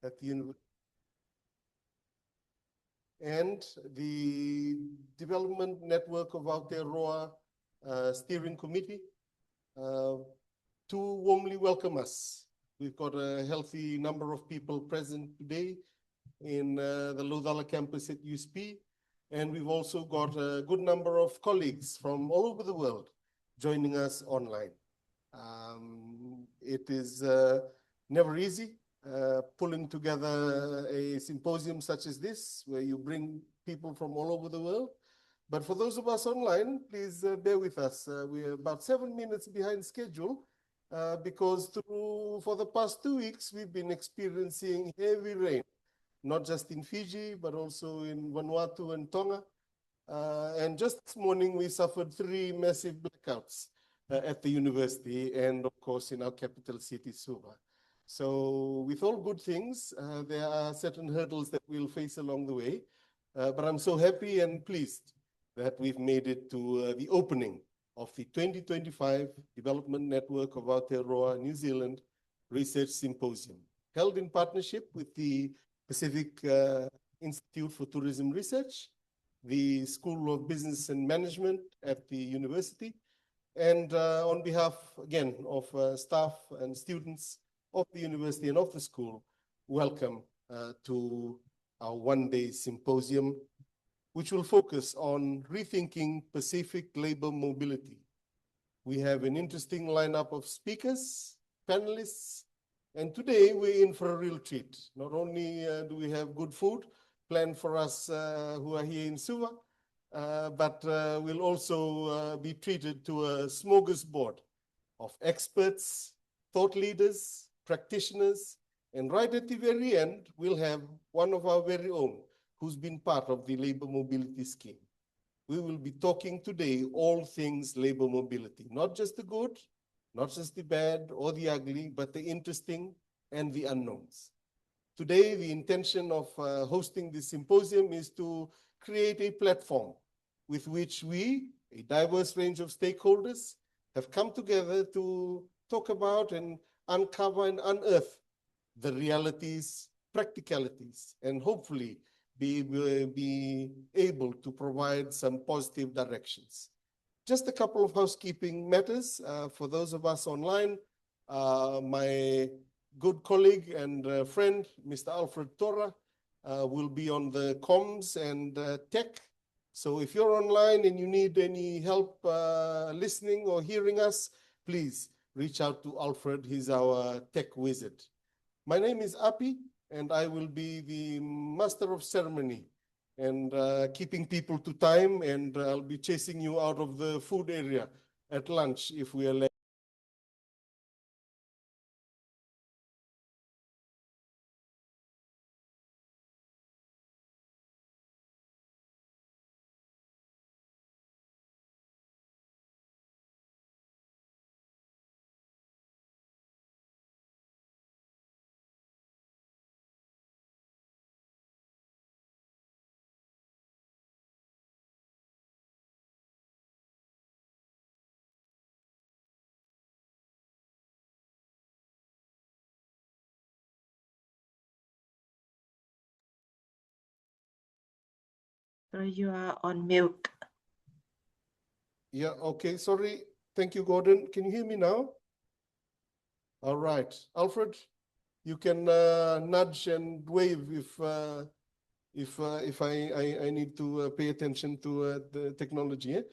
at the university, and the Development Network of Aotearoa Steering Committee to warmly welcome us. We've got a healthy number of people present today in the Lodala campus at USP, and we've also got a good number of colleagues from all over the world joining us online. It is never easy pulling together a symposium such as this, where you bring people from all over the world. But for those of us online, please bear with us. We're about 7 minutes behind schedule because for the past 2 weeks, we've been experiencing heavy rain, not just in Fiji, but also in Vanuatu and Tonga. And just this morning, we suffered 3 massive blackouts at the university and, of course, in our capital city, Suva. So with all good things, there are certain hurdles that we'll face along the way. But I'm so happy and pleased that we've made it to the opening of the 2025 Development Network of Aotearoa New Zealand Research Symposium, held in partnership with the Pacific Institute for Tourism Research, the School of Business and Management at the university, and on behalf, again, of staff and students of the university and of the school, welcome to our one-day symposium, which will focus on rethinking Pacific labor mobility. We have an interesting lineup of speakers, panelists, and today we're in for a real treat. Not only do we have good food planned for us who are here in Suva, but we'll also be treated to a smorgasbord of experts, thought leaders, practitioners, and right at the very end, we'll have one of our very own who's been part of the labor mobility scheme. We will be talking today all things labor mobility, not just the good, not just the bad or the ugly, but the interesting and the unknowns. Today, the intention of hosting this symposium is to create a platform with which we, a diverse range of stakeholders, have come together to talk about and uncover and unearth the realities, practicalities, and hopefully be able to provide some positive directions. Just a couple of housekeeping matters for those of us online. My good colleague and friend, Mr. Alfred Torra, will be on the comms and tech. So if you're online and you need any help listening or hearing us, please reach out to Alfred. He's our tech wizard. My name is Api, and I will be the master of ceremony and keeping people to time, and I'll be chasing you out of the food area at lunch if we are late. So you are on mute. Yeah, okay, sorry. Thank you, Gordon. Can you hear me now? All right. Alfred, you can nudge and wave if I need to pay attention to the technology.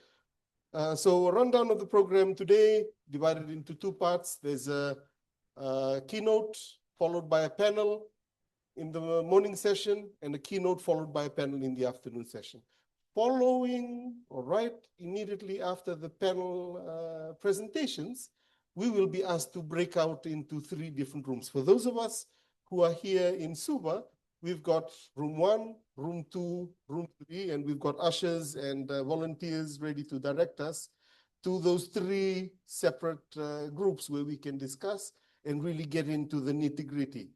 So a rundown of the program today, divided into 2 parts. There's a keynote followed by a panel in the morning session, and a keynote followed by a panel in the afternoon session. Following, or right immediately after the panel presentations, we will be asked to break out into 3 different rooms. For those of us who are here in Suva, we've got room 1, room 2, room 3, and we've got ushers and volunteers ready to direct us to those 3 separate groups where we can discuss and really get into the nitty-gritty.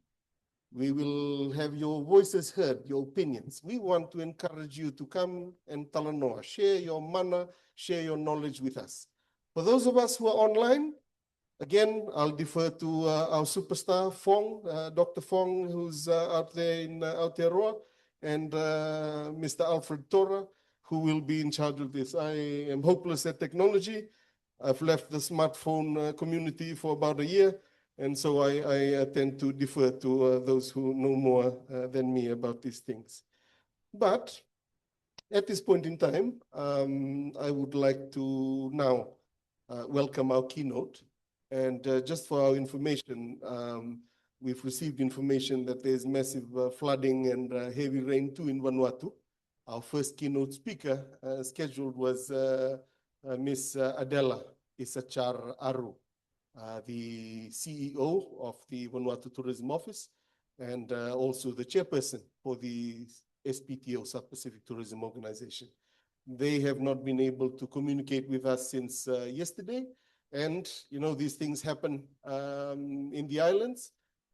We will have your voices heard, your opinions. We want to encourage you to come and talanoa, share your mana, share your knowledge with us. For those of us who are online, Again, I'll defer to our superstar, Fong, Dr. Fong, who's out there in Aotearoa, and Mr. Alfred Tora, who will be in charge of this. I am hopeless at technology. I've left the smartphone community for about a year, and so I tend to defer to those who know more than me about these things. But at this point in time, I would like to now welcome our keynote. And just for our information, we've received information that there's massive flooding and heavy rain too in Vanuatu. Our first keynote speaker scheduled was Miss Adela Isachar Aru, the CEO of the Vanuatu Tourism Office, and also the chairperson for the SPTO, South Pacific Tourism Organization. They have not been able to communicate with us since yesterday. And, you know, these things happen in the islands,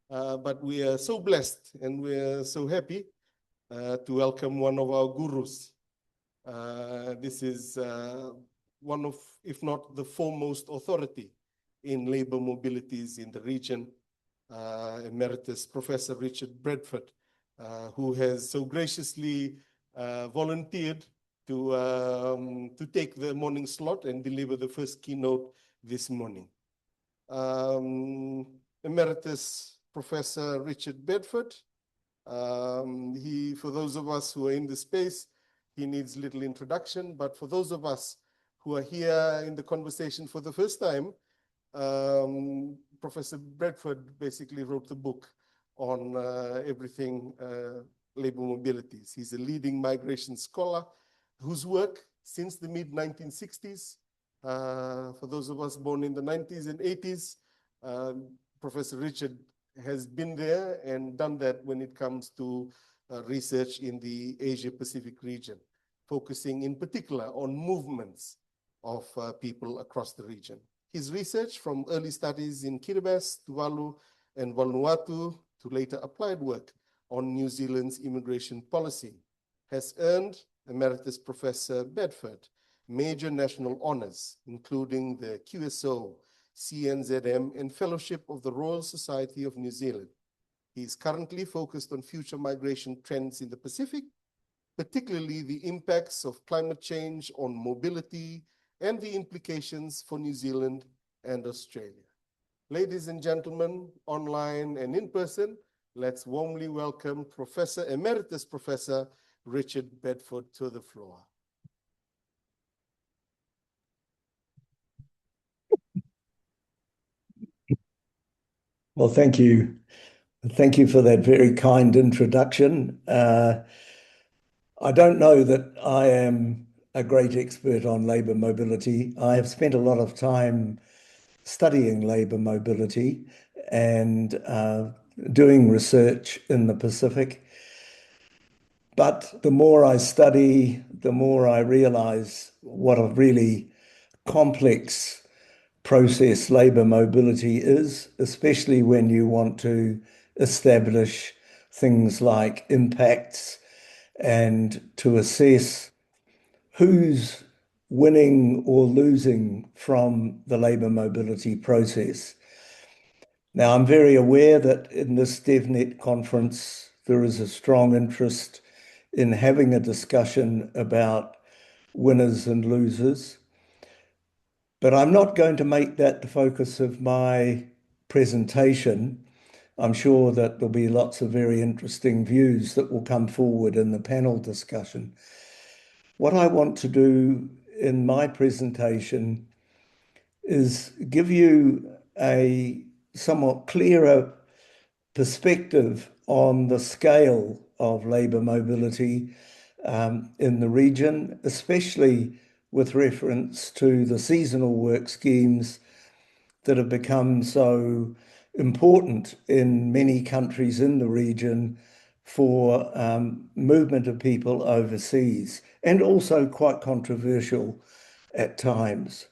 but we are so blessed and we're so happy to welcome one of our gurus. This is one of, if not the foremost authority in labor mobilities in the region, Emeritus Professor Richard Bradford, who has so graciously volunteered to take the morning slot and deliver the first keynote this morning. Emeritus Professor Richard Bedford, for those of us who are in the space, he needs little introduction, but for those of us who are here in the conversation for the first time, Professor Bradford basically wrote the book on everything labor mobilities. He's a leading migration scholar whose work since the mid-1960s, for those of us born in the 90s and 80s, Professor Richard has been there and done that when it comes to research in the Asia-Pacific region, focusing in particular on movements of people across the region. His research from early studies in Kiribati, Tuvalu, and Vanuatu to later applied work on New Zealand's immigration policy has earned Emeritus Professor Bedford major national honors, including the QSO, CNZM, and Fellowship of the Royal Society of New Zealand. He is currently focused on future migration trends in the Pacific, particularly the impacts of climate change on mobility and the implications for New Zealand and Australia. Ladies and gentlemen, online and in person, let's warmly welcome Professor Emeritus Professor Richard Bedford to the floor. Well, thank you. Thank you for that very kind introduction. I don't know that I am a great expert on labour mobility. I have spent a lot of time studying labour mobility and doing research in the Pacific. But the more I study, the more I realise what a really complex process labour mobility is, especially when you want to establish things like impacts and to assess who's winning or losing from the labour mobility process. Now, I'm very aware that in this DevNet conference, there is a strong interest in having a discussion about winners and losers. But I'm not going to make that the focus of my presentation. I'm sure that there'll be lots of very interesting views that will come forward in the panel discussion. What I want to do in my presentation is give you a somewhat clearer perspective on the scale of labour mobility in the region, especially with reference to the seasonal work schemes that have become so important in many countries in the region for movement of people overseas, and also quite controversial at times.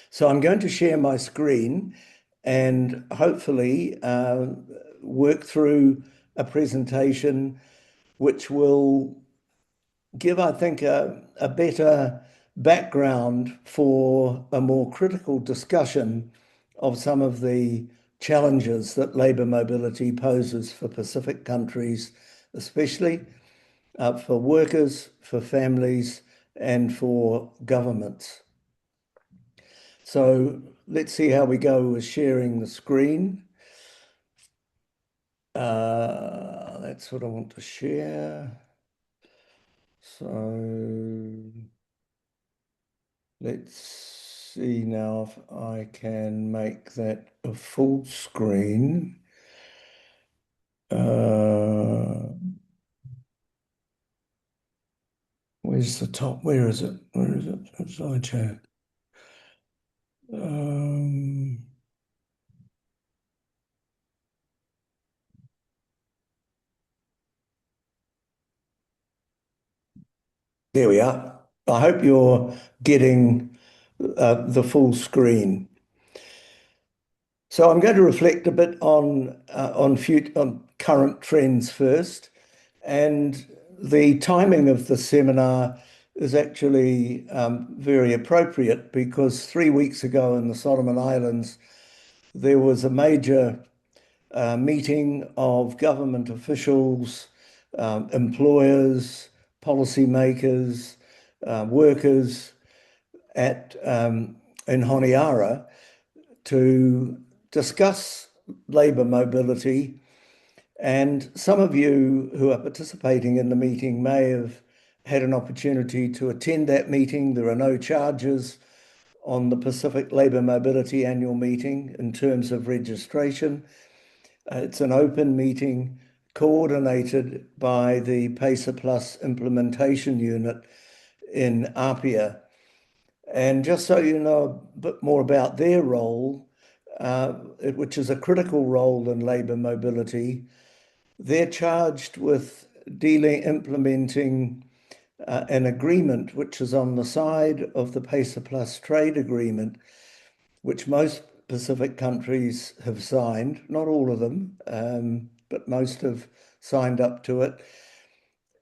So I'm going to share my screen and hopefully work through a presentation which will give, I think, a better background for a more critical discussion of some of the challenges that labour mobility poses for Pacific countries, especially for workers, for families, and for governments. So let's see how we go with sharing the screen. That's what I want to share. So let's see now if I can make that a full screen. Where's the top? Where is it? Where is it? Slideshow. There we are. I hope you're getting the full screen. So I'm going to reflect a bit on current trends first, and the timing of the seminar is actually very appropriate because 3 weeks ago in the Solomon Islands there was a major meeting of government officials, employers, policymakers, workers in Honiara to discuss labour mobility. And some of you who are participating in the meeting may have had an opportunity to attend that meeting. There are no charges on the Pacific Labour Mobility Annual Meeting in terms of registration. It's an open meeting coordinated by the PACER Plus Implementation Unit in Apia. And just so you know a bit more about their role, which is a critical role in labour mobility, they're charged with implementing an agreement which is on the side of the PACER Plus trade agreement, which most Pacific countries have signed, not all of them, but most have signed up to it.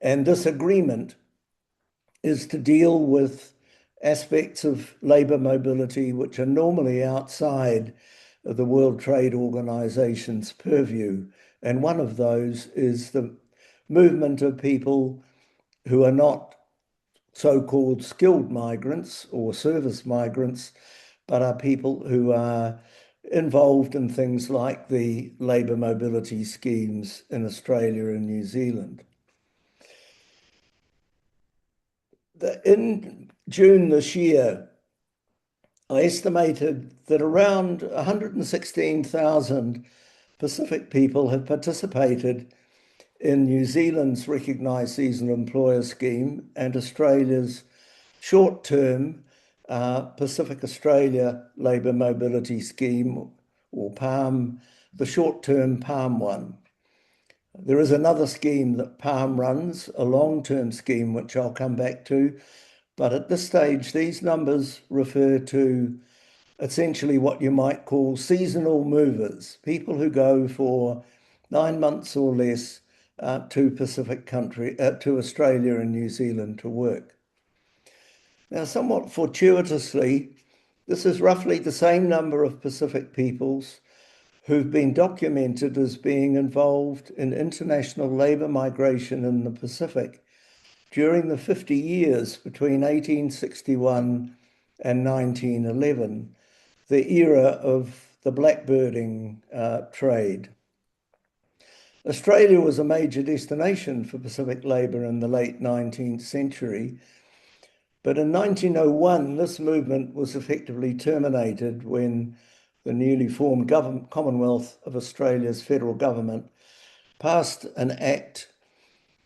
And this agreement is to deal with aspects of labour mobility which are normally outside of the World Trade Organization's purview. And one of those is the movement of people who are not so-called skilled migrants or service migrants, but are people who are involved in things like the labour mobility schemes in Australia and New Zealand. In June this year, I estimated that around 116,000 Pacific people have participated in New Zealand's recognised seasonal employer scheme and Australia's short-term Pacific Australia Labour Mobility Scheme, or PALM, the short-term PALM one. There is another scheme that PALM runs, a long-term scheme, which I'll come back to. But at this stage, these numbers refer to essentially what you might call seasonal movers, people who go for 9 months or less to Australia and New Zealand to work. Now, somewhat fortuitously, this is roughly the same number of Pacific peoples who've been documented as being involved in international labour migration in the Pacific during the 50 years between 1861 and 1911, the era of the blackbirding trade. Australia was a major destination for Pacific labour in the late 19th century, but in 1901, this movement was effectively terminated when the newly formed Commonwealth of Australia's federal government passed an act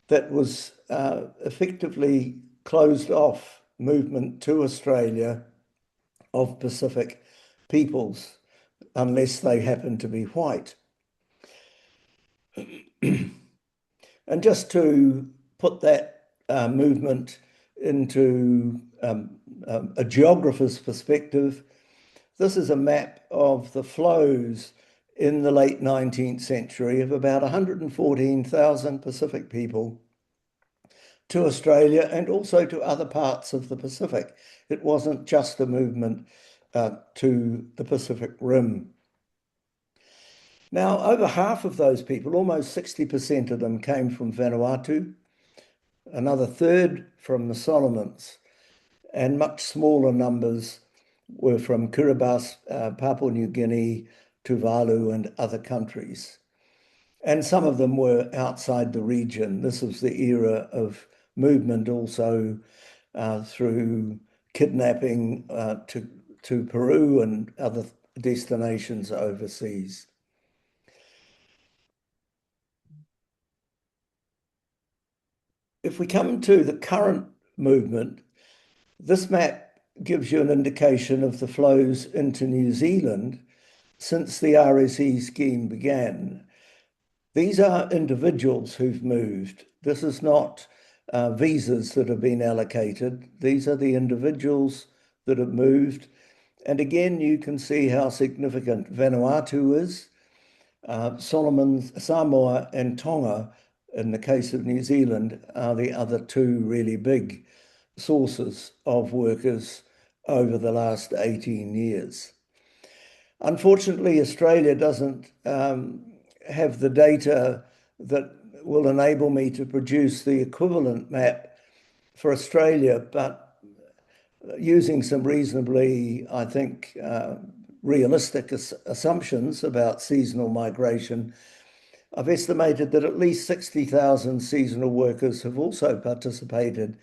that was effectively closed off movement to Australia of Pacific peoples, unless they happen to be white. And just to put that movement into a geographer's perspective, this is a map of the flows in the late 19th century of about 114,000 Pacific people to Australia and also to other parts of the Pacific. It wasn't just a movement to the Pacific Rim. Now, over half of those people, almost 60% of them, came from Vanuatu, another third from the Solomons, and much smaller numbers were from Kiribati, Papua New Guinea, Tuvalu, and other countries. And some of them were outside the region. This was the era of movement also through kidnapping to Peru and other destinations overseas. If we come to the current movement, this map gives you an indication of the flows into New Zealand since the RSE scheme began. These are individuals who've moved. This is not visas that have been allocated. These are the individuals that have moved. And again, you can see how significant Vanuatu is. Solomon, Samoa, and Tonga, in the case of New Zealand, are the other two really big sources of workers over the last 18 years. Unfortunately, Australia doesn't have the data that will enable me to produce the equivalent map for Australia, but using some reasonably, I think, realistic assumptions about seasonal migration, I've estimated that at least 60,000 seasonal workers have also participated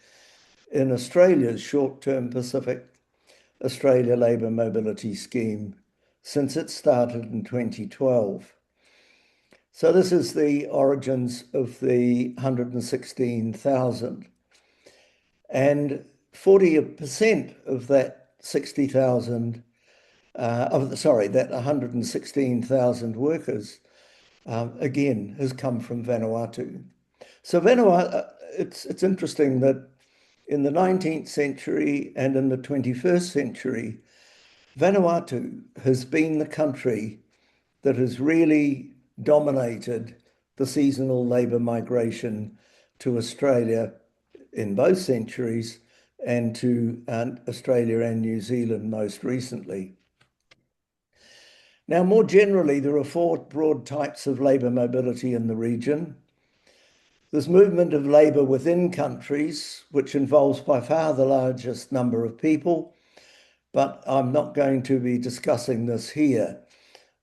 in Australia's short-term Pacific Australia Labour Mobility Scheme since it started in 2012. So this is the origins of the 116,000. And 40% of that 60,000, that 116,000 workers, again, has come from Vanuatu. So Vanuatu, it's interesting that in the 19th century and in the 21st century, Vanuatu has been the country that has really dominated the seasonal labour migration to Australia in both centuries and to Australia and New Zealand most recently. Now, more generally, there are four broad types of labour mobility in the region. There's movement of labour within countries, which involves by far the largest number of people, but I'm not going to be discussing this here.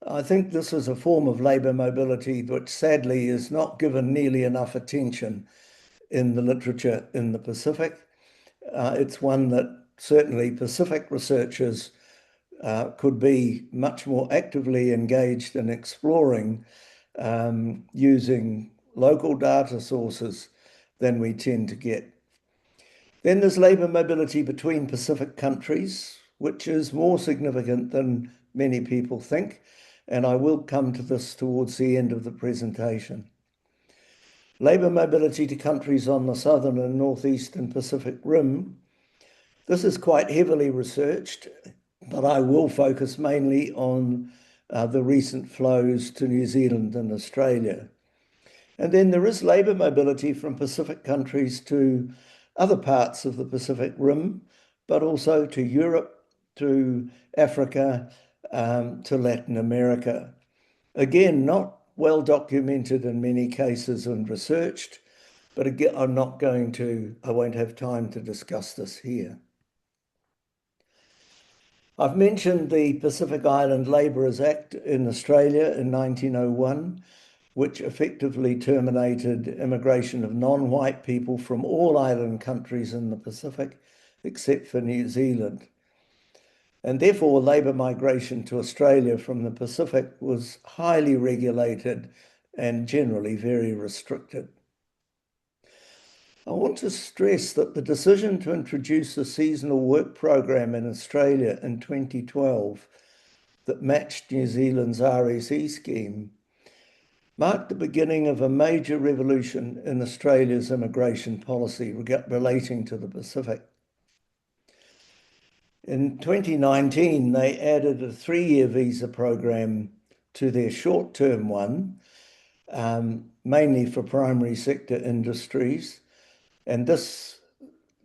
I think this is a form of labour mobility which sadly is not given nearly enough attention in the literature in the Pacific. It's one that certainly Pacific researchers could be much more actively engaged in exploring using local data sources than we tend to get. Then there's labour mobility between Pacific countries, which is more significant than many people think, and I will come to this towards the end of the presentation. Labour mobility to countries on the southern and northeastern Pacific Rim. This is quite heavily researched, but I will focus mainly on the recent flows to New Zealand and Australia. And then there is labour mobility from Pacific countries to other parts of the Pacific Rim, but also to Europe, to Africa, to Latin America. Again, not well documented in many cases and researched, but again, I won't have time to discuss this here. I've mentioned the Pacific Island Labourers Act in Australia in 1901, which effectively terminated immigration of non-white people from all island countries in the Pacific, except for New Zealand. And therefore, labour migration to Australia from the Pacific was highly regulated and generally very restricted. I want to stress that the decision to introduce a seasonal work program in Australia in 2012 that matched New Zealand's RSE scheme marked the beginning of a major revolution in Australia's immigration policy relating to the Pacific. In 2019, they added a 3-year visa program to their short-term one, mainly for primary sector industries. And this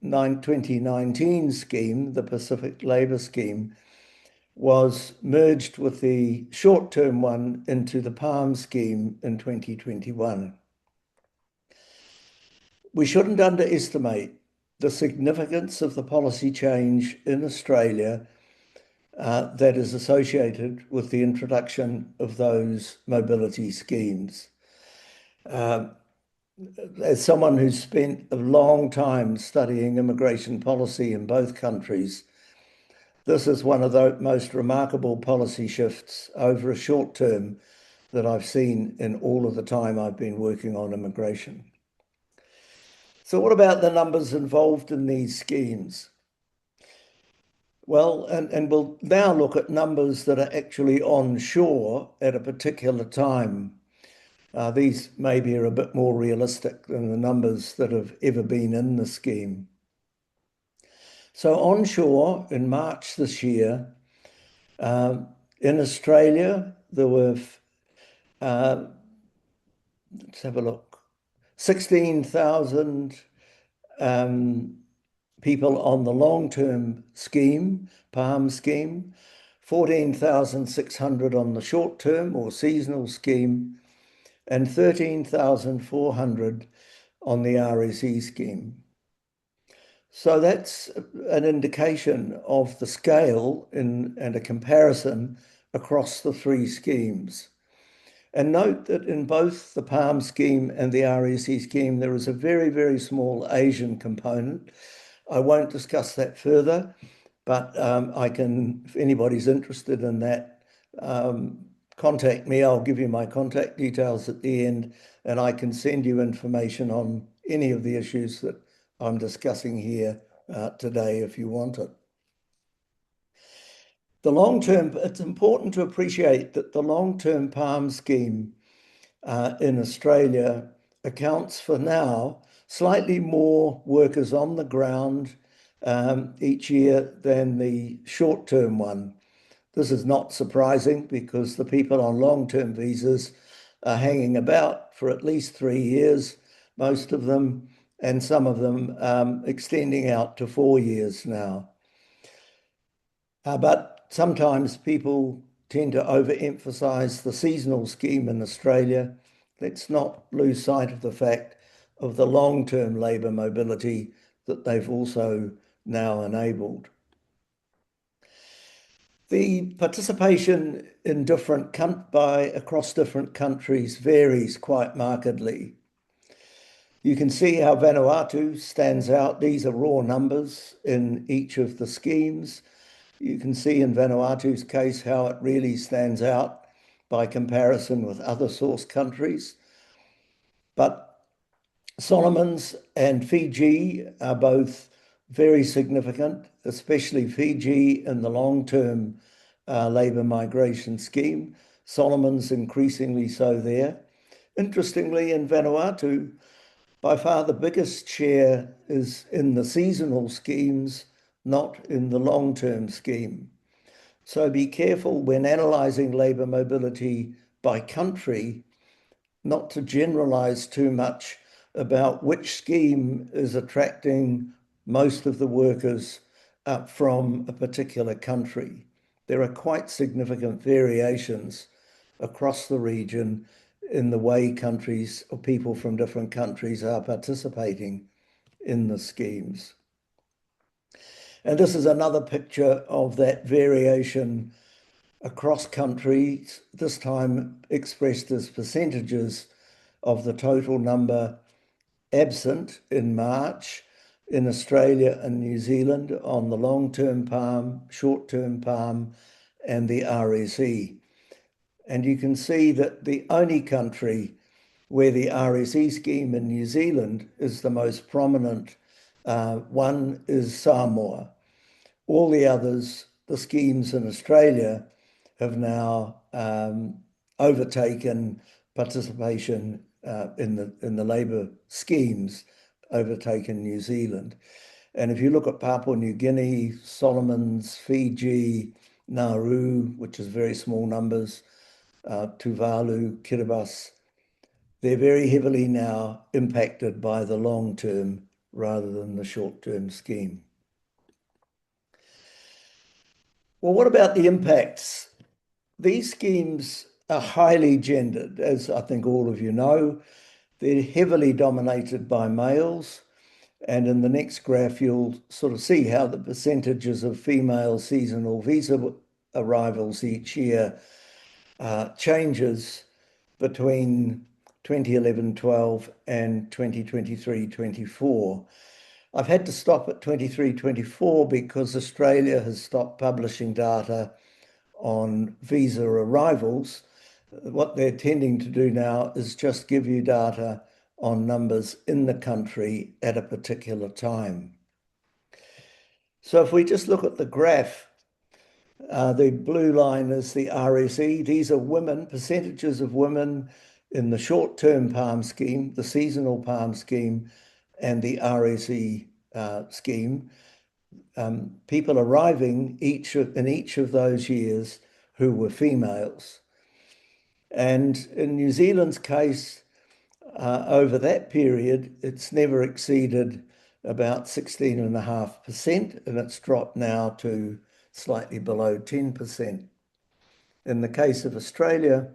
2019 scheme, the Pacific Labour Scheme, was merged with the short-term one into the PALM scheme in 2021. We shouldn't underestimate the significance of the policy change in Australia that is associated with the introduction of those mobility schemes. As someone who's spent a long time studying immigration policy in both countries, this is one of the most remarkable policy shifts over a short term that I've seen in all of the time I've been working on immigration. So what about the numbers involved in these schemes? Well, and we'll now look at numbers that are actually onshore at a particular time. These maybe are a bit more realistic than the numbers that have ever been in the scheme. So onshore in March this year, in Australia, there were, let's have a look, 16,000 people on the long-term scheme, PALM scheme, 14,600 on the short-term or seasonal scheme, and 13,400 on the RSE scheme. So that's an indication of the scale and a comparison across the three schemes. And note that in both the PALM scheme and the RSE scheme, there is a very, very small Asian component. I won't discuss that further, but I can, if anybody's interested in that, contact me. I'll give you my contact details at the end, and I can send you information on any of the issues that I'm discussing here today if you want it. The long-term, it's important to appreciate that the long-term PALM scheme in Australia accounts for now slightly more workers on the ground each year than the short-term one. This is not surprising because the people on long-term visas are hanging about for at least 3 years, most of them, and some of them extending out to 4 years now. But sometimes people tend to overemphasize the seasonal scheme in Australia. Let's not lose sight of the fact of the long-term labour mobility that they've also now enabled. The participation in across different countries varies quite markedly. You can see how Vanuatu stands out. These are raw numbers in each of the schemes. You can see in Vanuatu's case how it really stands out by comparison with other source countries. But Solomons and Fiji are both very significant, especially Fiji in the long-term labour migration scheme. Solomons increasingly so there. Interestingly, in Vanuatu, by far the biggest share is in the seasonal schemes, not in the long-term scheme. So be careful when analysing labour mobility by country, not to generalise too much about which scheme is attracting most of the workers from a particular country. There are quite significant variations across the region in the way countries or people from different countries are participating in the schemes. And this is another picture of that variation across countries, this time expressed as percentages of the total number absent in March in Australia and New Zealand on the long-term PALM, short-term PALM, and the RSE. And you can see that the only country where the RSE scheme in New Zealand is the most prominent one is Samoa. All the others, the schemes in Australia, have now overtaken participation in the labour schemes, overtaken New Zealand. And if you look at Papua New Guinea, Solomons, Fiji, Nauru, which is very small numbers, Tuvalu, Kiribati, they're very heavily now impacted by the long-term rather than the short-term scheme. Well, what about the impacts? These schemes are highly gendered, as I think all of you know. They're heavily dominated by males. And in the next graph, you'll sort of see how the percentages of female seasonal visa arrivals each year changes between 2011-12 and 2023-24. I've had to stop at 23-24 because Australia has stopped publishing data on visa arrivals. What they're tending to do now is just give you data on numbers in the country at a particular time. So if we just look at the graph, the blue line is the RSE. These are women, percentages of women in the short-term PALM scheme, the seasonal PALM scheme, and the RSE scheme. People arriving in each of those years who were females. And in New Zealand's case, over that period, it's never exceeded about 16.5%, and it's dropped now to slightly below 10%. In the case of Australia,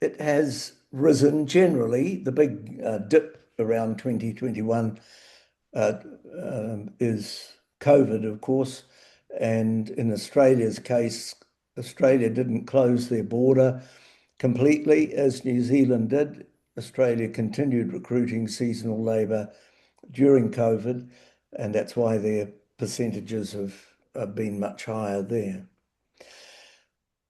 it has risen generally. The big dip around 2021 is COVID, of course. And in Australia's case, Australia didn't close their border completely as New Zealand did. Australia continued recruiting seasonal labour during COVID, and that's why their percentages have been much higher there.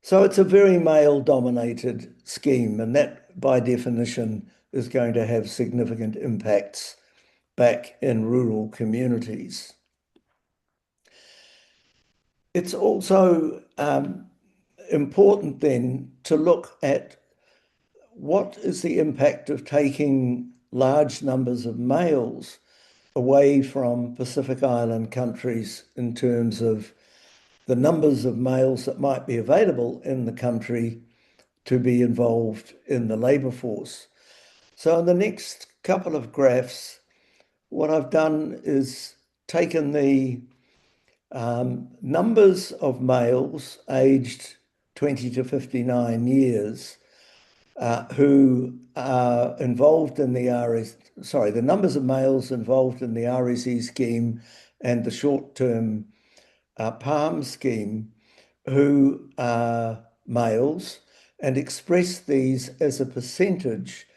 So it's a very male-dominated scheme, and that, by definition, is going to have significant impacts back in rural communities. It's also important then to look at what is the impact of taking large numbers of males away from Pacific Island countries in terms of the numbers of males that might be available in the country to be involved in the labour force. So in the next couple of graphs, what I've done is taken the numbers of males aged 20 to 59 years who are involved in the the numbers of males involved in the RSE scheme and the short-term PALM scheme who are males, and express these as a percentage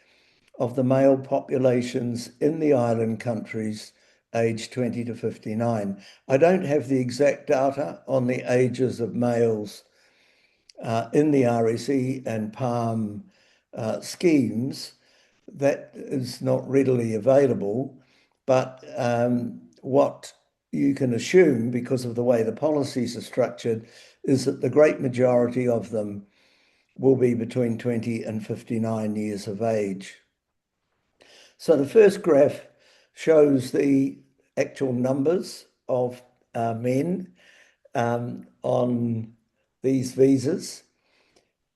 of the male populations in the island countries aged 20 to 59. I don't have the exact data on the ages of males in the RSE and PALM schemes. That is not readily available, but what you can assume, because of the way the policies are structured, is that the great majority of them will be between 20 and 59 years of age. So the first graph shows the actual numbers of men on these visas,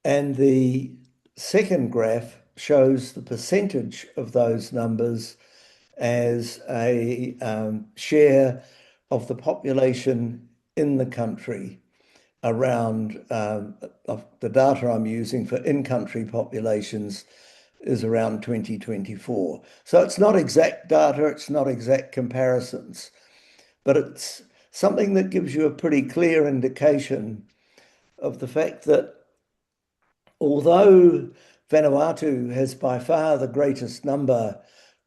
and the second graph shows the percentage of those numbers as a share of the population in the country around of the data I'm using for in-country populations is around 2024. So it's not exact data, it's not exact comparisons, but it's something that gives you a pretty clear indication of the fact that although Vanuatu has by far the greatest number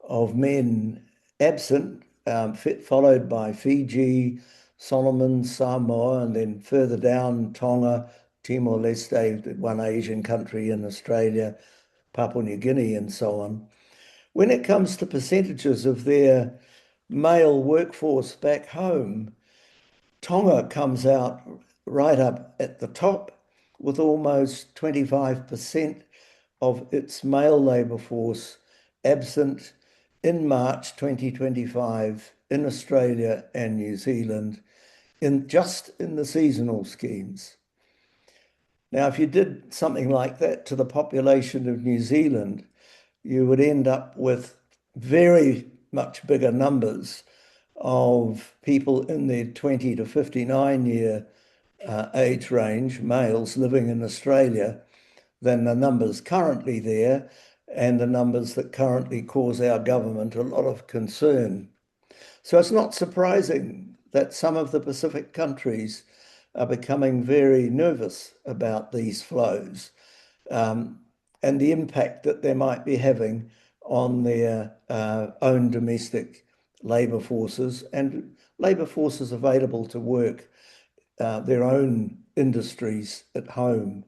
of men absent, followed by Fiji, Solomon, Samoa, and then further down Tonga, Timor-Leste, one Asian country in Australia, Papua New Guinea, and so on. When it comes to percentages of their male workforce back home, Tonga comes out right up at the top with almost 25% of its male labour force absent in March 2025 in Australia and New Zealand, just in the seasonal schemes. Now, if you did something like that to the population of New Zealand, you would end up with very much bigger numbers of people in their 20 to 59 year age range, males living in Australia, than the numbers currently there and the numbers that currently cause our government a lot of concern. So it's not surprising that some of the Pacific countries are becoming very nervous about these flows, and the impact that they might be having on their own domestic labour forces and labour forces available to work their own industries at home.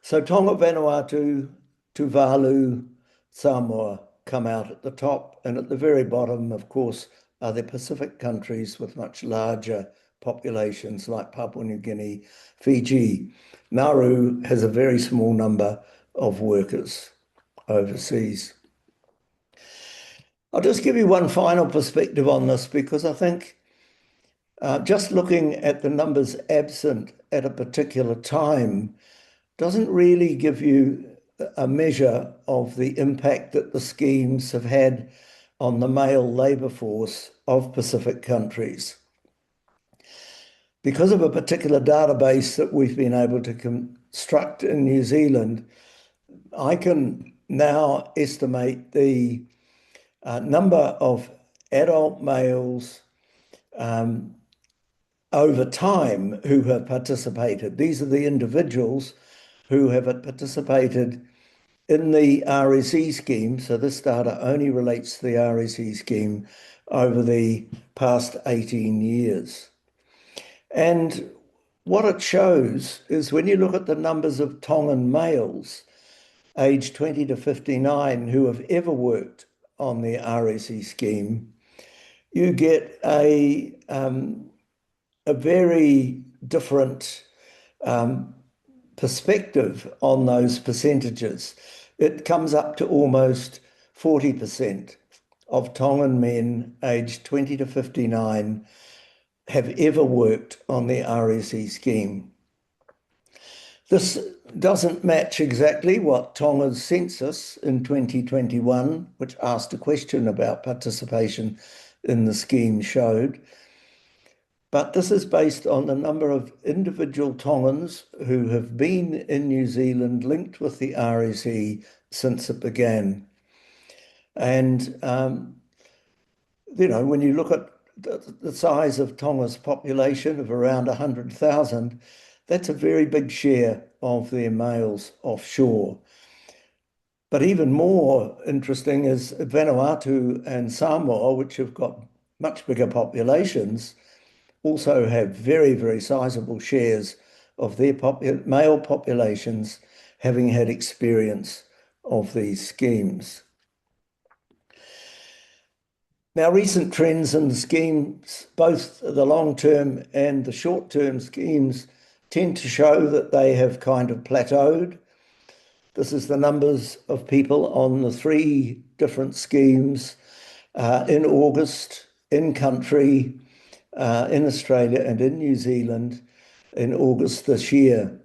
So Tonga, Vanuatu, Tuvalu, Samoa come out at the top, and at the very bottom, of course, are the Pacific countries with much larger populations like Papua New Guinea, Fiji. Nauru has a very small number of workers overseas. I'll just give you one final perspective on this because I think just looking at the numbers absent at a particular time doesn't really give you a measure of the impact that the schemes have had on the male labour force of Pacific countries. Because of a particular database that we've been able to construct in New Zealand, I can now estimate the number of adult males over time who have participated. These are the individuals who have participated in the RSE scheme. So this data only relates to the RSE scheme over the past 18 years. And what it shows is when you look at the numbers of Tongan males aged 20 to 59 who have ever worked on the RSE scheme, you get a very different perspective on those percentages. It comes up to almost 40% of Tongan men aged 20 to 59 have ever worked on the RSE scheme. This doesn't match exactly what Tonga's census in 2021, which asked a question about participation in the scheme, showed. But this is based on the number of individual Tongans who have been in New Zealand linked with the RSE since it began. And, when you look at the size of Tonga's population of around 100,000, that's a very big share of their males offshore. But even more interesting is Vanuatu and Samoa, which have got much bigger populations, also have very, very sizable shares of their male populations having had experience of these schemes. Now, recent trends in the schemes, both the long-term and the short-term schemes, tend to show that they have kind of plateaued. This is the numbers of people on the 3 different schemes in August, in country, in Australia and in New Zealand in August this year.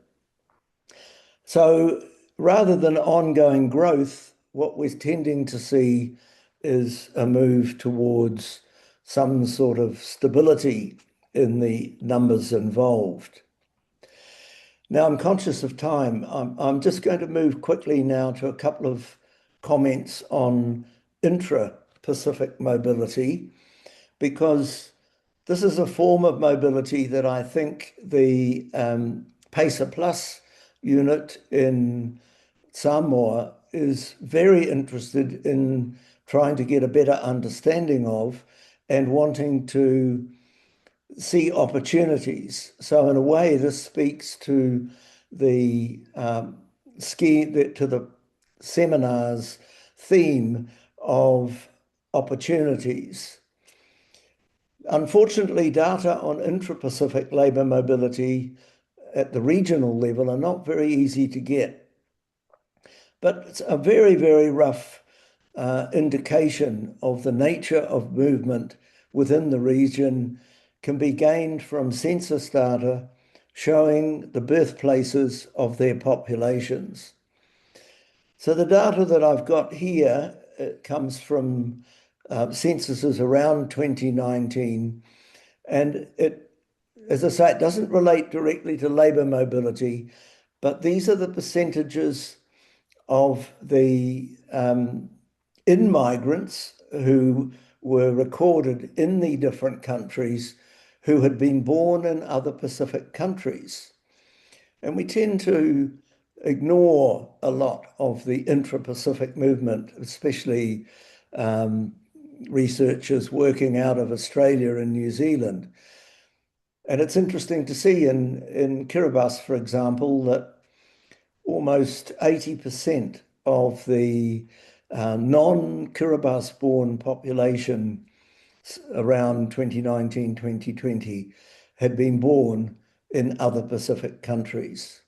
So rather than ongoing growth, what we're tending to see is a move towards some sort of stability in the numbers involved. Now, I'm conscious of time. I'm just going to move quickly now to a couple of comments on intra-Pacific mobility, because this is a form of mobility that I think the PACER Plus unit in Samoa is very interested in trying to get a better understanding of and wanting to see opportunities. So in a way, this speaks to the scheme, to the seminar's theme of opportunities. Unfortunately, data on intra-Pacific labour mobility at the regional level are not very easy to get. But it's a very, very rough indication of the nature of movement within the region can be gained from census data showing the birthplaces of their populations. So the data that I've got here comes from censuses around 2019, and it as I say, it doesn't relate directly to labour mobility, but these are the percentages of the in-migrants who were recorded in the different countries who had been born in other Pacific countries. And we tend to ignore a lot of the intra-Pacific movement, especially researchers working out of Australia and New Zealand. And it's interesting to see in Kiribati, for example, that almost 80% of the non-Kiribati born population around 2019, 2020 had been born in other Pacific countries.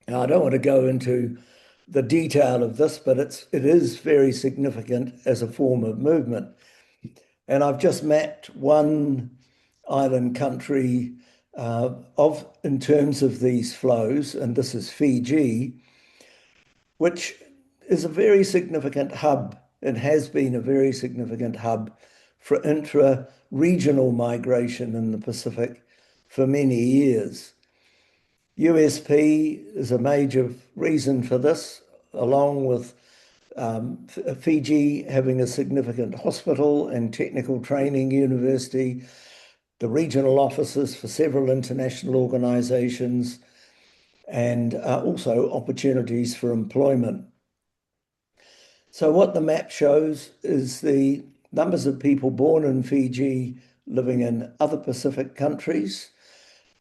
Now, I don't want to go into the detail of this, but it is very significant as a form of movement. And I've just mapped one island country in terms of these flows, and this is Fiji, which is a very significant hub and has been a very significant hub for intra-regional migration in the Pacific for many years. USP is a major reason for this, along with Fiji having a significant hospital and technical training university, the regional offices for several international organizations, and also opportunities for employment. So what the map shows is the numbers of people born in Fiji living in other Pacific countries.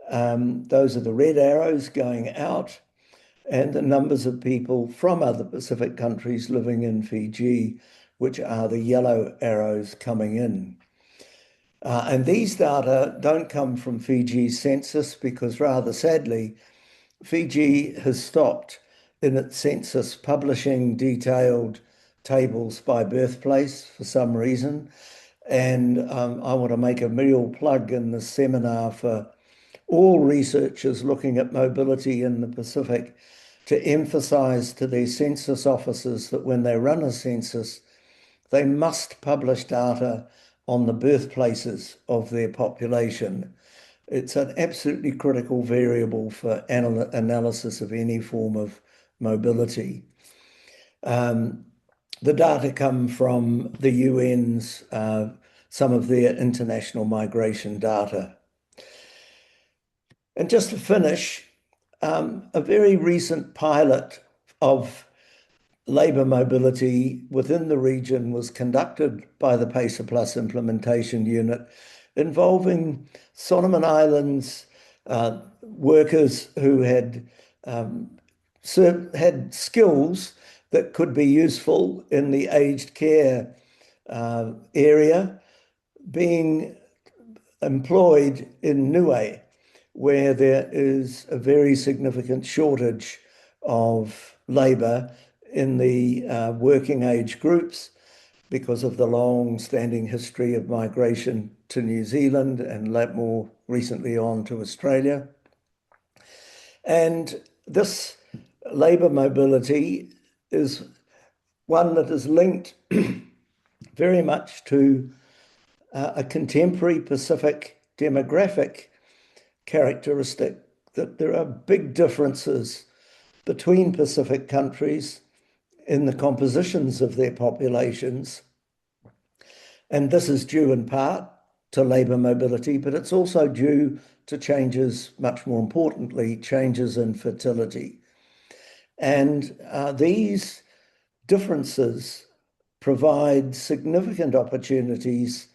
Those are the red arrows going out, and the numbers of people from other Pacific countries living in Fiji, which are the yellow arrows coming in. And these data don't come from Fiji's census because, rather sadly, Fiji has stopped in its census publishing detailed tables by birthplace for some reason. And I want to make a real plug in this seminar for all researchers looking at mobility in the Pacific to emphasize to their census officers that when they run a census, they must publish data on the birthplaces of their population. It's an absolutely critical variable for analysis of any form of mobility. The data come from the UN's, some of their international migration data. And just to finish, a very recent pilot of labour mobility within the region was conducted by the PACER Plus implementation unit, involving Solomon Islands workers who had skills that could be useful in the aged care area, being employed in Niue, where there is a very significant shortage of labour in the working age groups because of the long-standing history of migration to New Zealand and more recently on to Australia. And this labour mobility is one that is linked very much to a contemporary Pacific demographic characteristic, that there are big differences between Pacific countries in the compositions of their populations. And this is due in part to labour mobility, but it's also due to changes, much more importantly, changes in fertility. And these differences provide significant opportunities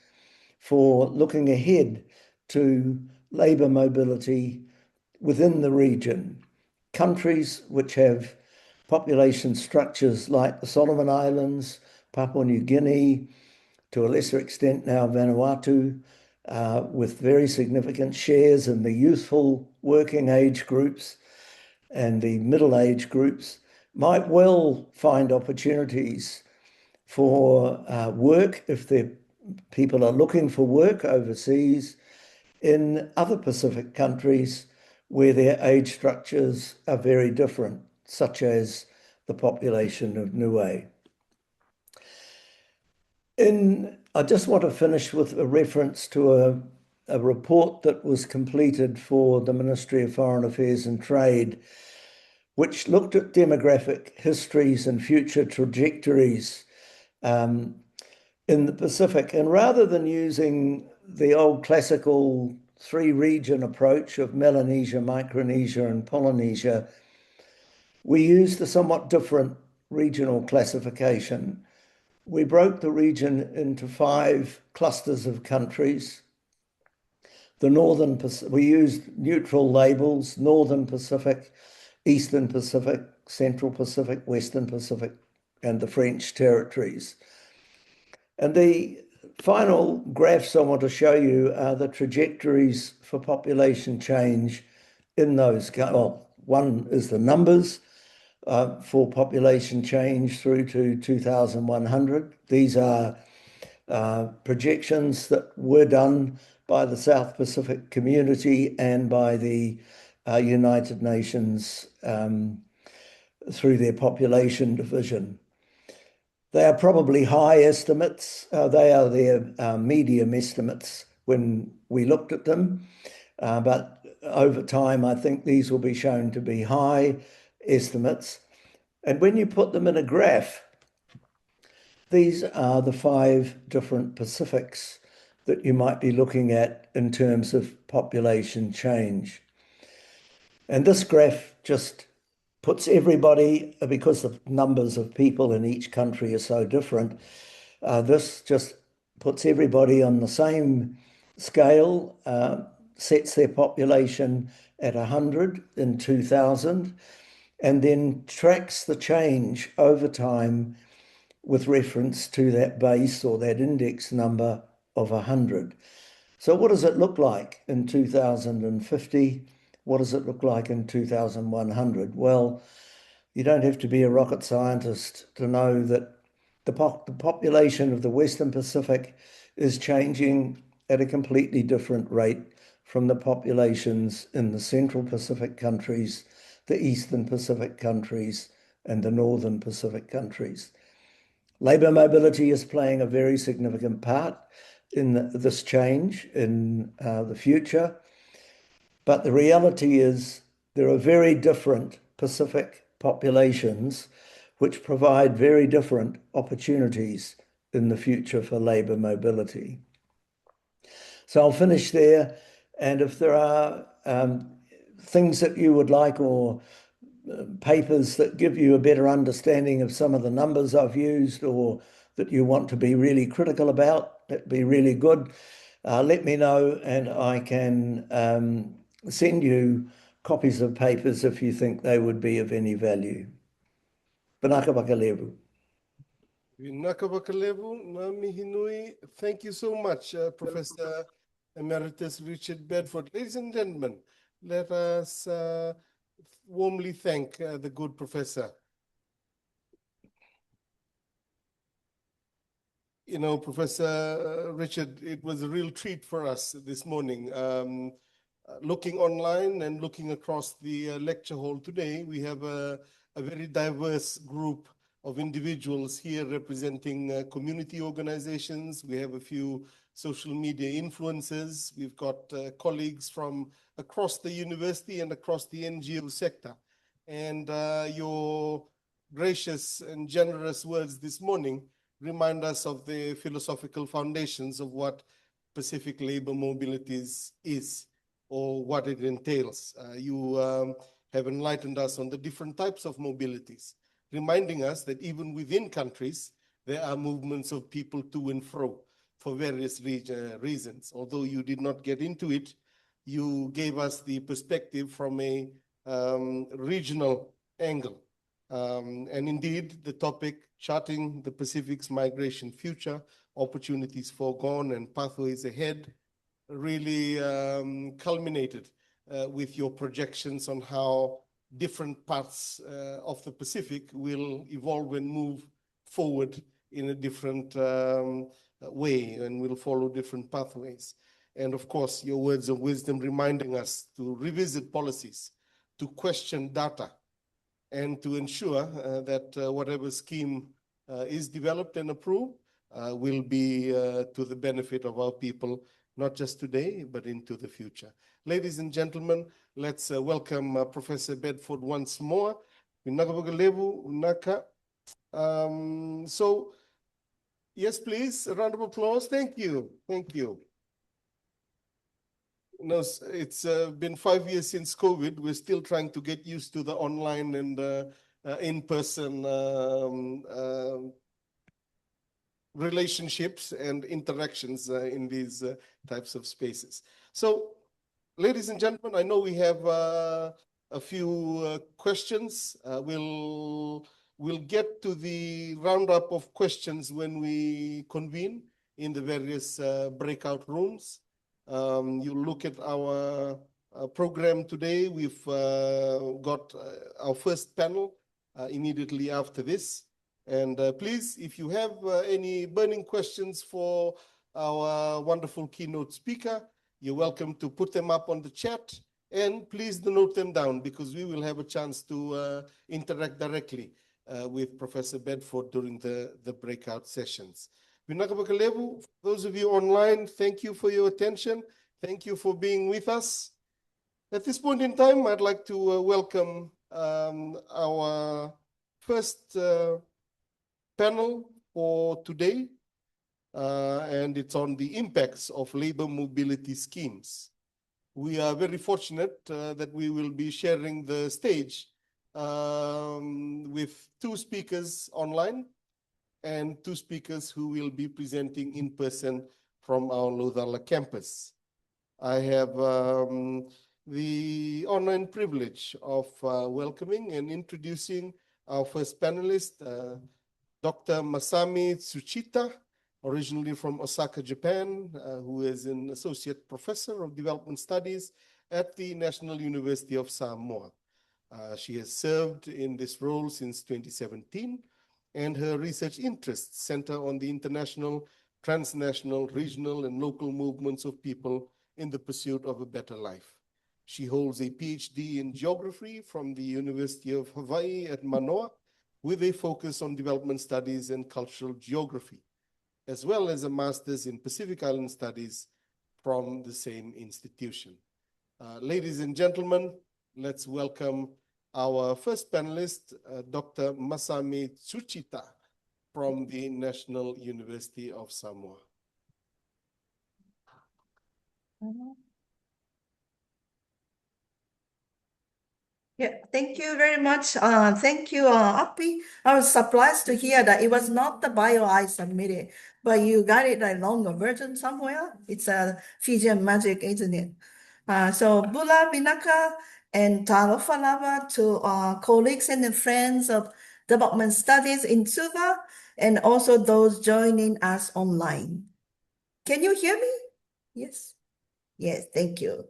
for looking ahead to labour mobility within the region. Countries which have population structures like the Solomon Islands, Papua New Guinea, to a lesser extent now Vanuatu, with very significant shares in the youthful working age groups and the middle age groups, might well find opportunities for work if their people are looking for work overseas in other Pacific countries where their age structures are very different, such as the population of Niue. I just want to finish with a reference to a report that was completed for the Ministry of Foreign Affairs and Trade, which looked at demographic histories and future trajectories in the Pacific. And rather than using the old classical three-region approach of Melanesia, Micronesia, and Polynesia, we used a somewhat different regional classification. We broke the region into 5 clusters of countries. We used neutral labels: Northern Pacific, Eastern Pacific, Central Pacific, Western Pacific, and the French territories. And the final graphs I want to show you are the trajectories for population change in those. Well, one is the numbers for population change through to 2100. These are projections that were done by the South Pacific community and by the United Nations through their population division. They are probably high estimates. They are their medium estimates when we looked at them. But over time, I think these will be shown to be high estimates. And when you put them in a graph, these are the 5 different Pacifics that you might be looking at in terms of population change. And this graph just puts everybody, because the numbers of people in each country are so different, this just puts everybody on the same scale, sets their population at 100 in 2000, and then tracks the change over time with reference to that base or that index number of 100. So what does it look like in 2050? What does it look like in 2100? Well, you don't have to be a rocket scientist to know that the population of the Western Pacific is changing at a completely different rate from the populations in the Central Pacific countries, the Eastern Pacific countries, and the Northern Pacific countries. Labour mobility is playing a very significant part in this change in the future. But the reality is there are very different Pacific populations which provide very different opportunities in the future for labour mobility. So I'll finish there. And if there are things that you would like, or papers that give you a better understanding of some of the numbers I've used, or that you want to be really critical about, that'd be really good. Let me know, and I can send you copies of papers if you think they would be of any value. Banaka Bakalevu. Thank you so much, Professor Emeritus Richard Bedford. Ladies and gentlemen, let us warmly thank the good professor. You know, Professor Richard, it was a real treat for us this morning. Looking online and looking across the lecture hall today, we have a very diverse group of individuals here representing community organizations. We have a few social media influencers. We've got colleagues from across the university and across the NGO sector. And your gracious and generous words this morning remind us of the philosophical foundations of what Pacific labor mobilities is, or what it entails. You have enlightened us on the different types of mobilities, reminding us that even within countries, there are movements of people to and fro for various reasons. Although you did not get into it, you gave us the perspective from a regional angle. And indeed, the topic, Charting the Pacific's Migration Future, Opportunities Forgone and Pathways Ahead, really culminated with your projections on how different parts of the Pacific will evolve and move forward in a different way, and will follow different pathways. And of course, your words of wisdom reminding us to revisit policies, to question data, and to ensure that whatever scheme is developed and approved will be to the benefit of our people not just today, but into the future. Ladies and gentlemen, let's welcome Professor Bedford once more. So, yes, please, a round of applause. Thank you. Thank you. No, it's been 5 years since COVID. We're still trying to get used to the online and in-person relationships and interactions in these types of spaces. So, ladies and gentlemen, I know we have a few questions. We'll get to the roundup of questions when we convene in the various breakout rooms. You look at our program today. We've got our first panel immediately after this. And please, if you have any burning questions for our wonderful keynote speaker, you're welcome to put them up on the chat, and please note them down because we will have a chance to interact directly with Professor Bedford during the breakout sessions. Those of you online, thank you for your attention. Thank you for being with us. At this point in time, I'd like to welcome our first panel for today, and it's on the impacts of labor mobility schemes. We are very fortunate that we will be sharing the stage with 2 speakers online and 2 speakers who will be presenting in person from our Lodala campus. I have the honor and privilege of welcoming and introducing our first panelist, Dr. Masami Tsuchita, originally from Osaka, Japan, who is an associate professor of development studies at the National University of Samoa. She has served in this role since 2017, and her research interests center on the international, transnational, regional, and local movements of people in the pursuit of a better life. She holds a PhD in geography from the University of Hawaii at Manoa, with a focus on development studies and cultural geography, as well as a master's in Pacific Island Studies from the same institution. Ladies and gentlemen, let's welcome our first panelist, Dr. Masami Tsuchita from the National University of Samoa. Yeah, thank you very much. Thank you, Appy. I was surprised to hear that it was not the bio I submitted, but you got it a longer version somewhere. It's a Fijian magic, isn't it? So Bula Binaka and Talofa Lava to colleagues and friends of development studies in Suva, and also those joining us online. Can you hear me? Yes. Yes, thank you.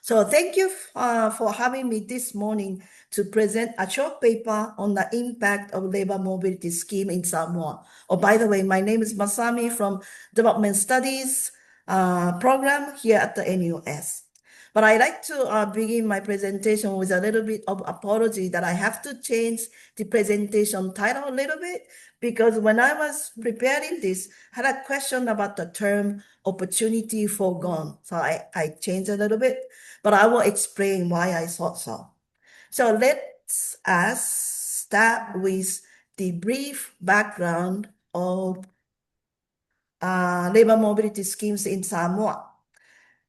So thank you for having me this morning to present a short paper on the impact of labor mobility scheme in Samoa. Oh, by the way, my name is Masami from Development Studies program here at the NUS. But I like to begin my presentation with a little bit of apology that I have to change the presentation title a little bit, because when I was preparing this, I had a question about the term opportunity forgone. So I changed a little bit, but I will explain why I thought so. So let's start with the brief background of labor mobility schemes in Samoa.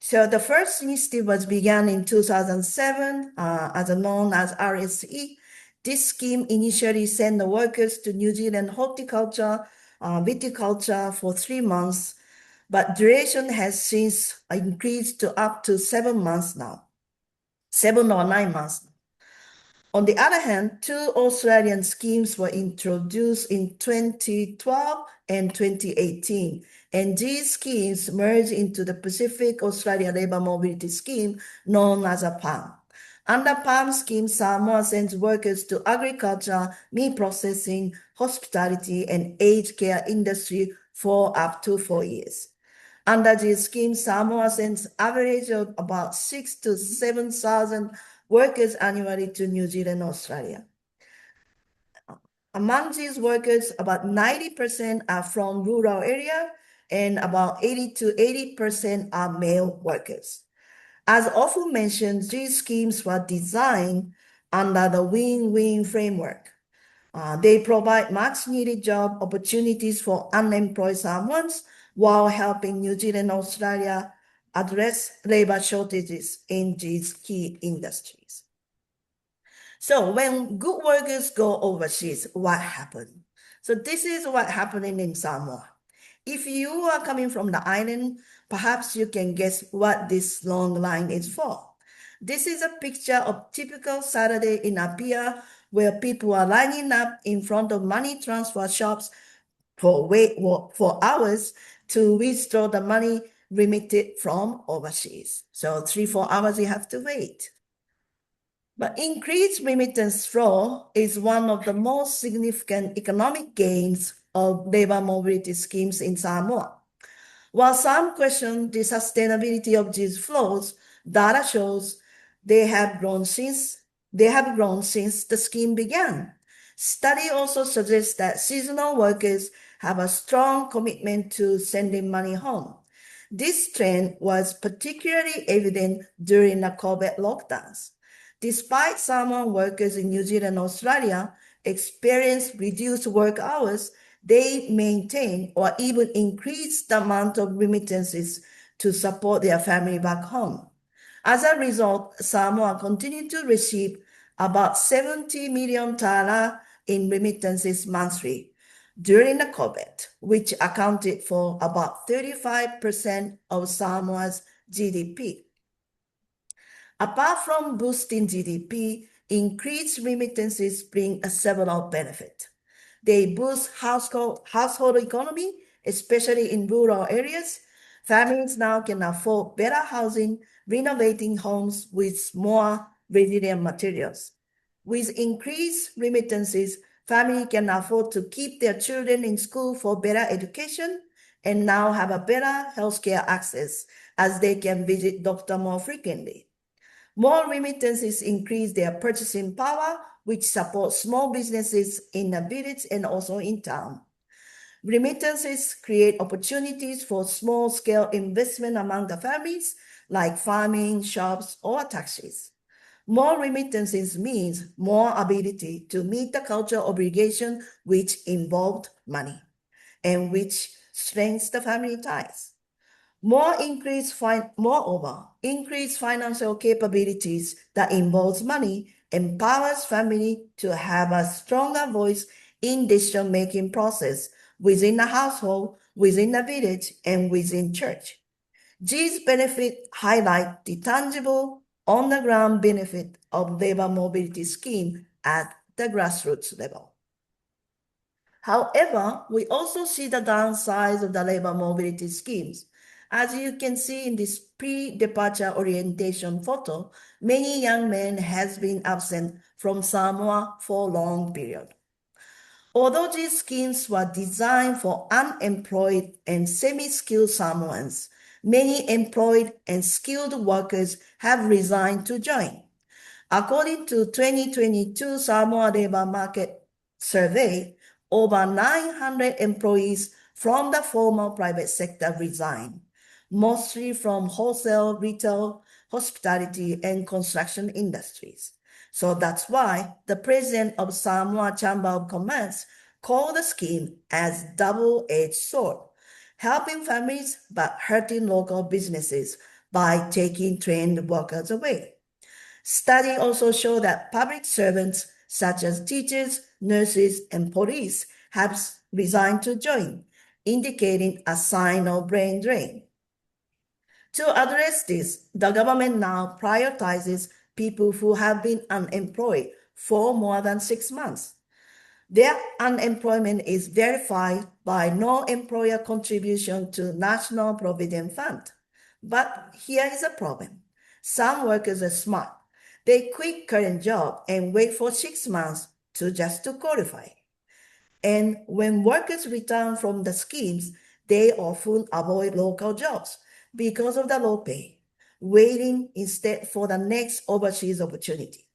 So the first initiative was began in 2007 as known as RSE. This scheme initially sent the workers to New Zealand horticulture, viticulture for 3 months, but duration has since increased to up to 7 months now, 7 or 9 months. On the other hand, 2 Australian schemes were introduced in 2012 and 2018, and these schemes merged into the Pacific Australia Labour Mobility Scheme known as a PALM. Under PALM scheme, Samoa sends workers to agriculture, meat processing, hospitality, and aged care industry for up to 4 years. Under this scheme, Samoa sends average of about 6,000 to 7,000 workers annually to New Zealand, Australia. Among these workers, about 90% are from rural area and about 80 to 80% are male workers. As often mentioned, these schemes were designed under the win-win framework. They provide much-needed job opportunities for unemployed Samoans while helping New Zealand and Australia address labor shortages in these key industries. So when good workers go overseas, what happens? So this is what's happening in Samoa. If you are coming from the island, perhaps you can guess what this long line is for. This is a picture of typical Saturday in Apia, where people are lining up in front of money transfer shops for hours to withdraw the money remitted from overseas. So 3-4 hours you have to wait. But increased remittance flow is one of the most significant economic gains of labor mobility schemes in Samoa. While some question the sustainability of these flows, data shows they have grown since the scheme began. Study also suggests that seasonal workers have a strong commitment to sending money home. This trend was particularly evident during the COVID lockdowns. Despite Samoan workers in New Zealand and Australia experienced reduced work hours, they maintain or even increase the amount of remittances to support their family back home. As a result, Samoa continued to receive about 70 million tara in remittances monthly during the COVID, which accounted for about 35% of Samoa's GDP. Apart from boosting GDP, increased remittances bring several benefits. They boost household economy, especially in rural areas. Families now can afford better housing, renovating homes with more resilient materials. With increased remittances, families can afford to keep their children in school for better education and now have a better healthcare access as they can visit doctor more frequently. More remittances increase their purchasing power, which supports small businesses in the village and also in town. Remittances create opportunities for small-scale investment among the families, like farming, shops, or taxis. More remittances means more ability to meet the cultural obligation which involved money and which strengthens the family ties. Moreover, increased financial capabilities that involves money empowers family to have a stronger voice in decision-making process within the household, within the village, and within church. These benefits highlight the tangible, on-the-ground benefit of labor mobility scheme at the grassroots level. However, we also see the downsides of the labor mobility schemes. As you can see in this pre-departure orientation photo, many young men has been absent from Samoa for a long period. Although these schemes were designed for unemployed and semi-skilled Samoans, many employed and skilled workers have resigned to join. According to 2022 Samoa Labor Market Survey, over 900 employees from the formal private sector resigned, mostly from wholesale, retail, hospitality, and construction industries. So that's why the president of Samoa Chamber of Commerce called the scheme as double-edged sword, helping families but hurting local businesses by taking trained workers away. Studies also show that public servants such as teachers, nurses, and police have resigned to join, indicating a sign of brain drain. To address this, the government now prioritizes people who have been unemployed for more than 6 months. Their unemployment is verified by no employer contribution to National Provident Fund. But here is a problem. Some workers are smart. They quit current job and wait for 6 months to qualify. And when workers return from the schemes, they often avoid local jobs because of the low pay, waiting instead for the next overseas opportunity.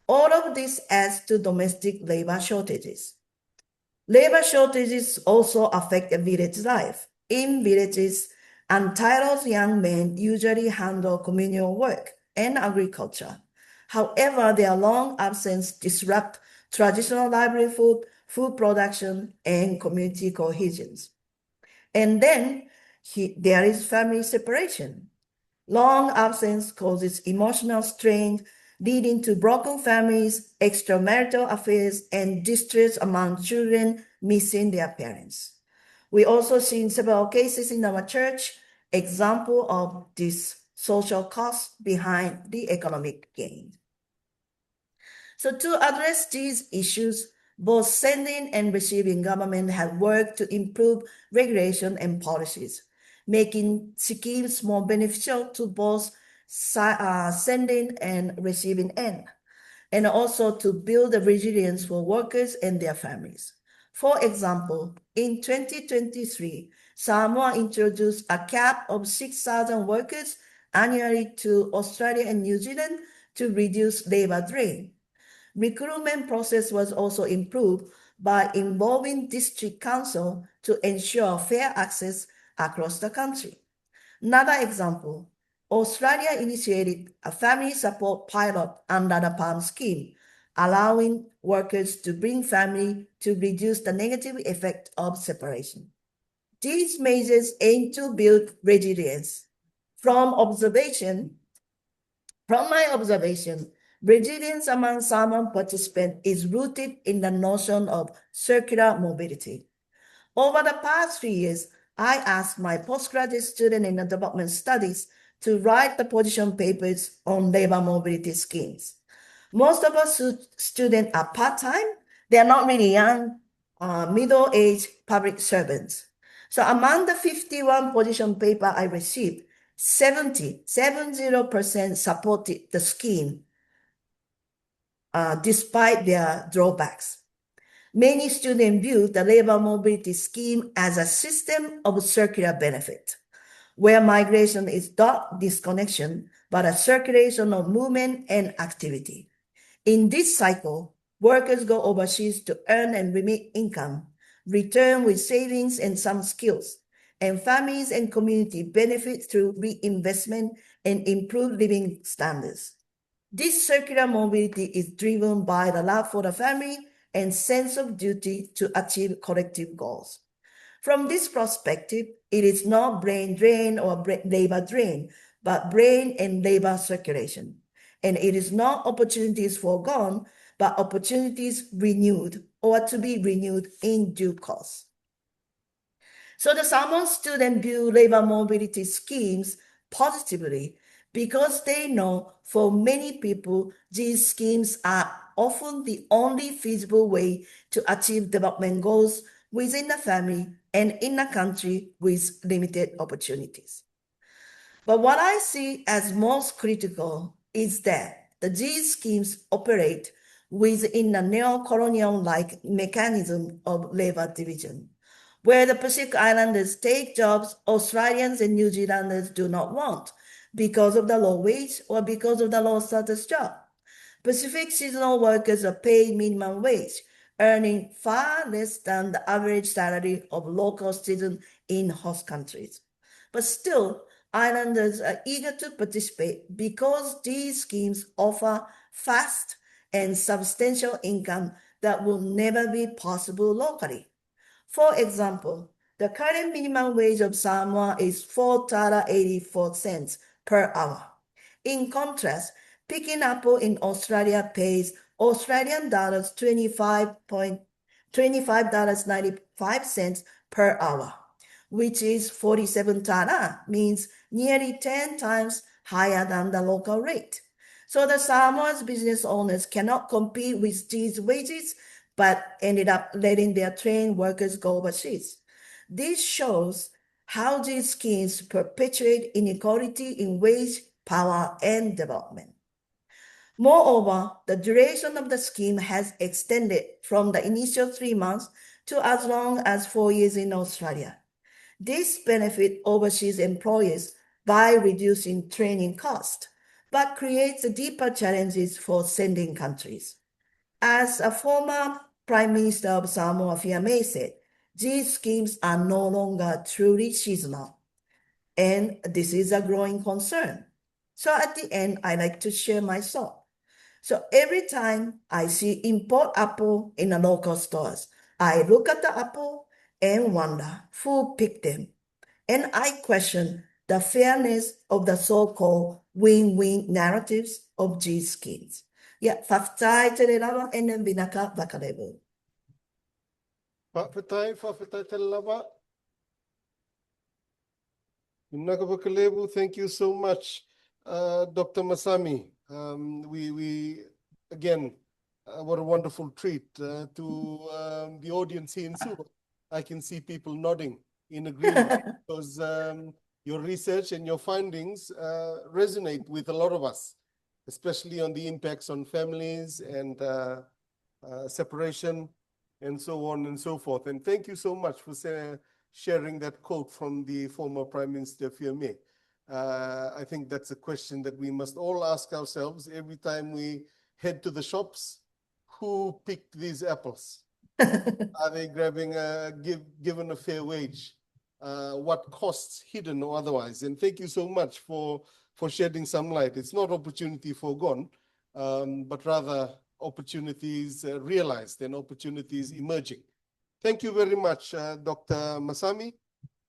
All of this adds to domestic labor shortages. Labor shortages also affect village life. in villages, untitled young men usually handle communal work and agriculture. However, their long absence disrupt traditional livelihood, food production, and community cohesion. And then there is family separation. Long absence causes emotional strain, leading to broken families, extramarital affairs, and distress among children missing their parents. We also see in several cases in our church example of this social cost behind the economic gain. So to address these issues, both sending and receiving government have worked to improve regulation and policies, making schemes more beneficial to both sending and receiving end, and also to build the resilience for workers and their families. For example, in 2023, Samoa introduced a cap of 6,000 workers annually to Australia and New Zealand to reduce labor drain. Recruitment process was also improved by involving district council to ensure fair access across the country. Another example, Australia initiated a family support pilot under the PALM scheme, allowing workers to bring family to reduce the negative effect of separation. These measures aim to build resilience. From my observation, resilience among Samoan participants is rooted in the notion of circular mobility. Over the past 3 years, I asked my postgraduate student in the development studies to write the position papers on labor mobility schemes. Most of our students are part-time. They are not really young, middle-aged public servants. So among the 51 position paper I received, 70% supported the scheme despite their drawbacks. Many students view the labor mobility scheme as a system of circular benefit, where migration is not disconnection, but a circulation of movement and activity. In this cycle, workers go overseas to earn and remit income, return with savings and some skills, and families and community benefit through reinvestment and improved living standards. This circular mobility is driven by the love for the family and sense of duty to achieve collective goals. From this perspective, it is not brain drain or labor drain, but brain and labor circulation. And it is not opportunities forgone, but opportunities renewed or to be renewed in due course. So the Samoan students view labor mobility schemes positively because they know for many people, these schemes are often the only feasible way to achieve development goals within the family and in a country with limited opportunities. But what I see as most critical is that these schemes operate within a neo-colonial-like mechanism of labor division, where the Pacific Islanders take jobs Australians and New Zealanders do not want because of the low wage or because of the low status job. Pacific seasonal workers are paid minimum wage, earning far less than the average salary of local citizens in host countries. But still, Islanders are eager to participate because these schemes offer fast and substantial income that will never be possible locally. For example, the current minimum wage of Samoa is $4.84 per hour. In contrast, picking apple in Australia pays Australian dollars $25.95 per hour, which is 47 tana, means nearly 10 times higher than the local rate. So the Samoa's business owners cannot compete with these wages, but ended up letting their trained workers go overseas. This shows how these schemes perpetuate inequality in wage, power, and development. Moreover, the duration of the scheme has extended from the initial 3 months to as long as 4 years in Australia. This benefits overseas employers by reducing training costs, but creates deeper challenges for sending countries. As a former Prime Minister of Samoa, Fiame said, these schemes are no longer truly seasonal. And this is a growing concern. So at the end, I like to share my thought. So every time I see import apple in the local stores, I look at the apple and wonder who picked them. And I question the fairness of the so-called win-win narratives of these schemes. Ya, faftay telelaba enen binaka bakalebo. Fafatay Telaba. Nakabakalebo, thank you so much, Dr. Masami. We again, what a wonderful treat to the audience here in Suva. I can see people nodding in agreement because your research and your findings resonate with a lot of us, especially on the impacts on families and separation and so on and so forth. And thank you so much for sharing that quote from the former Prime Minister Fiume. I think that's a question that we must all ask ourselves every time we head to the shops. Who picked these apples? Are they grabbing given a fair wage? What costs, hidden or otherwise? And thank you so much for shedding some light. It's not opportunity forgone, but rather opportunities realized and opportunities emerging. Thank you very much, Dr. Masami.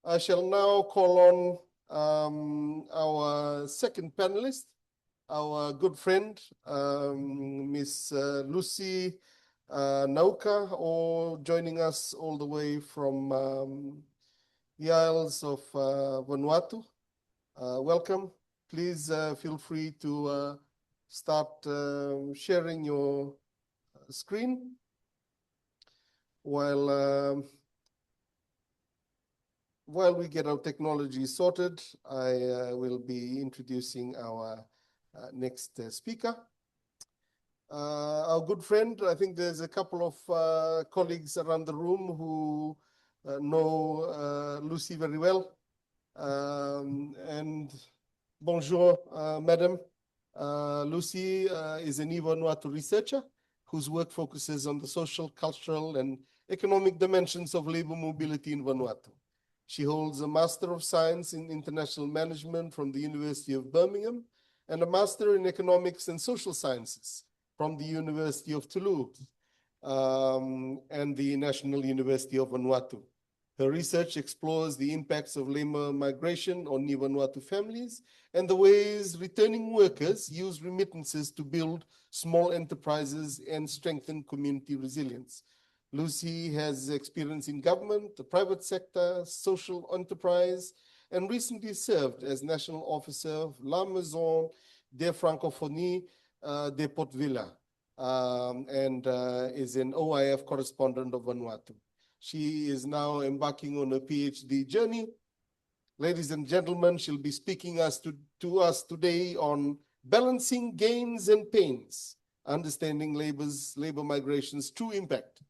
I shall now call on our second panelist, our good friend, Miss Lucy Nauka, or joining us all the way from the Isles of Vanuatu. Welcome. Please feel free to start sharing your screen while we get our technology sorted. I will be introducing our next speaker. Our good friend, I think there's a couple of colleagues around the room who know Lucy very well. And bonjour, madam. Lucy is an Vanuatu researcher whose work focuses on the social, cultural, and economic dimensions of labor mobility in Vanuatu. She holds a Master of Science in International Management from the University of Birmingham and a Master in Economics and Social Sciences from the University of Toulouse and the National University of Vanuatu. Her research explores the impacts of labor migration on Vanuatu families and the ways returning workers use remittances to build small enterprises and strengthen community resilience. Lucy has experience in government, the private sector, social enterprise, and recently served as National Officer of La Maison des Francophonie de Port Vila and is an OIF correspondent of Vanuatu. She is now embarking on a PhD journey. Ladies and gentlemen, she'll be speaking to us today on balancing gains and pains, understanding labor migration's true impact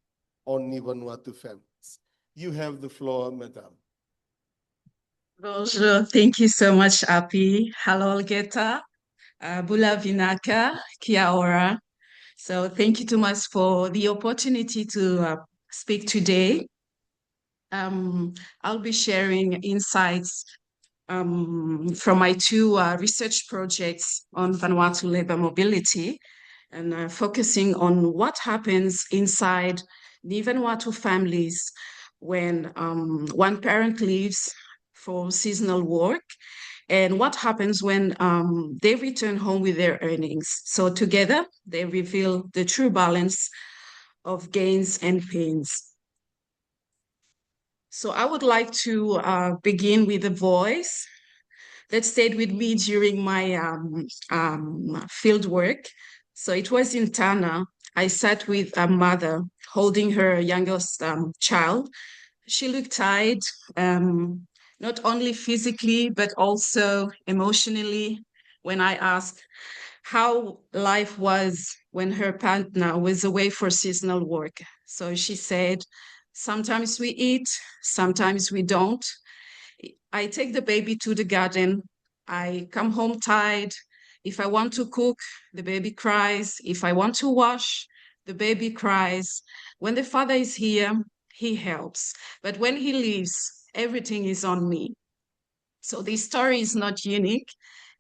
on Vanuatu families. You have the floor, madam. Bonjour, thank you so much, Api. Hello, Olgeta. Bula Vinaka, Kia ora. So thank you too much for the opportunity to speak today. I'll be sharing insights from my two research projects on Vanuatu labor mobility and focusing on what happens inside the Vanuatu families when one parent leaves for seasonal work and what happens when they return home with their earnings. So together, they reveal the true balance of gains and pains. So I would like to begin with a voice that stayed with me during my field work. So it was in Tana. I sat with a mother holding her youngest child. She looked tired, not only physically, but also emotionally when I asked how life was when her partner was away for seasonal work. So she said, sometimes we eat, sometimes we don't. I take the baby to the garden. I come home tired. If I want to cook, the baby cries. If I want to wash, the baby cries. When the father is here, he helps. But when he leaves, everything is on me. So this story is not unique.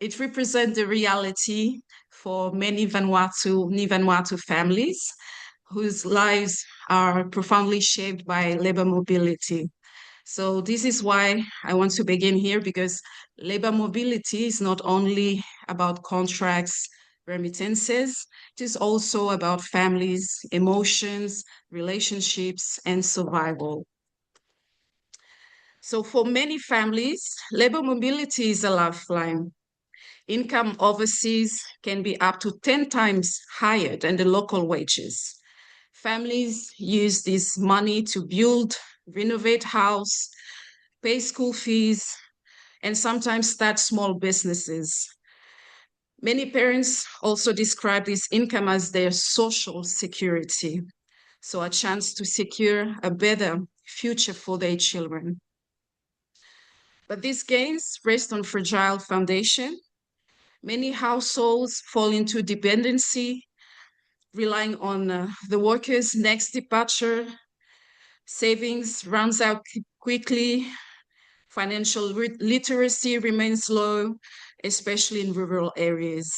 It represents the reality for many Vanuatu families whose lives are profoundly shaped by labor mobility. So this is why I want to begin here, because labor mobility is not only about contracts, remittances, it is also about families, emotions, relationships, and survival. So for many families, labor mobility is a lifeline. Income overseas can be up to 10 times higher than the local wages. Families use this money to build, renovate house, pay school fees, and sometimes start small businesses. Many parents also describe this income as their social security, so a chance to secure a better future for their children. But these gains rest on fragile foundation. Many households fall into dependency, relying on the worker's next departure. Savings runs out quickly. Financial literacy remains low, especially in rural areas.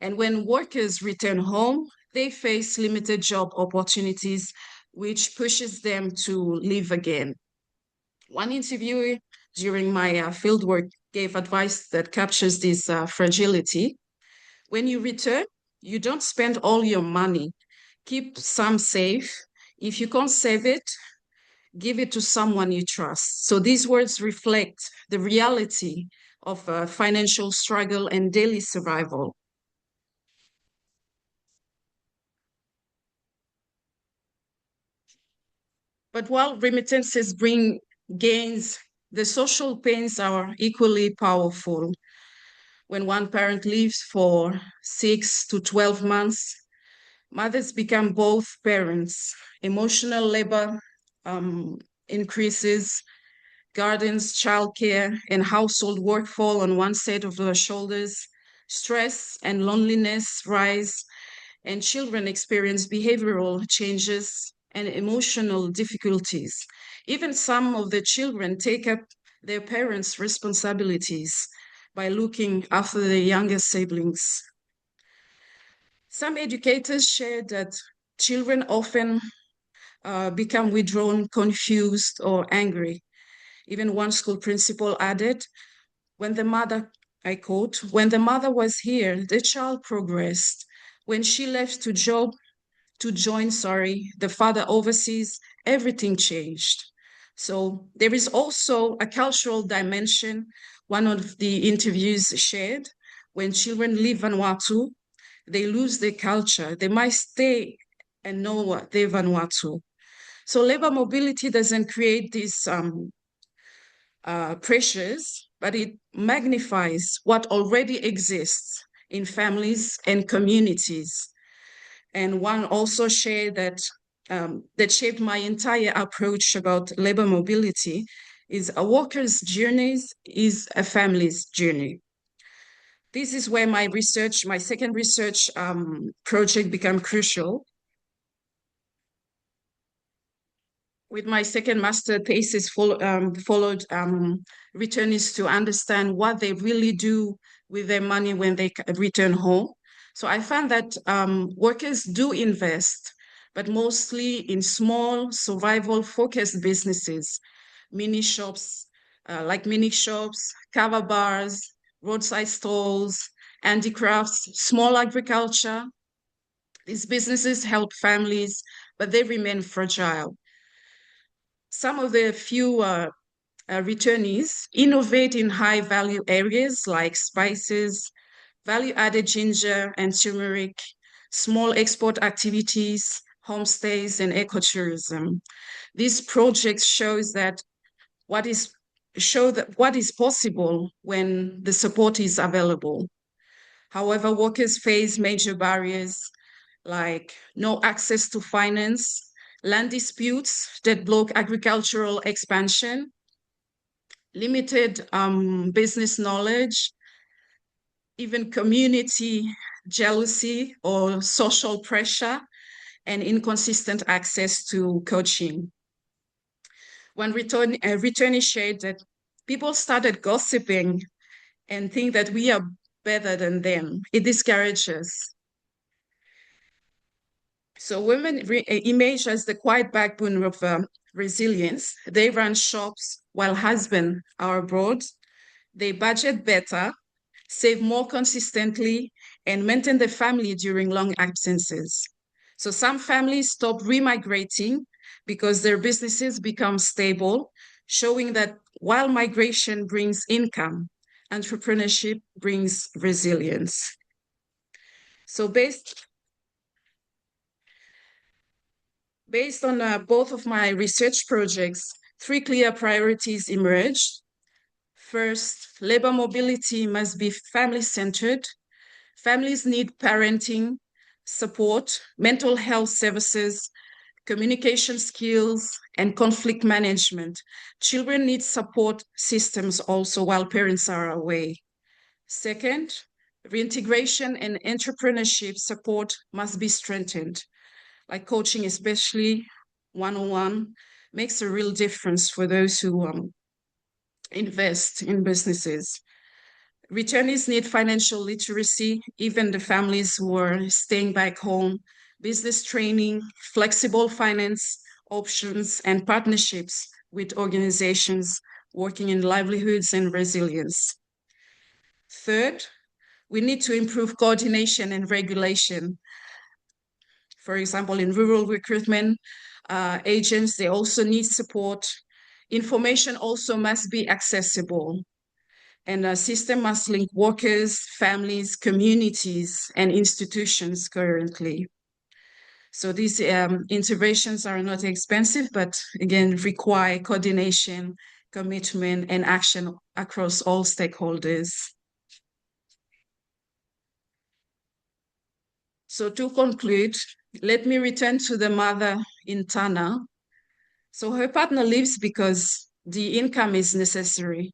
And when workers return home, they face limited job opportunities, which pushes them to leave again. One interviewer during my fieldwork gave advice that captures this fragility. When you return, you don't spend all your money. Keep some safe. If you can't save it, give it to someone you trust. So these words reflect the reality of financial struggle and daily survival. But while remittances bring gains, the social pains are equally powerful. When one parent leaves for 6 to 12 months, mothers become both parents. Emotional labor increases, gardens, childcare, and household work fall on one set of their shoulders. Stress and loneliness rise, and children experience behavioral changes and emotional difficulties. Even some of the children take up their parents' responsibilities by looking after their younger siblings. Some educators share that children often become withdrawn, confused, or angry. Even one school principal added, when the mother, I quote, when the mother was here, the child progressed. When she left to join, the father overseas, everything changed. So there is also a cultural dimension. One of the interviews shared, when children leave Vanuatu, they lose their culture. They might stay and know their Vanuatu. So labor mobility doesn't create these pressures, but it magnifies what already exists in families and communities. And one also shared that that shaped my entire approach about labor mobility is a worker's journey is a family's journey. This is where my second research project became crucial. With my second master thesis followed returnees to understand what they really do with their money when they return home. So I found that workers do invest, but mostly in small survival-focused businesses, mini shops, cover bars, roadside stalls, handicrafts, small agriculture. These businesses help families, but they remain fragile. Some of the few returnees innovate in high value areas like spices, value added ginger and turmeric, small export activities, homestays, and ecotourism. These projects show what is possible when the support is available. However, workers face major barriers like no access to finance, land disputes that block agricultural expansion, limited business knowledge, even community jealousy or social pressure, and inconsistent access to coaching. One returnee shared that people started gossiping and think that we are better than them. It discourages. So women emerge as the quiet backbone of resilience. They run shops while husbands are abroad. They budget better, save more consistently, and maintain the family during long absences. So some families stop remigrating because their businesses become stable, showing that while migration brings income, entrepreneurship brings resilience. So based on both of my research projects, 3 clear priorities emerged. First, labor mobility must be family-centered. Families need parenting, support, mental health services, communication skills, and conflict management. Children need support systems also while parents are away. Second, reintegration and entrepreneurship support must be strengthened. Like coaching, especially one-on-one, makes a real difference for those who invest in businesses. Returnees need financial literacy, even the families who are staying back home, business training, flexible finance options, and partnerships with organizations working in livelihoods and resilience. Third, we need to improve coordination and regulation. For example, in rural recruitment, agents, they also need support. Information also must be accessible. And a system must link workers, families, communities, and institutions currently. So these interventions are not expensive, but again, require coordination, commitment, and action across all stakeholders. So to conclude, let me return to the mother in Tana. So her partner leaves because the income is necessary.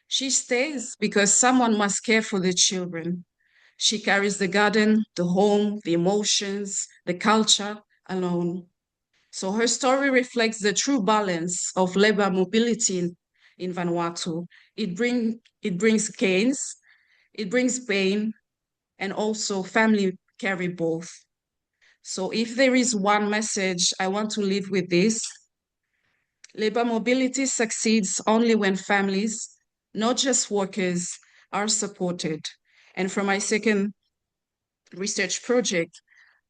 She stays because someone must care for the children. She carries the garden, the home, the emotions, the culture alone. So her story reflects the true balance of labor mobility in Vanuatu. It brings gains, it brings pain, and also family carry both. So if there is one message I want to leave with this, labor mobility succeeds only when families, not just workers, are supported. And for my second research project,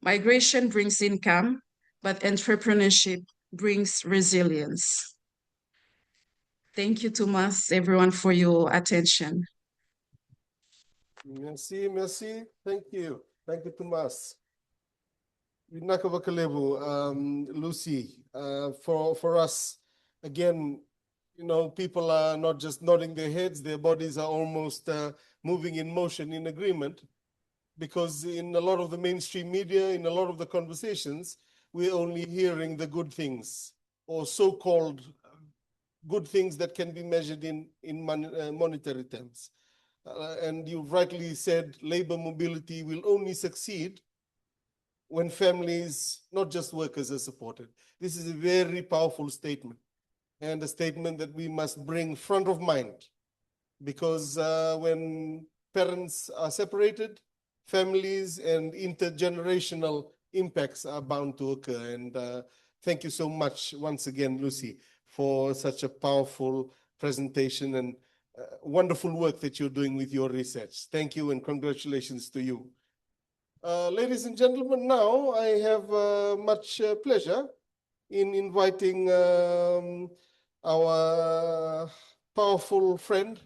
migration brings income, but entrepreneurship brings resilience. Thank you, Thomas, everyone, for your attention. Merci, merci. Thank you. Thank you, Thomas. Lucy, for us, again, you know, people are not just nodding their heads, their bodies are almost moving in motion in agreement, because in a lot of the mainstream media, in a lot of the conversations, we're only hearing the good things, or so-called good things that can be measured in monetary terms. And you've rightly said, labor mobility will only succeed when families, not just workers, are supported. This is a very powerful statement, and a statement that we must bring front of mind, because when parents are separated, families and intergenerational impacts are bound to occur. And thank you so much once again, Lucy, for such a powerful presentation and wonderful work that you're doing with your research. Thank you and congratulations to you. Ladies and gentlemen, now I have much pleasure in inviting our powerful friend,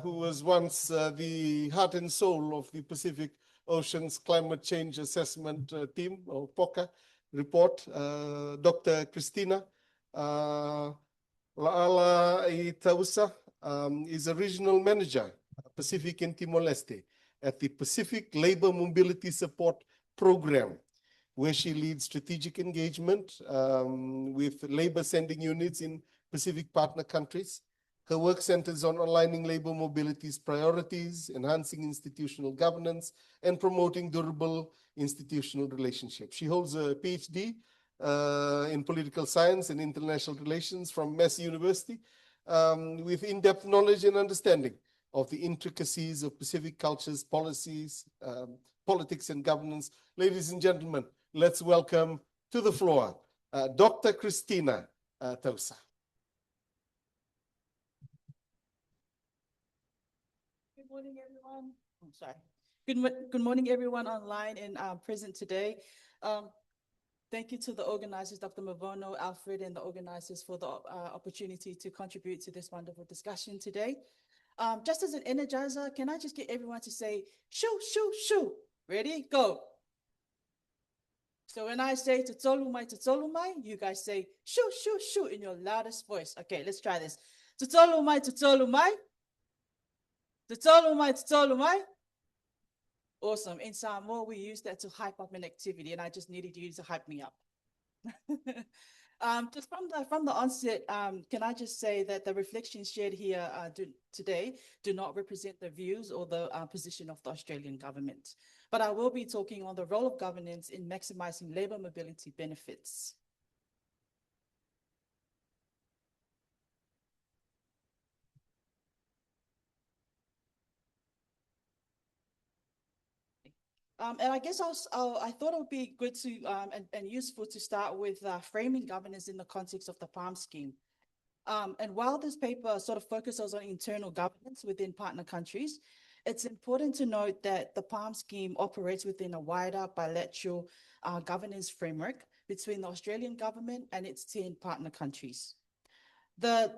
who was once the heart and soul of the Pacific Ocean's Climate Change Assessment Team, or POCA report, Dr. Christina Laala Itausa, is a regional manager, Pacific and Timor-Leste, at the Pacific Labor Mobility Support Program, where she leads strategic engagement with labor sending units in Pacific partner countries. Her work centers on aligning labor mobility's priorities, enhancing institutional governance, and promoting durable institutional relationships. She holds a PhD in political science and international relations from Massey University, with in-depth knowledge and understanding of the intricacies of Pacific cultures, policies, politics, and governance. Ladies and gentlemen, let's welcome to the floor Dr. Christina Tausa. Good morning, everyone. I'm sorry. Good morning, everyone online and present today. Thank you to the organizers, Dr. Mavono, Alfred, and the organizers for the opportunity to contribute to this wonderful discussion today. Just as an energizer, can I just get everyone to say, shoo, shoo, shoo. Ready? Go. So when I say Tutolumai, you guys say shoo, shoo, shoo in your loudest voice. Okay, let's try this. Tutolumai, Tutolumai. Tutolumai. Awesome. In Samoa, we use that to hype up an activity, and I just needed you to hype me up. Just from the onset, can I just say that the reflections shared here today do not represent the views or the position of the Australian government, but I will be talking on the role of governance in maximizing labour mobility benefits. And I guess I thought it would be good to and useful to start with framing governance in the context of the PALM scheme. And while this paper sort of focuses on internal governance within partner countries, it's important to note that the PALM scheme operates within a wider bilateral governance framework between the Australian government and its 10 partner countries. The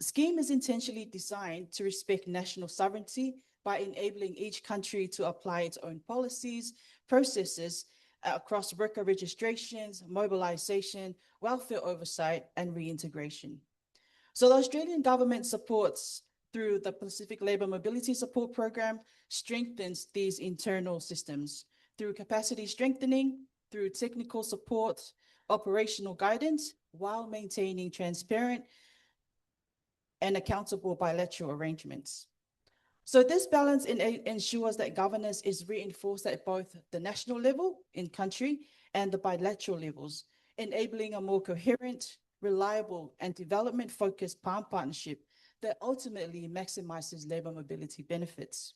scheme is intentionally designed to respect national sovereignty by enabling each country to apply its own policies, processes across worker registrations, mobilization, welfare oversight, and reintegration. So the Australian government supports through the Pacific Labour Mobility Support Program, strengthens these internal systems through capacity strengthening, through technical support, operational guidance, while maintaining transparent and accountable bilateral arrangements. So this balance ensures that governance is reinforced at both the national level in country and the bilateral levels, enabling a more coherent, reliable, and development-focused PALM partnership that ultimately maximizes labour mobility benefits.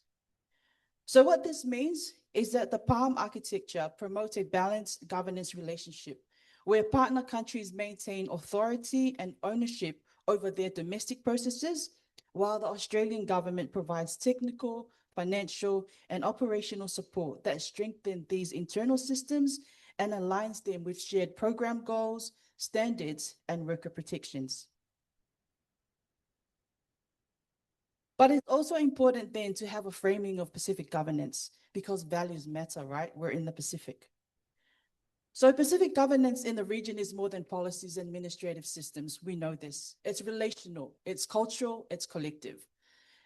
So what this means is that the PALM architecture promotes a balanced governance relationship where partner countries maintain authority and ownership over their domestic processes, while the Australian government provides technical, financial, and operational support that strengthen these internal systems and aligns them with shared program goals, standards, and worker protections. But it's also important then to have a framing of Pacific governance because values matter, right? We're in the Pacific. So Pacific governance in the region is more than policies and administrative systems. We know this. It's relational, it's cultural, it's collective.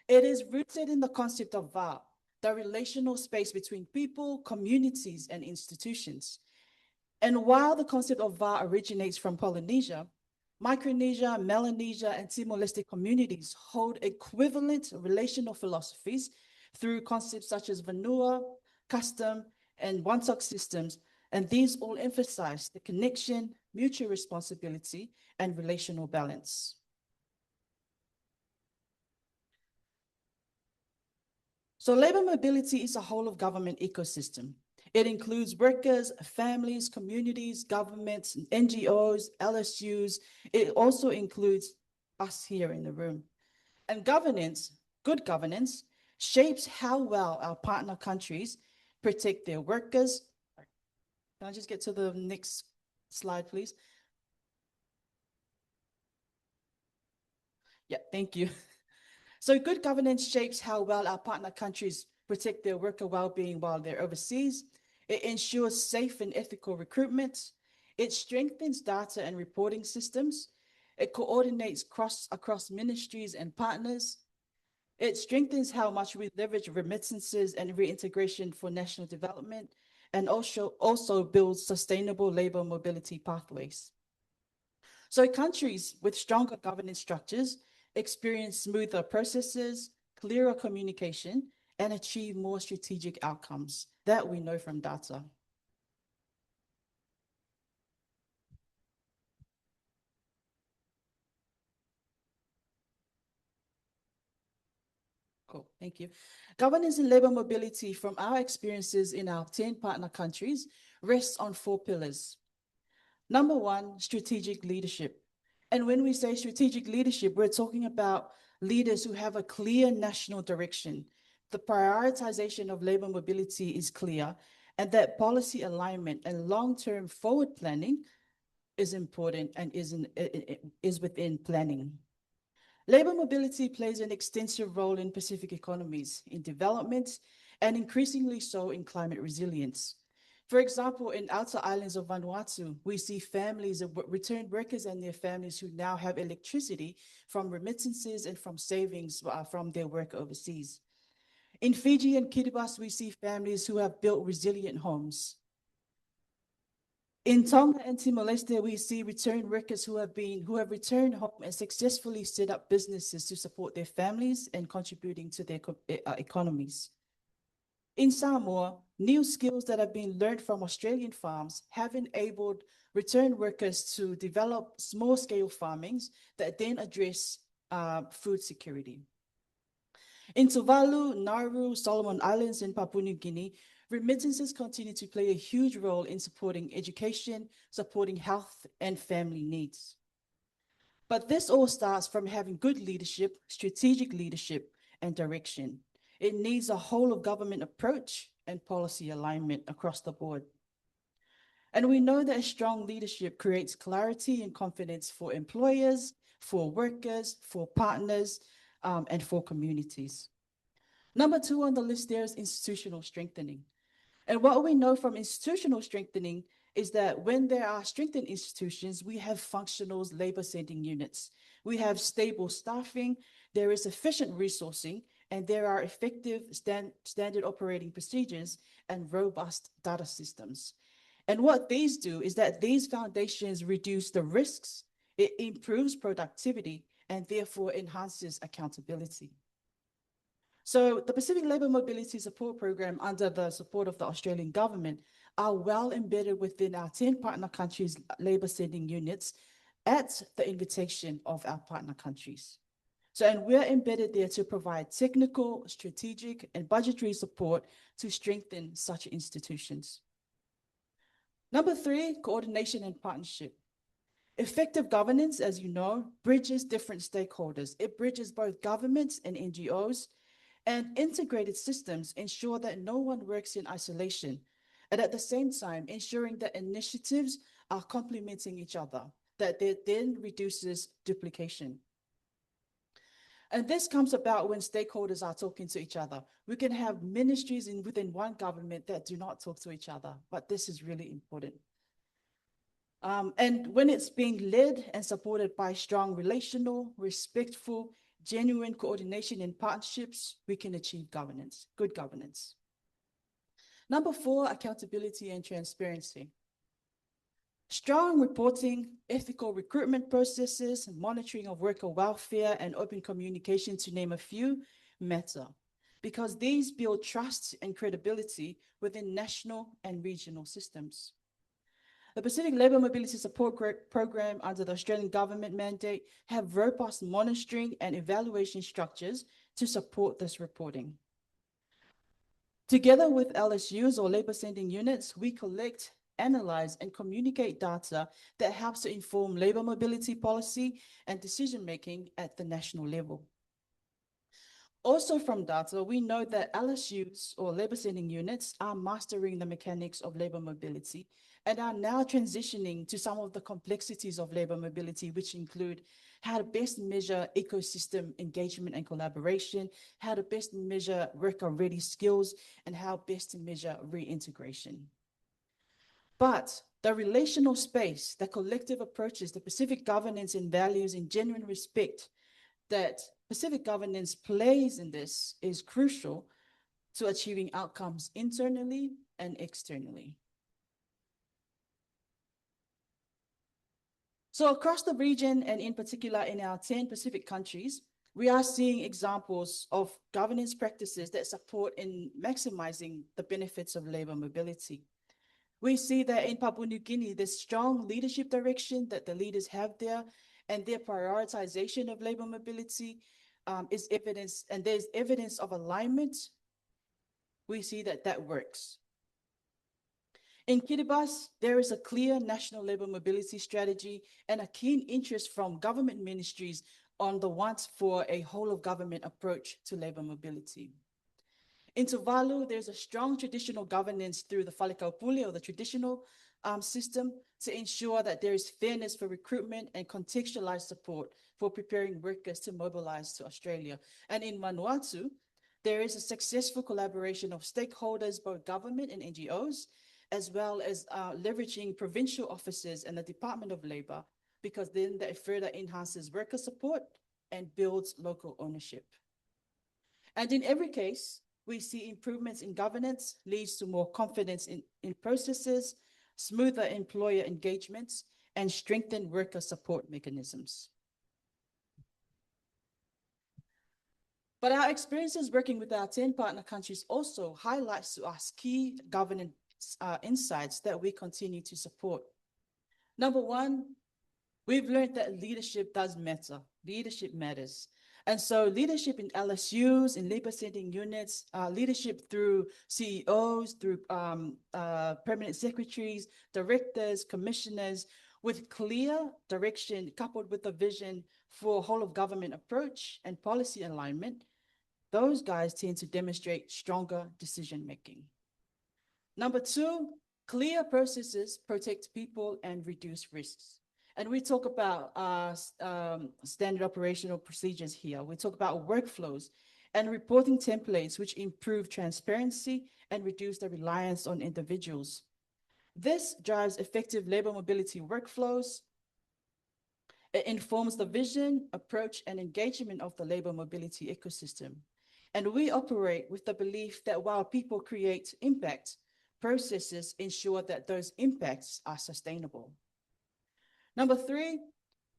It is rooted in the concept of va, the relational space between people, communities, and institutions. And while the concept of va originates from Polynesia, Micronesia, Melanesia, and Timor-Leste communities hold equivalent relational philosophies through concepts such as vanua, custom, and Wantok systems, and these all emphasize the connection, mutual responsibility, and relational balance. So labor mobility is a whole of government ecosystem. It includes workers, families, communities, governments, NGOs, LSUs. It also includes us here in the room. And governance, good governance, shapes how well our partner countries protect their workers. Can I just get to the next slide, please? Yeah, thank you. So good governance shapes how well our partner countries protect their worker well-being while they're overseas. It ensures safe and ethical recruitment. It strengthens data and reporting systems. It coordinates across ministries and partners. It strengthens how much we leverage remittances and reintegration for national development, and also builds sustainable labor mobility pathways. So countries with stronger governance structures experience smoother processes, clearer communication, and achieve more strategic outcomes that we know from data. Cool, thank you. Governance and labor mobility from our experiences in our 10 partner countries rests on 4 pillars. Number 1, strategic leadership. And when we say strategic leadership, we're talking about leaders who have a clear national direction. The prioritization of labor mobility is clear, and that policy alignment and long-term forward planning is important and is within planning. Labor mobility plays an extensive role in Pacific economies, in development, and increasingly so in climate resilience. For example, in outer islands of Vanuatu, we see families of returned workers and their families who now have electricity from remittances and from savings from their work overseas. In Fiji and Kiribati, we see families who have built resilient homes. In Tonga and Timor-Leste, we see returned workers who have returned home and successfully set up businesses to support their families and contributing to their economies. In Samoa, new skills that have been learned from Australian farms have enabled returned workers to develop small-scale farmings that then address food security. In Tuvalu, Nauru, Solomon Islands, and Papua New Guinea, remittances continue to play a huge role in supporting education, supporting health, and family needs. But this all starts from having good leadership, strategic leadership, and direction. It needs a whole of government approach and policy alignment across the board. And we know that strong leadership creates clarity and confidence for employers, for workers, for partners, and for communities. Number 2 on the list there is institutional strengthening. And what we know from institutional strengthening is that when there are strengthened institutions, we have functional labor sending units. We have stable staffing, there is efficient resourcing, and there are effective standard operating procedures and robust data systems. And what these do is that these foundations reduce the risks, it improves productivity, and therefore enhances accountability. So the Pacific Labour Mobility Support Program under the support of the Australian government are well embedded within our 10 partner countries' labour sending units at the invitation of our partner countries. So, and we're embedded there to provide technical, strategic, and budgetary support to strengthen such institutions. Number 3, coordination and partnership. Effective governance, as you know, bridges different stakeholders. It bridges both governments and NGOs, and integrated systems ensure that no one works in isolation, and at the same time, ensuring that initiatives are complementing each other, that then reduces duplication. And this comes about when stakeholders are talking to each other. We can have ministries within one government that do not talk to each other, but this is really important. And when it's being led and supported by strong relational, respectful, genuine coordination and partnerships, we can achieve governance, good governance. Number 4, accountability and transparency. Strong reporting, ethical recruitment processes, monitoring of worker welfare, and open communication, to name a few, matter, because these build trust and credibility within national and regional systems. The Pacific Labour Mobility Support Program under the Australian government mandate have robust monitoring and evaluation structures to support this reporting. Together with LSUs or labour sending units, we collect, analyze, and communicate data that helps to inform labour mobility policy and decision-making at the national level. Also from data, we know that LSUs or labour sending units are mastering the mechanics of labour mobility and are now transitioning to some of the complexities of labour mobility, which include how to best measure ecosystem engagement and collaboration, how to best measure worker-ready skills, and how best to measure reintegration. But the relational space, the collective approaches, the Pacific governance and values and genuine respect that Pacific governance plays in this is crucial to achieving outcomes internally and externally. So across the region, and in particular in our 10 Pacific countries, we are seeing examples of governance practices that support in maximizing the benefits of labor mobility. We see that in Papua New Guinea, there's strong leadership direction that the leaders have there, and their prioritization of labor mobility is evidence, and there's evidence of alignment, we see that that works. In Kiribati, there is a clear national labor mobility strategy and a keen interest from government ministries on the want for a whole of government approach to labor mobility. In Tuvalu, there's a strong traditional governance through the Falikaupule, or the traditional system, to ensure that there is fairness for recruitment and contextualized support for preparing workers to mobilize to Australia. And in Vanuatu, there is a successful collaboration of stakeholders, both government and NGOs, as well as leveraging provincial offices and the Department of Labor, because then that further enhances worker support and builds local ownership. And in every case, we see improvements in governance leads to more confidence in processes, smoother employer engagements, and strengthened worker support mechanisms. But our experiences working with our 10 partner countries also highlights to us key governance insights that we continue to support. Number one, we've learned that leadership does matter. Leadership matters. And so leadership in LSUs, in labor sending units, leadership through CEOs, through permanent secretaries, directors, commissioners, with clear direction coupled with a vision for whole of government approach and policy alignment, those guys tend to demonstrate stronger decision making. Number two, clear processes protect people and reduce risks. And we talk about standard operational procedures here. We talk about workflows and reporting templates, which improve transparency and reduce the reliance on individuals. This drives effective labor mobility workflows. It informs the vision, approach, and engagement of the labor mobility ecosystem. And we operate with the belief that while people create impact, processes ensure that those impacts are sustainable. Number three,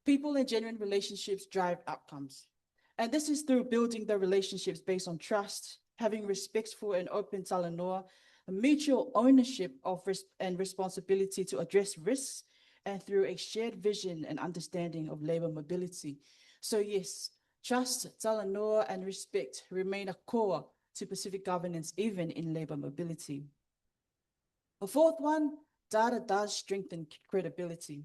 people and genuine relationships drive outcomes. And this is through building the relationships based on trust, having respectful and open talanoa, a mutual ownership of risk and responsibility to address risks, and through a shared vision and understanding of labor mobility. So yes, trust, talanoa, and respect remain a core to Pacific governance, even in labor mobility. The fourth one, data does strengthen credibility.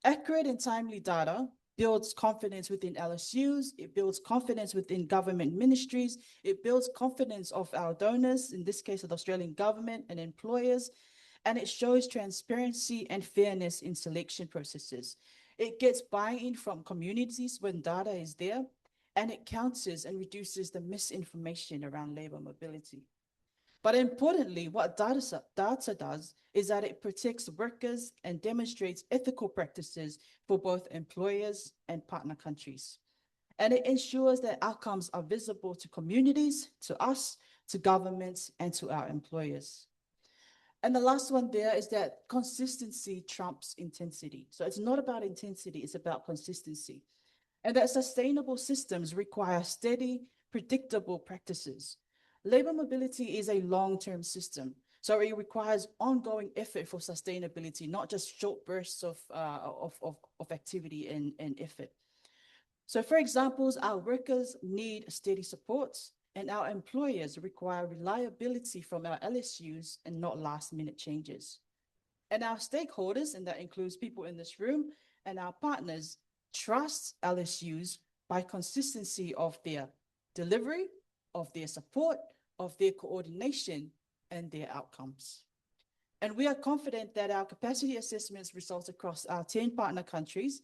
Accurate and timely data builds confidence within LSUs, it builds confidence within government ministries, it builds confidence of our donors, in this case of the Australian government and employers, and it shows transparency and fairness in selection processes. It gets buy-in from communities when data is there, and it counters and reduces the misinformation around labor mobility. But importantly, what data does is that it protects workers and demonstrates ethical practices for both employers and partner countries. And it ensures that outcomes are visible to communities, to us, to governments, and to our employers. And the last one there is that consistency trumps intensity. So it's not about intensity, it's about consistency. And that sustainable systems require steady, predictable practices. Labor mobility is a long-term system, so it requires ongoing effort for sustainability, not just short bursts of activity and effort. So for examples, our workers need steady supports, and our employers require reliability from our LSUs and not last-minute changes. And our stakeholders, and that includes people in this room, and our partners, trust LSUs by consistency of their delivery, of their support, of their coordination, and their outcomes. And we are confident that our capacity assessments results across our 10 partner countries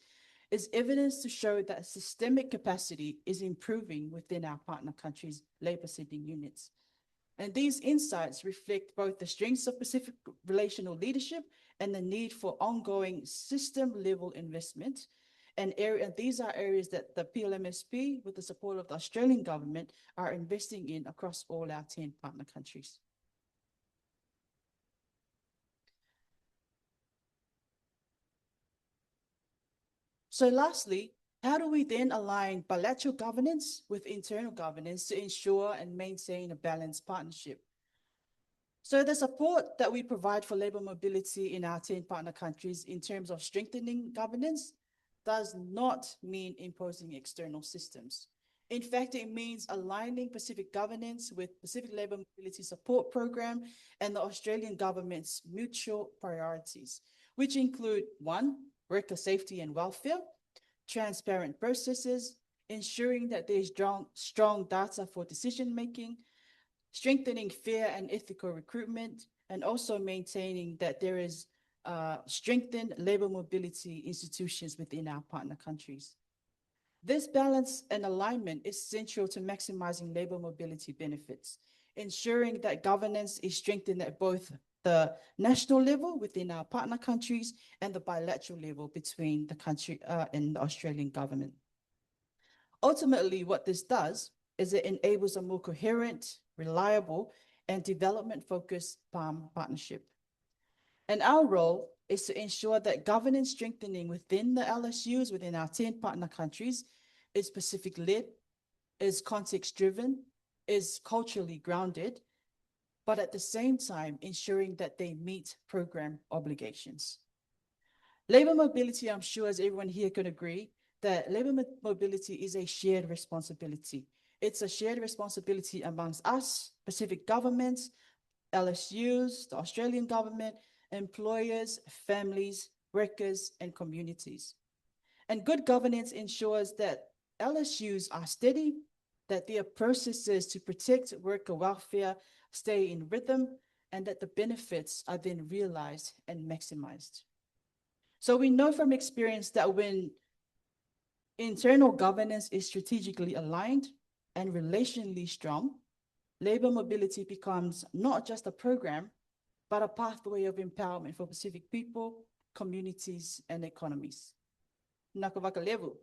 is evidence to show that systemic capacity is improving within our partner countries' labor sending units. And these insights reflect both the strengths of Pacific relational leadership and the need for ongoing system-level investment. And these are areas that the PLMSP, with the support of the Australian government, are investing in across all our 10 partner countries. So lastly, how do we then align bilateral governance with internal governance to ensure and maintain a balanced partnership? So the support that we provide for labor mobility in our 10 partner countries in terms of strengthening governance does not mean imposing external systems. In fact, it means aligning Pacific governance with Pacific Labour Mobility Support Program and the Australian government's mutual priorities, which include 1, worker safety and welfare, transparent processes, ensuring that there is strong data for decision-making, strengthening fair and ethical recruitment, and also maintaining that there is strengthened labour mobility institutions within our partner countries. This balance and alignment is central to maximizing labour mobility benefits, ensuring that governance is strengthened at both the national level within our partner countries and the bilateral level between the country and the Australian government. Ultimately, what this does is it enables a more coherent, reliable, and development-focused PALM partnership. And our role is to ensure that governance strengthening within the LSUs, within our 10 partner countries, is Pacific-led, is context-driven, is culturally grounded, but at the same time, ensuring that they meet program obligations. Labour mobility, I'm sure as everyone here can agree, that labour mobility is a shared responsibility. It's a shared responsibility amongst us, Pacific governments, LSUs, the Australian government, employers, families, workers, and communities. And good governance ensures that LSUs are steady, that their processes to protect worker welfare stay in rhythm, and that the benefits are then realized and maximized. So we know from experience that when internal governance is strategically aligned and relationally strong, labour mobility becomes not just a program, but a pathway of empowerment for Pacific people, communities, and economies. Nakawaka level.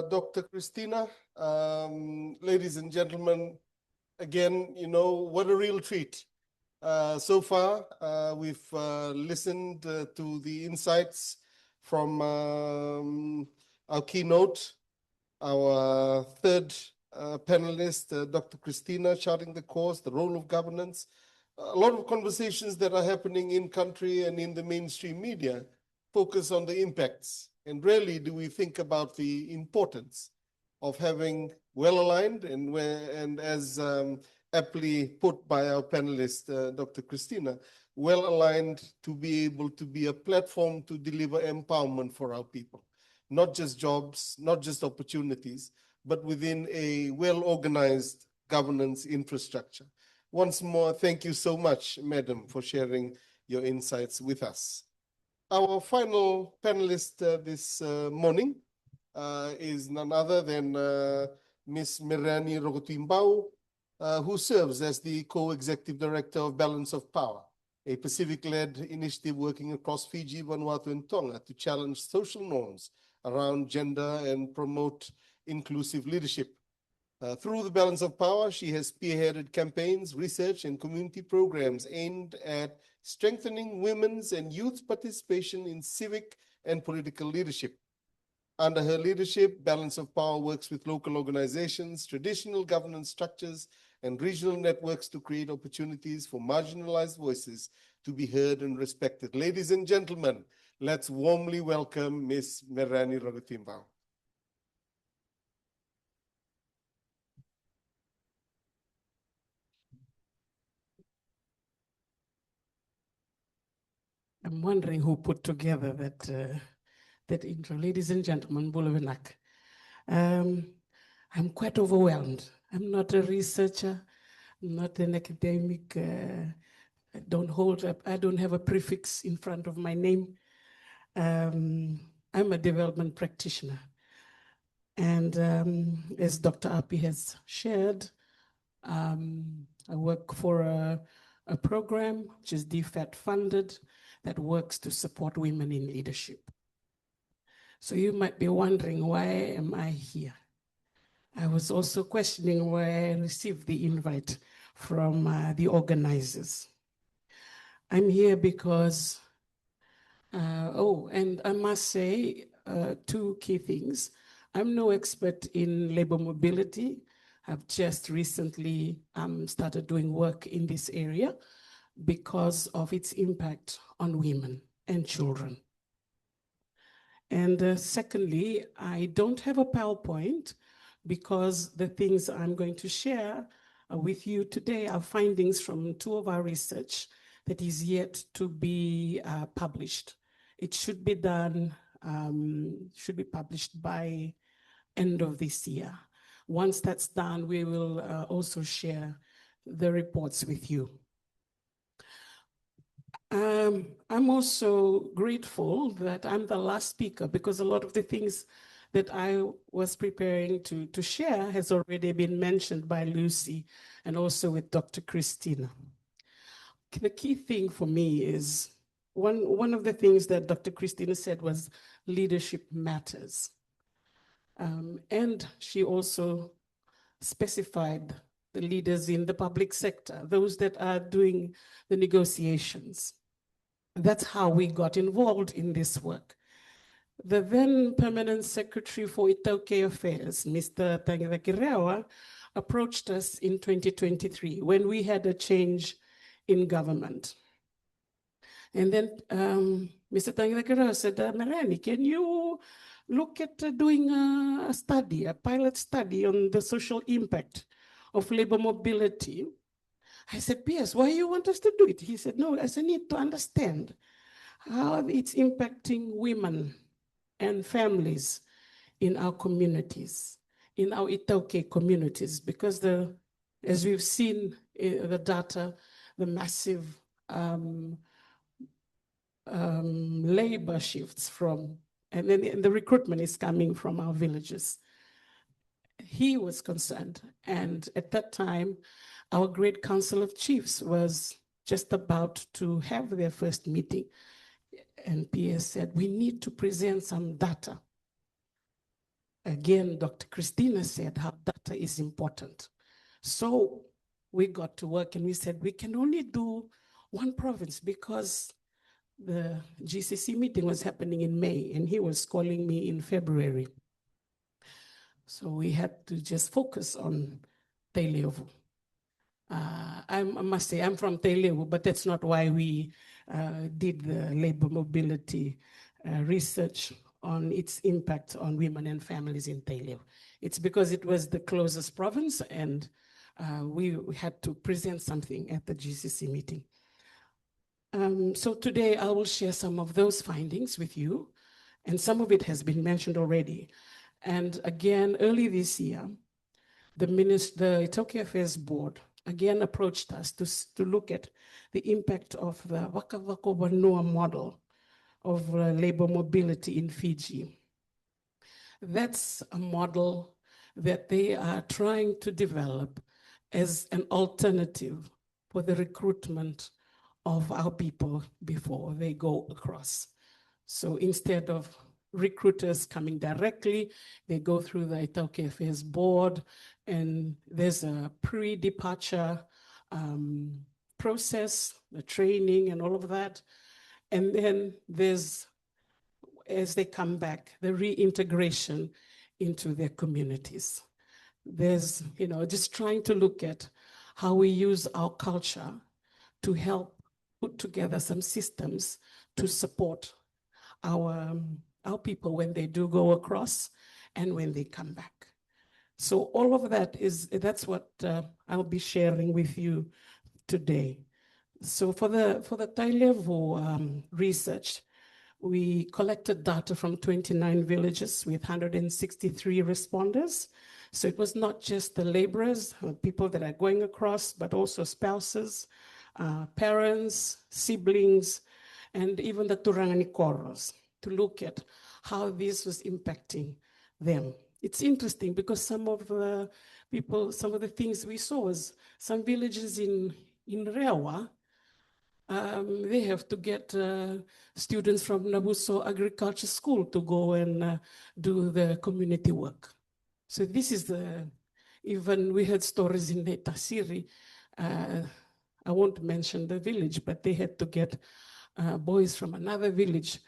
Dr. Christina. Ladies and gentlemen, again, you know, what a real treat. So far, we've listened to the insights from our keynote, our third panelist, Dr. Christina, charting the course, the role of governance, a lot of conversations that are happening in country and in the mainstream media focus on the impacts. And rarely do we think about the importance of having well-aligned and as aptly put by our panelist, Dr. Christina, well-aligned to be able to be a platform to deliver empowerment for our people. Not just jobs, not just opportunities, but within a well-organized governance infrastructure. Once more, thank you so much, Madam, for sharing your insights with us. Our final panelist this morning is none other than Ms. Merani Rogotimbau, who serves as the co-executive director of Balance of Power, a Pacific-led initiative working across Fiji, Vanuatu, and Tonga to challenge social norms around gender and promote inclusive leadership. Through the Balance of Power, she has spearheaded campaigns, research, and community programs aimed at strengthening women's and youth participation in civic and political leadership. Under her leadership, Balance of Power works with local organizations, traditional governance structures, and regional networks to create opportunities for marginalized voices to be heard and respected. Ladies and gentlemen, let's warmly welcome Ms. Merani Rogotimbau. I'm wondering who put together that intro. Ladies and gentlemen, Bulawanak. I'm quite overwhelmed. I'm not a researcher, I'm not an academic. I don't have a prefix in front of my name. I'm a development practitioner. And as Dr. Api has shared, I work for a program which is DFAT funded that works to support women in leadership. So you might be wondering, why am I here? I was also questioning why I received the invite from the organizers. I'm here because, and I must say two key things. I'm no expert in labor mobility. I've just recently started doing work in this area because of its impact on women and children. And secondly, I don't have a PowerPoint because the things I'm going to share with you today are findings from 2 of our research that is yet to be published. It should be done, should be published by end of this year. Once that's done, we will also share the reports with you. I'm also grateful that I'm the last speaker because a lot of the things that I was preparing to share has already been mentioned by Lucy and also with Dr. Christina. The key thing for me is one of the things that Dr. Christina said was leadership matters. And she also specified the leaders in the public sector, those that are doing the negotiations. That's how we got involved in this work. The then Permanent Secretary for Itaukei Affairs, Mr. Tangivakirewa, approached us in 2023 when we had a change in government. And then Mr. Tangivakirewa said, Melanie, can you look at doing a study, a pilot study on the social impact of labor mobility? I said, P.S., why you want us to do it? He said, no, I need to understand how it's impacting women and families in our communities, in our Itaukei communities, because as we've seen the data, the massive labor shifts from, and then the recruitment is coming from our villages. He was concerned, and at that time, our Great Council of Chiefs was just about to have their first meeting. And PS said, we need to present some data. Again, Dr. Christina said how data is important. So we got to work and we said, we can only do one province because the GCC meeting was happening in May and he was calling me in February. So we had to just focus on Tailevu. I must say, I'm from Tailevu, but that's not why we did the labor mobility research on its impact on women and families in Tailevu. It's because it was the closest province and we had to present something at the GCC meeting. So today I will share some of those findings with you, and some of it has been mentioned already. And again, early this year, the Itaukei Affairs Board again approached us to look at the impact of the Wakavako Vanua model of labor mobility in Fiji. That's a model that they are trying to develop as an alternative for the recruitment of our people before they go across. So instead of recruiters coming directly, they go through the Itaukei Affairs Board, and there's a pre-departure process, the training and all of that. And then there's, as they come back, the reintegration into their communities. There's, just trying to look at how we use our culture to help put together some systems to support our people when they do go across and when they come back. So all of that that's what I'll be sharing with you today. So for the Tailevu research, we collected data from 29 villages with 163 responders. So it was not just the laborers, people that are going across, but also spouses, parents, siblings, and even the Turangani Koros, to look at how this was impacting them. It's interesting because some of the people, some of the things we saw was some villages in Rewa, they have to get students from Nabuso Agriculture School to go and do the community work. So this is even we had stories in Netasiri. I won't mention the village, but they had to get boys from another village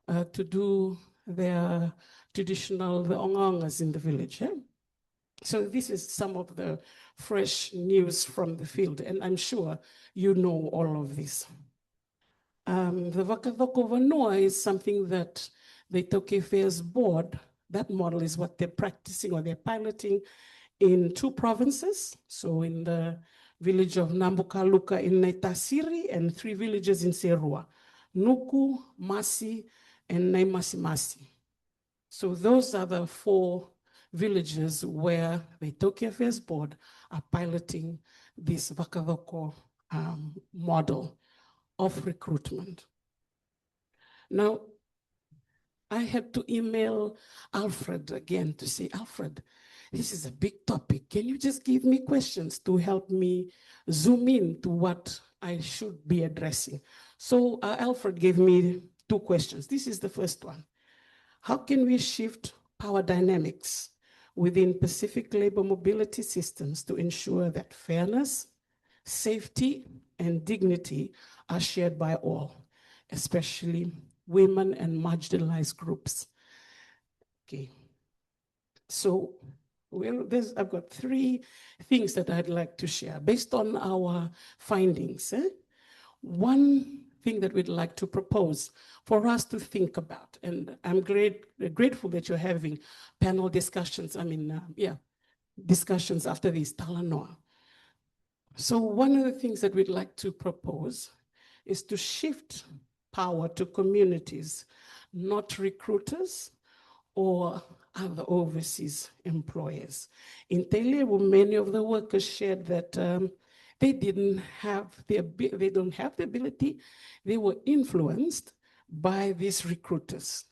to do their traditional, the ongongas in the village. Yeah? So this is some of the fresh news from the field, and I'm sure you know all of this. The Vakavako Vanua is something that the Itoke Affairs Board, that model is what they're practicing or they're piloting in 2 provinces. So in the village of Nambukaluka in Naitasiri and 3 villages in Serua, Nuku, Masi, and Naimasimasi. So those are the 4 villages where the Itoke Affairs Board are piloting this Vakavako model of recruitment. Now, I had to email Alfred again to say, Alfred, this is a big topic. Can you just give me questions to help me zoom in to what I should be addressing? So Alfred gave me 2 questions. This is the first one. How can we shift power dynamics within Pacific labor mobility systems to ensure that fairness, safety, and dignity are shared by all, especially women and marginalized groups? Okay. So, well, I've got 3 things that I'd like to share based on our findings. One thing that we'd like to propose for us to think about, and I'm grateful that you're having panel discussions, discussions after this Talanoa. So one of the things that we'd like to propose is to shift power to communities, not recruiters or other overseas employers. In Telebu, many of the workers shared that they don't have the ability, they were influenced by these recruiters.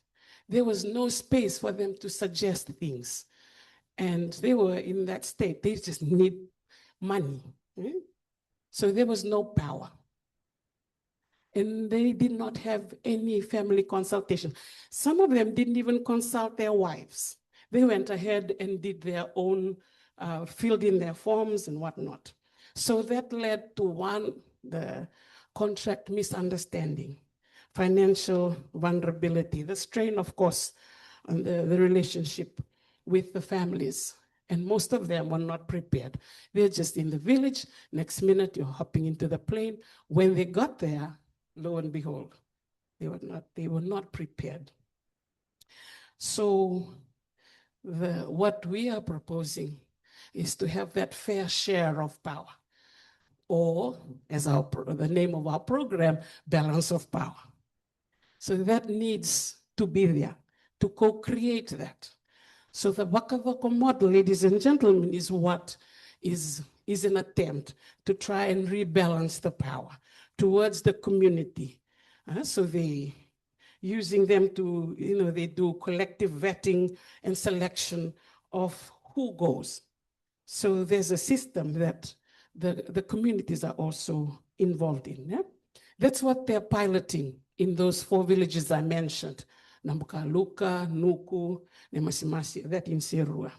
There was no space for them to suggest things. And they were in that state, they just need money. So there was no power. And they did not have any family consultation. Some of them didn't even consult their wives. They went ahead and did their own, filled in their forms and whatnot. So that led to the contract misunderstanding, financial vulnerability, the strain, of course, on the relationship with the families. And most of them were not prepared. They're just in the village. Next minute, you're hopping into the plane. When they got there, lo and behold, they were not prepared. So what we are proposing is to have that fair share of power, or as the name of our program, balance of power. So that needs to be there, to co-create that. So the Vakavako model, ladies and gentlemen, is what is an attempt to try and rebalance the power towards the community. So they using them to, they do collective vetting and selection of who goes. So there's a system that the communities are also involved in. Yeah? That's what they're piloting in those 4 villages I mentioned. Nambukaluka, Nuku, Nemasimasi, that in Serua.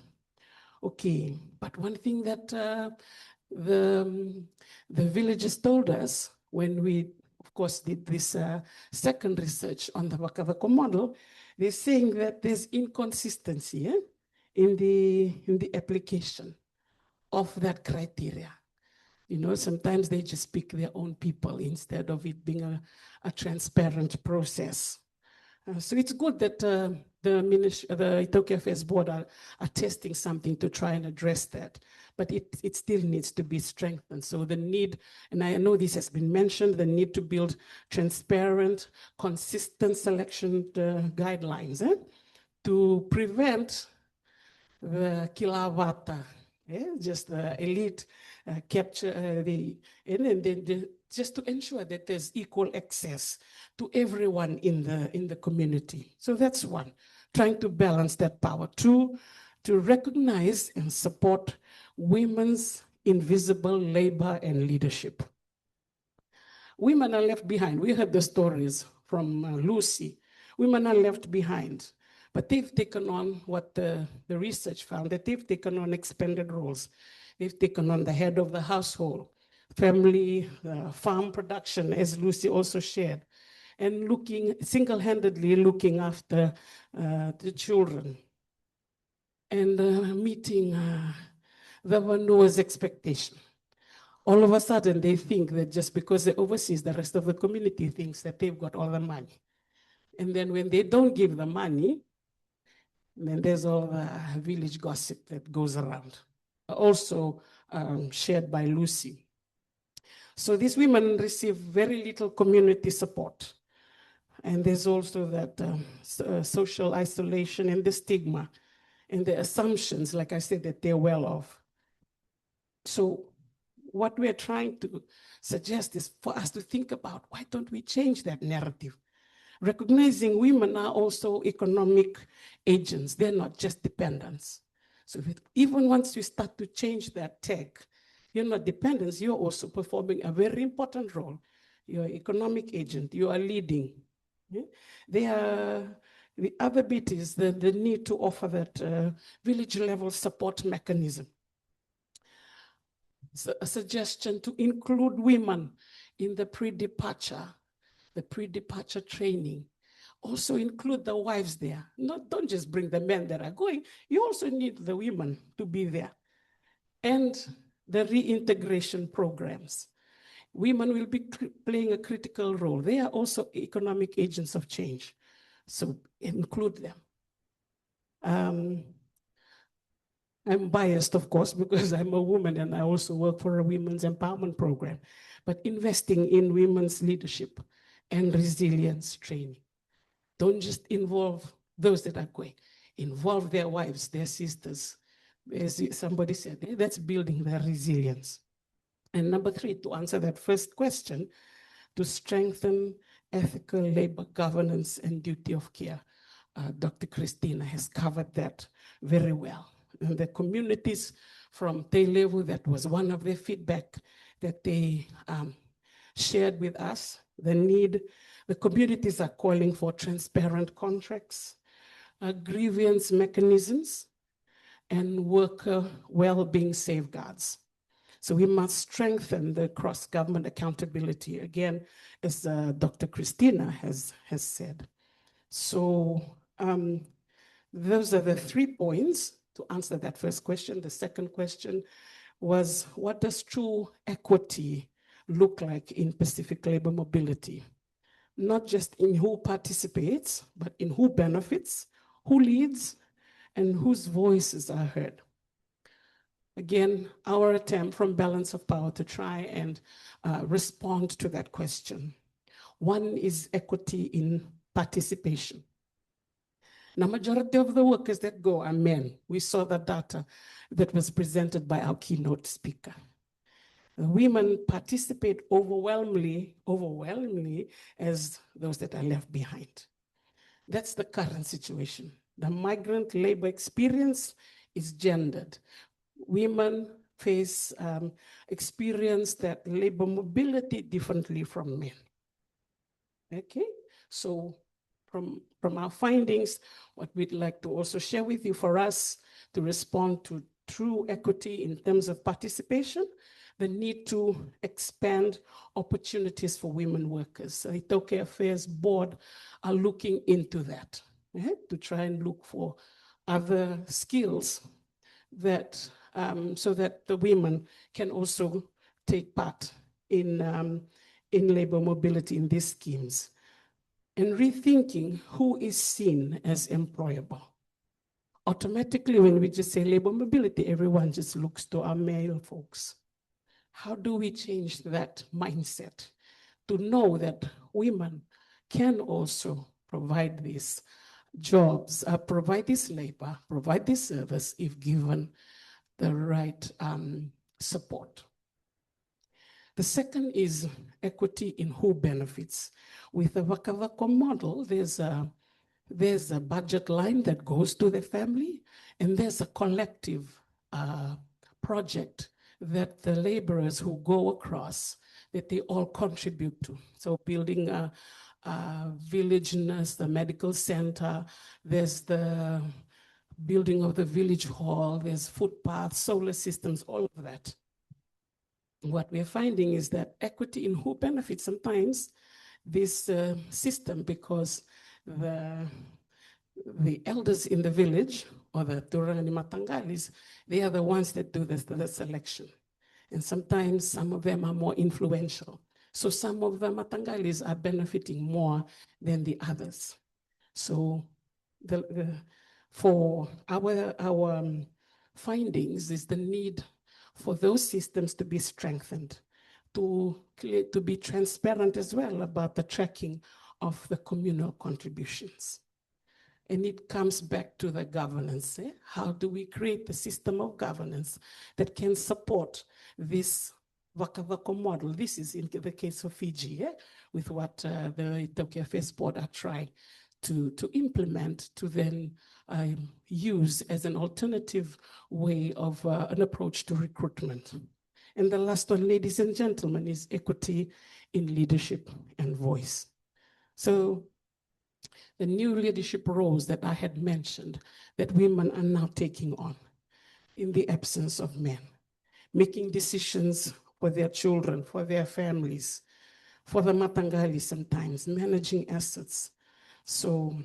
Okay, but one thing that the villagers told us when we, of course, did this second research on the Vakavako model, they're saying that there's inconsistency in the application of that criteria. Sometimes they just pick their own people instead of it being a transparent process. So it's good that the Itoke Affairs Board are testing something to try and address that, but it still needs to be strengthened. So the need, and I know this has been mentioned, the need to build transparent, consistent selection guidelines to prevent the kilavata, just the elite capture, and then just to ensure that there's equal access to everyone in the community. So that's one, trying to balance that power. 2, to recognize and support women's invisible labor and leadership. Women are left behind. We heard the stories from Lucy. Women are left behind, but they've taken on what the research found, that they've taken on expanded roles. They've taken on the head of the household, family, farm production, as Lucy also shared, and single-handedly looking after the children, and meeting there were no expectation. All of a sudden, they think that just because they're overseas, the rest of the community thinks that they've got all the money. And then when they don't give the money, then there's all the village gossip that goes around, also shared by Lucy. So these women receive very little community support. And there's also that social isolation and the stigma and the assumptions, like I said, that they're well off. So what we're trying to suggest is for us to think about, why don't we change that narrative? Recognizing women are also economic agents. They're not just dependents. So even once you start to change that tag, you're not dependents, you're also performing a very important role. You're an economic agent, you are leading. Yeah? The other bit is the need to offer that village level support mechanism. So a suggestion to include women in the pre-departure training. Also include the wives there. Don't just bring the men that are going. You also need the women to be there. And the reintegration programs. Women will be playing a critical role. They are also economic agents of change. So include them. I'm biased, of course, because I'm a woman and I also work for a women's empowerment program. But investing in women's leadership and resilience training. Don't just involve those that are going. Involve their wives, their sisters. As somebody said, that's building their resilience. And number 3, to answer that first question, to strengthen ethical labor governance and duty of care. Dr. Christina has covered that very well. And the communities from Teilevu, that was one of their feedback that they shared with us, the communities are calling for transparent contracts, grievance mechanisms, and worker well-being safeguards. So we must strengthen the cross-government accountability, again, as Dr. Christina has said. So those are the 3 points to answer that first question. The second question was, what does true equity look like in Pacific labor mobility? Not just in who participates, but in who benefits, who leads, and whose voices are heard. Again, our attempt from Balance of Power to try and respond to that question. One is equity in participation. Now, majority of the workers that go are men. We saw the data that was presented by our keynote speaker. Women participate overwhelmingly as those that are left behind. That's the current situation. The migrant labor experience is gendered. Women experience that labor mobility differently from men. Okay, so from our findings, what we'd like to also share with you for us to respond to true equity in terms of participation, the need to expand opportunities for women workers. The Itoke Affairs Board are looking into that, to try and look for other skills that so that the women can also take part in labor mobility in these schemes. And rethinking who is seen as employable. Automatically, when we just say labor mobility, everyone just looks to our male folks. How do we change that mindset to know that women can also provide these jobs, provide this labor, provide this service if given the right support? The second is equity in who benefits. With the Wakavako model, there's a budget line that goes to the family, and there's a collective project that the laborers who go across, that they all contribute to. So building a village nurse, the medical center, there's the building of the village hall, there's footpaths, solar systems, all of that. What we're finding is that equity in who benefits sometimes this system, because the elders in the village or the Turani Matangalis, they are the ones that do the selection. And sometimes some of them are more influential. So some of the Matangalis are benefiting more than the others. So for our findings is the need for those systems to be strengthened, to be transparent as well about the tracking of the communal contributions. And it comes back to the governance. How do we create the system of governance that can support this Vakavako model? This is in the case of Fiji, with what the Itoke Affairs Board are trying to implement, to then use as an alternative way of an approach to recruitment. And the last one, ladies and gentlemen, is equity in leadership and voice. So the new leadership roles that I had mentioned that women are now taking on in the absence of men, making decisions for their children, for their families, for the Matangali sometimes, managing assets. So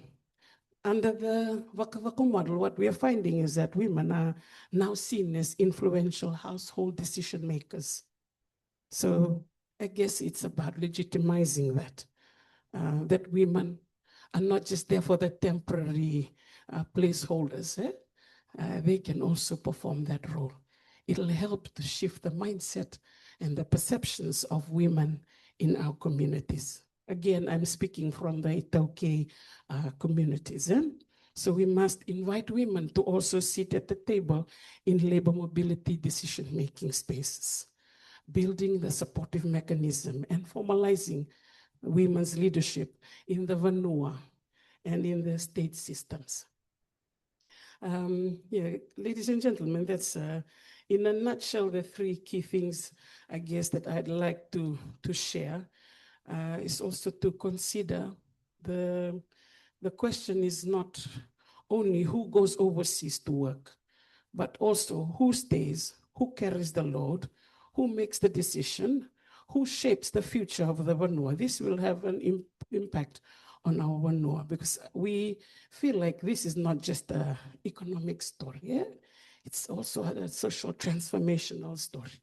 under the Vakavako model, what we are finding is that women are now seen as influential household decision makers. So I guess it's about legitimizing that, that women are not just there for the temporary placeholders. They can also perform that role. It'll help to shift the mindset and the perceptions of women in our communities. Again, I'm speaking from the Itoke communities. So we must invite women to also sit at the table in labor mobility decision-making spaces, building the supportive mechanism and formalizing women's leadership in the Vanua and in the state systems. Yeah, ladies and gentlemen, that's in a nutshell the three key things, I guess, that I'd like to share. Is also to consider the question is not only who goes overseas to work, but also who stays, who carries the load, who makes the decision, who shapes the future of the Vanua. This will have an impact on our Vanua, because we feel like this is not just an economic story. It's also a social transformational story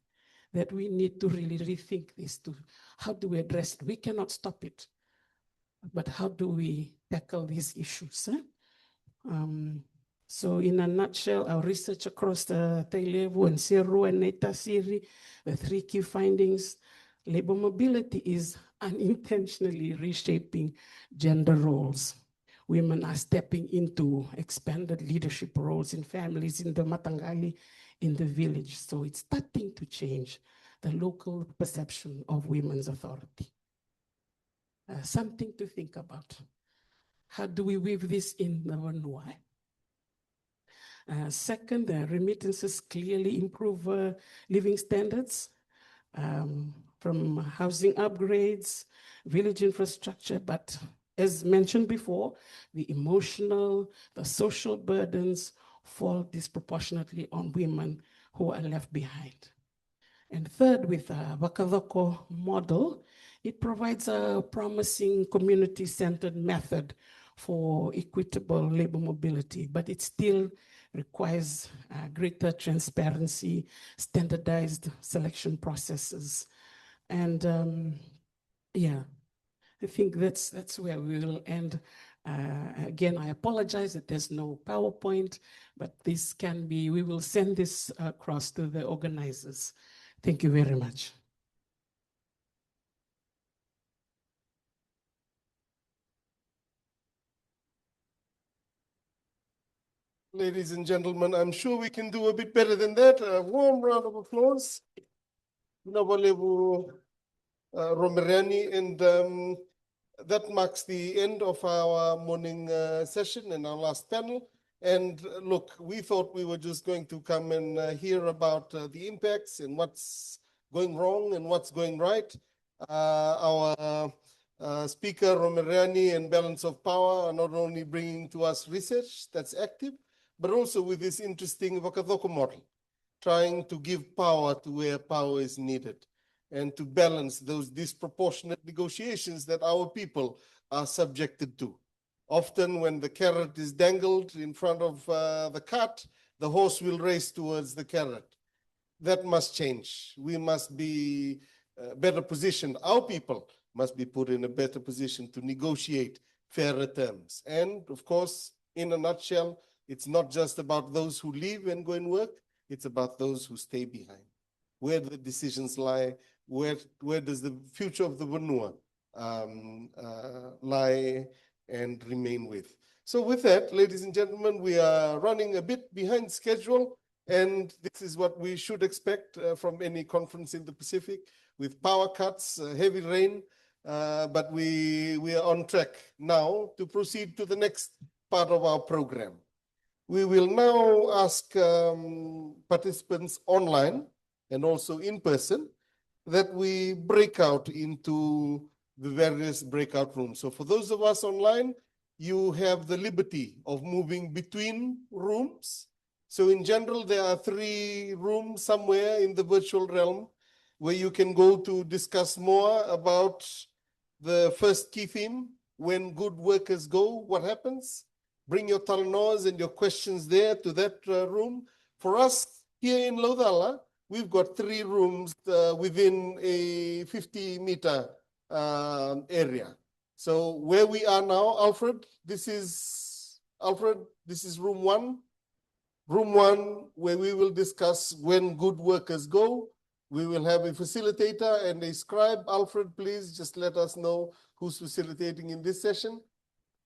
that we need to really rethink this. To how do we address it? We cannot stop it, but how do we tackle these issues? So in a nutshell, our research across the Tailevu and Seru and Neitasiri, the three key findings: labor mobility is unintentionally reshaping gender roles. Women are stepping into expanded leadership roles in families, in the Matangali, in the village. So it's starting to change the local perception of women's authority. Something to think about. How do we weave this in the Vanua? Second, remittances clearly improve living standards, from housing upgrades, village infrastructure, but as mentioned before, the emotional, the social burdens fall disproportionately on women who are left behind. And third, with the Vakavako model, it provides a promising community-centered method for equitable labor mobility, but it still requires greater transparency, standardized selection processes. And yeah, I think that's where we will end. Again, I apologize that there's no PowerPoint, but this can be, we will send this across to the organizers. Thank you very much. Ladies and gentlemen, I'm sure we can do a bit better than that. A warm round of applause. Nabalevu Romerani, and that marks the end of our morning session and our last panel. And look, we thought we were just going to come and hear about the impacts and what's going wrong and what's going right. Our speaker, Romerani, and Balance of Power are not only bringing to us research that's active, but also with this interesting Vakavako model, trying to give power to where power is needed and to balance those disproportionate negotiations that our people are subjected to. Often when the carrot is dangled in front of the cart, the horse will race towards the carrot. That must change. We must be better positioned. Our people must be put in a better position to negotiate fairer terms. And of course, in a nutshell, it's not just about those who leave and go and work, it's about those who stay behind. Where the decisions lie, where does the future of the Vanua lie and remain with. So with that, ladies and gentlemen, we are running a bit behind schedule, and this is what we should expect from any conference in the Pacific, with power cuts, heavy rain, but we are on track now to proceed to the next part of our program. We will now ask participants online and also in person that we break out into the various breakout rooms. So for those of us online, you have the liberty of moving between rooms. So in general, there are 3 rooms somewhere in the virtual realm where you can go to discuss more about the first key theme, when good workers go, what happens? Bring your talanos and your questions there to that room. For us here in Laudala, we've got 3 rooms within a 50-meter area. So where we are now, Alfred, this is room 1. Room 1, where we will discuss when good workers go. We will have a facilitator and a scribe. Alfred, please just let us know who's facilitating in this session.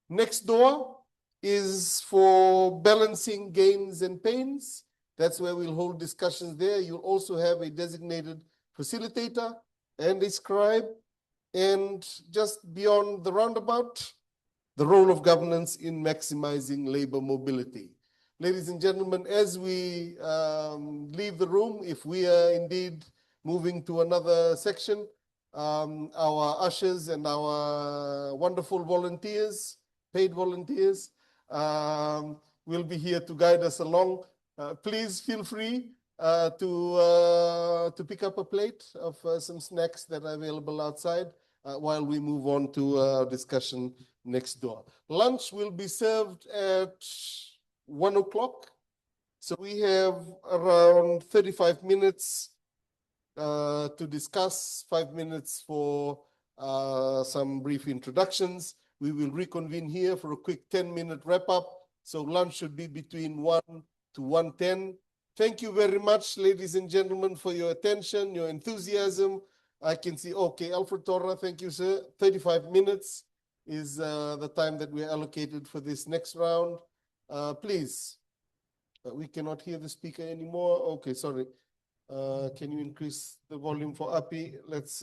Next door is for balancing gains and pains. That's where we'll hold discussions there. You'll also have a designated facilitator and a scribe. And just beyond the roundabout, the role of governance in maximizing labor mobility. Ladies and gentlemen, as we leave the room, if we are indeed moving to another section, our ushers and our wonderful volunteers, paid volunteers, will be here to guide us along. Please feel free to pick up a plate of some snacks that are available outside while we move on to our discussion next door. Lunch will be served at 1 o'clock. So we have around 35 minutes to discuss, 5 minutes for some brief introductions. We will reconvene here for a quick 10-minute wrap-up. So lunch should be between 1 to 1:10. Thank you very much, ladies and gentlemen, for your attention, your enthusiasm. I can see, okay, Alfred Torra, thank you, sir. 35 minutes is the time that we allocated for this next round. Please, we cannot hear the speaker anymore. Okay, sorry. Can you increase the volume for Api? Let's,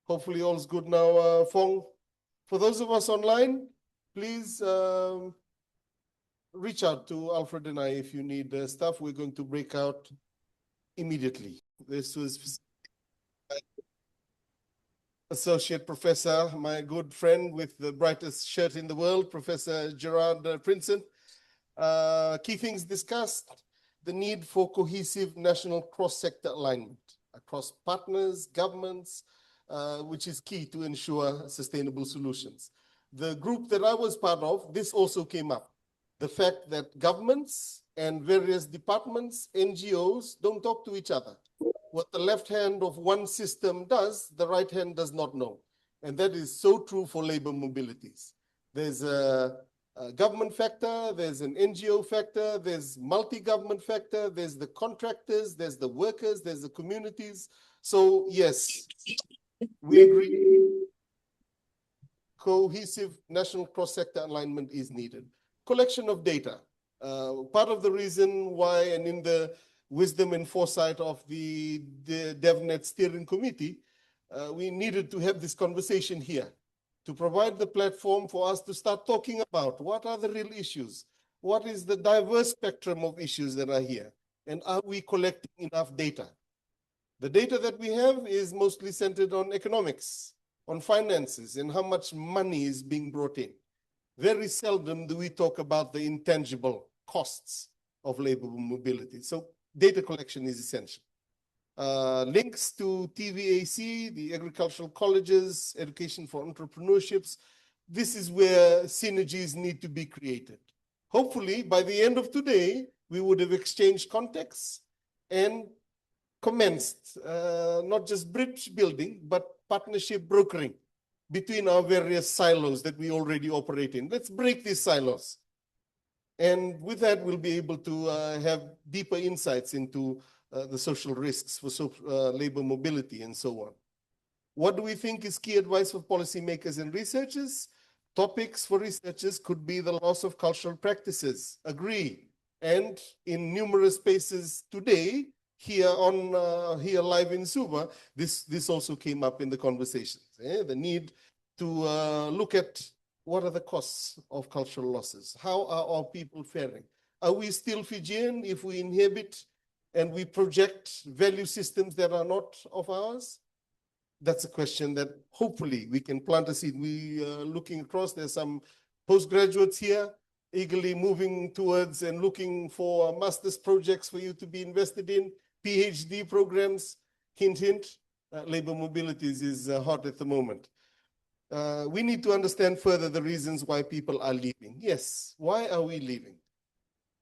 hopefully all's good now, Fong. For those of us online, please reach out to Alfred and I if you need stuff. We're going to break out immediately. This was Associate Professor, my good friend with the brightest shirt in the world, Professor Gerard Princeton. Key things discussed: the need for cohesive national cross-sector alignment across partners, governments, which is key to ensure sustainable solutions. The group that I was part of, this also came up. The fact that governments and various departments, NGOs, don't talk to each other. What the left hand of one system does, the right hand does not know. And that is so true for labor mobilities. There's a government factor, there's an NGO factor, there's multi-government factor, there's the contractors, there's the workers, there's the communities. So yes, we agree, cohesive national cross-sector alignment is needed. Collection of data. Part of the reason why, and in the wisdom and foresight of the DevNet steering committee, we needed to have this conversation here to provide the platform for us to start talking about what are the real issues, what is the diverse spectrum of issues that are here, and are we collecting enough data? The data that we have is mostly centered on economics, on finances, and how much money is being brought in. Very seldom do we talk about the intangible costs of labor mobility. So data collection is essential. Links to TVAC, the agricultural colleges, education for entrepreneurships. this is where synergies need to be created. Hopefully, by the end of today, we would have exchanged contacts and commenced not just bridge building, but partnership brokering between our various silos that we already operate in. Let's break these silos. And with that, we'll be able to have deeper insights into the social risks for labor mobility and so on. What do we think is key advice for policymakers and researchers? Topics for researchers could be the loss of cultural practices. Agree. And in numerous spaces today, here live in Suva, this also came up in the conversations. The need to look at what are the costs of cultural losses? How are our people faring? Are we still Fijian if we inhabit and we project value systems that are not of ours? That's a question that hopefully we can plant a seed. We are looking across, there's some postgraduates here eagerly moving towards and looking for master's projects for you to be invested in, PhD programs, hint, hint. Labor mobility is hot at the moment. We need to understand further the reasons why people are leaving. Yes, why are we leaving?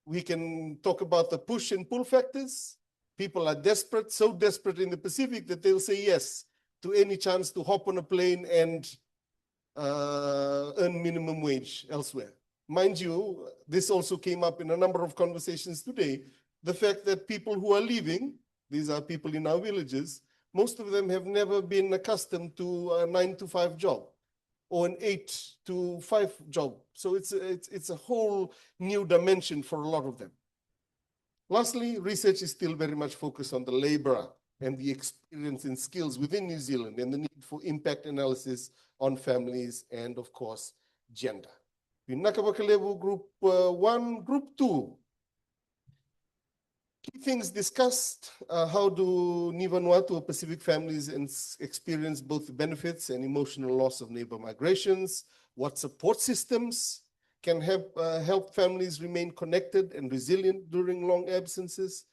We can talk about the push and pull factors. People are desperate, so desperate in the Pacific that they'll say yes to any chance to hop on a plane and earn minimum wage elsewhere. Mind you, this also came up in a number of conversations today, the fact that people who are leaving, these are people in our villages, most of them have never been accustomed to a 9-to-5 job or an 8-to-5 job. So it's a whole new dimension for a lot of them. Lastly, research is still very much focused on the laborer and the experience and skills within New Zealand and the need for impact analysis on families and, of course, gender. In Nakabakalevu Group 1, Group 2, key things discussed, how do Ni Vanuatu or Pacific families experience both the benefits and emotional loss of neighbor migrations? What support systems can help families remain connected and resilient during long absences?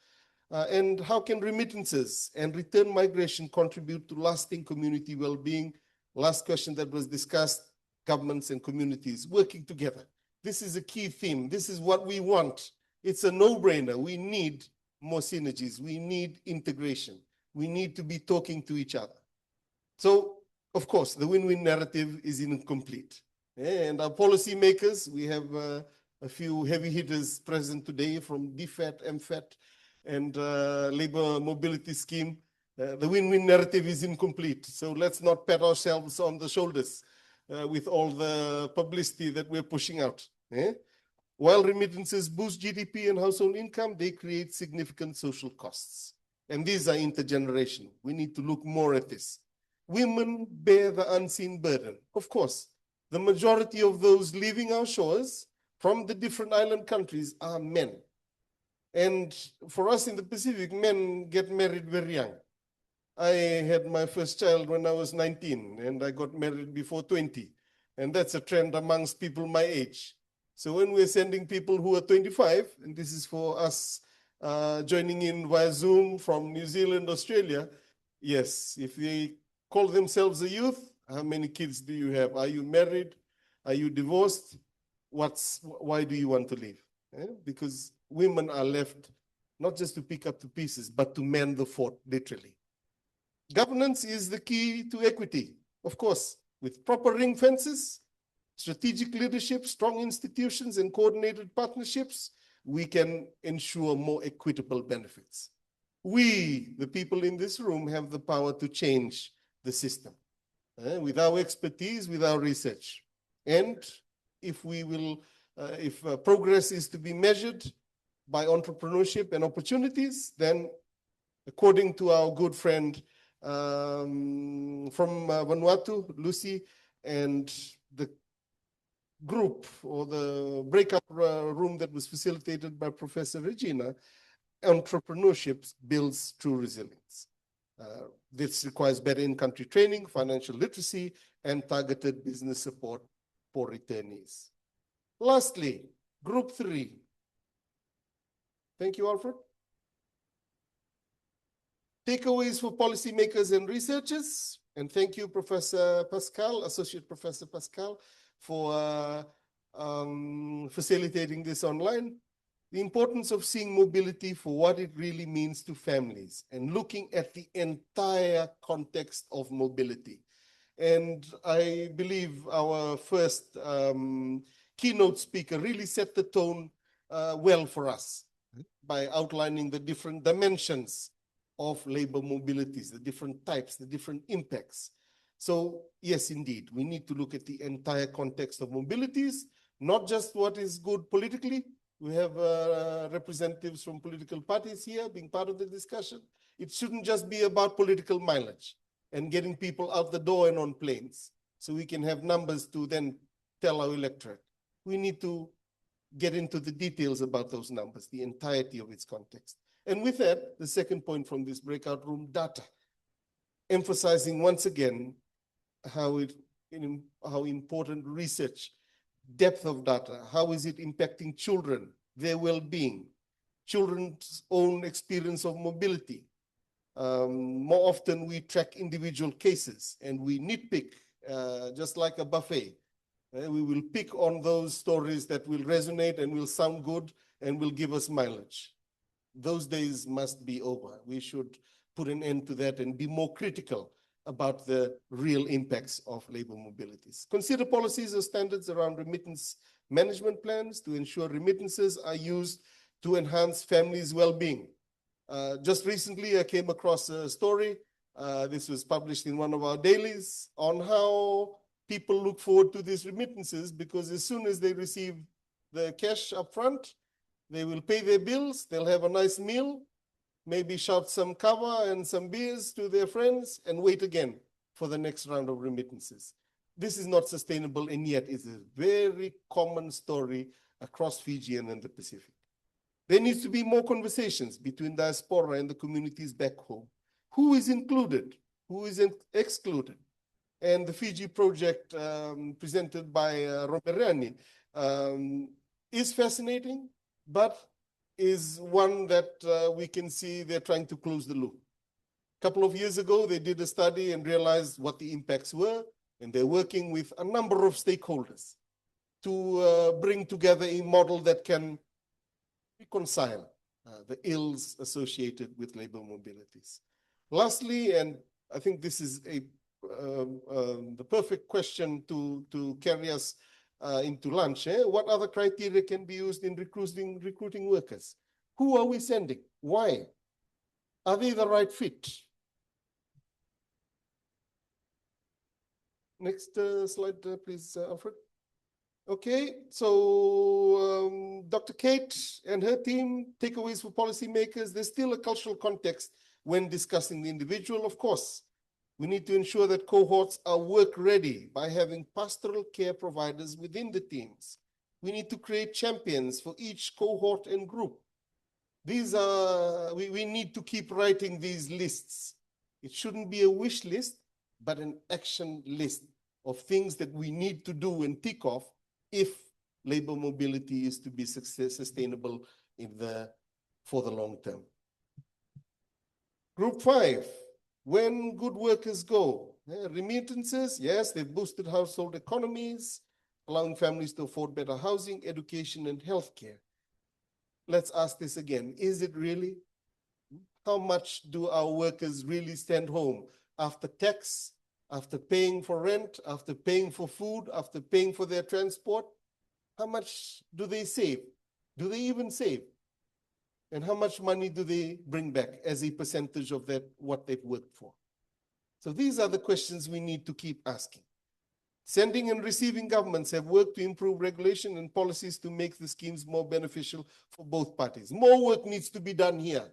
And how can remittances and return migration contribute to lasting community well-being? Last question that was discussed, governments and communities working together. This is a key theme. This is what we want. It's a no-brainer. We need more synergies. We need integration. We need to be talking to each other. So, of course, the win-win narrative is incomplete. And our policymakers, we have a few heavy hitters present today from DFAT, MFAT, and labor mobility scheme. The win-win narrative is incomplete. So let's not pat ourselves on the shoulders with all the publicity that we're pushing out. While remittances boost GDP and household income, they create significant social costs. And these are intergenerational. We need to look more at this. Women bear the unseen burden. Of course, the majority of those leaving our shores from the different island countries are men. And for us in the Pacific, men get married very young. I had my first child when I was 19, and I got married before 20. And that's a trend amongst people my age. So when we're sending people who are 25, and this is for us joining in via Zoom from New Zealand, Australia, yes, if they call themselves a youth, how many kids do you have? Are you married? Are you divorced? Why do you want to leave? Because women are left not just to pick up the pieces, but to mend the fort, literally. Governance is the key to equity, of course, with proper ring fences, strategic leadership, strong institutions, and coordinated partnerships, we can ensure more equitable benefits. We, the people in this room, have the power to change the system with our expertise, with our research. And if we will, if progress is to be measured by entrepreneurship and opportunities, then according to our good friend from Vanuatu, Lucy, and the group or the breakup room that was facilitated by Professor Regina, entrepreneurship builds true resilience. This requires better in-country training, financial literacy, and targeted business support for returnees. Lastly, group 3. Thank you, Alfred. Takeaways for policymakers and researchers. And thank you, Professor Pascal, Associate Professor Pascal, for facilitating this online. The importance of seeing mobility for what it really means to families and looking at the entire context of mobility. And I believe our first keynote speaker really set the tone well for us by outlining the different dimensions of labor mobilities, the different types, the different impacts. So yes, indeed, we need to look at the entire context of mobilities, not just what is good politically. We have representatives from political parties here being part of the discussion. It shouldn't just be about political mileage and getting people out the door and on planes, so we can have numbers to then tell our electorate. We need to get into the details about those numbers, the entirety of its context. And with that, the second point from this breakout room, data, emphasizing once again how important research, depth of data, how is it impacting children, their well-being, children's own experience of mobility. More often we track individual cases and we nitpick, just like a buffet. We will pick on those stories that will resonate and will sound good and will give us mileage. Those days must be over. We should put an end to that and be more critical about the real impacts of labor mobilities. Consider policies or standards around remittance management plans to ensure remittances are used to enhance families' well-being. Just recently, I came across a story, this was published in one of our dailies, on how people look forward to these remittances because as soon as they receive the cash up front, they will pay their bills, they'll have a nice meal, maybe shout some kava and some beers to their friends and wait again for the next round of remittances. This is not sustainable, and yet it's a very common story across Fiji and in the Pacific. There needs to be more conversations between diaspora and the communities back home. Who is included? Who is excluded? And the Fiji project presented by Romerani is fascinating, but is one that we can see they're trying to close the loop. A couple of years ago, they did a study and realized what the impacts were, and they're working with a number of stakeholders to bring together a model that can reconcile the ills associated with labor mobilities. Lastly, and I think this is the perfect question to carry us into lunch. What other criteria can be used in recruiting workers? Who are we sending? Why? Are they the right fit? Next slide, please, Alfred. Okay, so Dr. Kate and her team, takeaways for policymakers. There's still a cultural context when discussing the individual, of course. We need to ensure that cohorts are work ready by having pastoral care providers within the teams. We need to create champions for each cohort and group. These are, we need to keep writing these lists. It shouldn't be a wish list, but an action list of things that we need to do and tick off if labor mobility is to be sustainable for the long term. Group 5. When good workers go, remittances, yes, they've boosted household economies, allowing families to afford better housing, education, and healthcare. Let's ask this again. Is it really? How much do our workers really send home after tax, after paying for rent, after paying for food, after paying for their transport? How much do they save? Do they even save? And how much money do they bring back as a percentage of that, what they've worked for? So these are the questions we need to keep asking. Sending and receiving governments have worked to improve regulation and policies to make the schemes more beneficial for both parties. More work needs to be done here.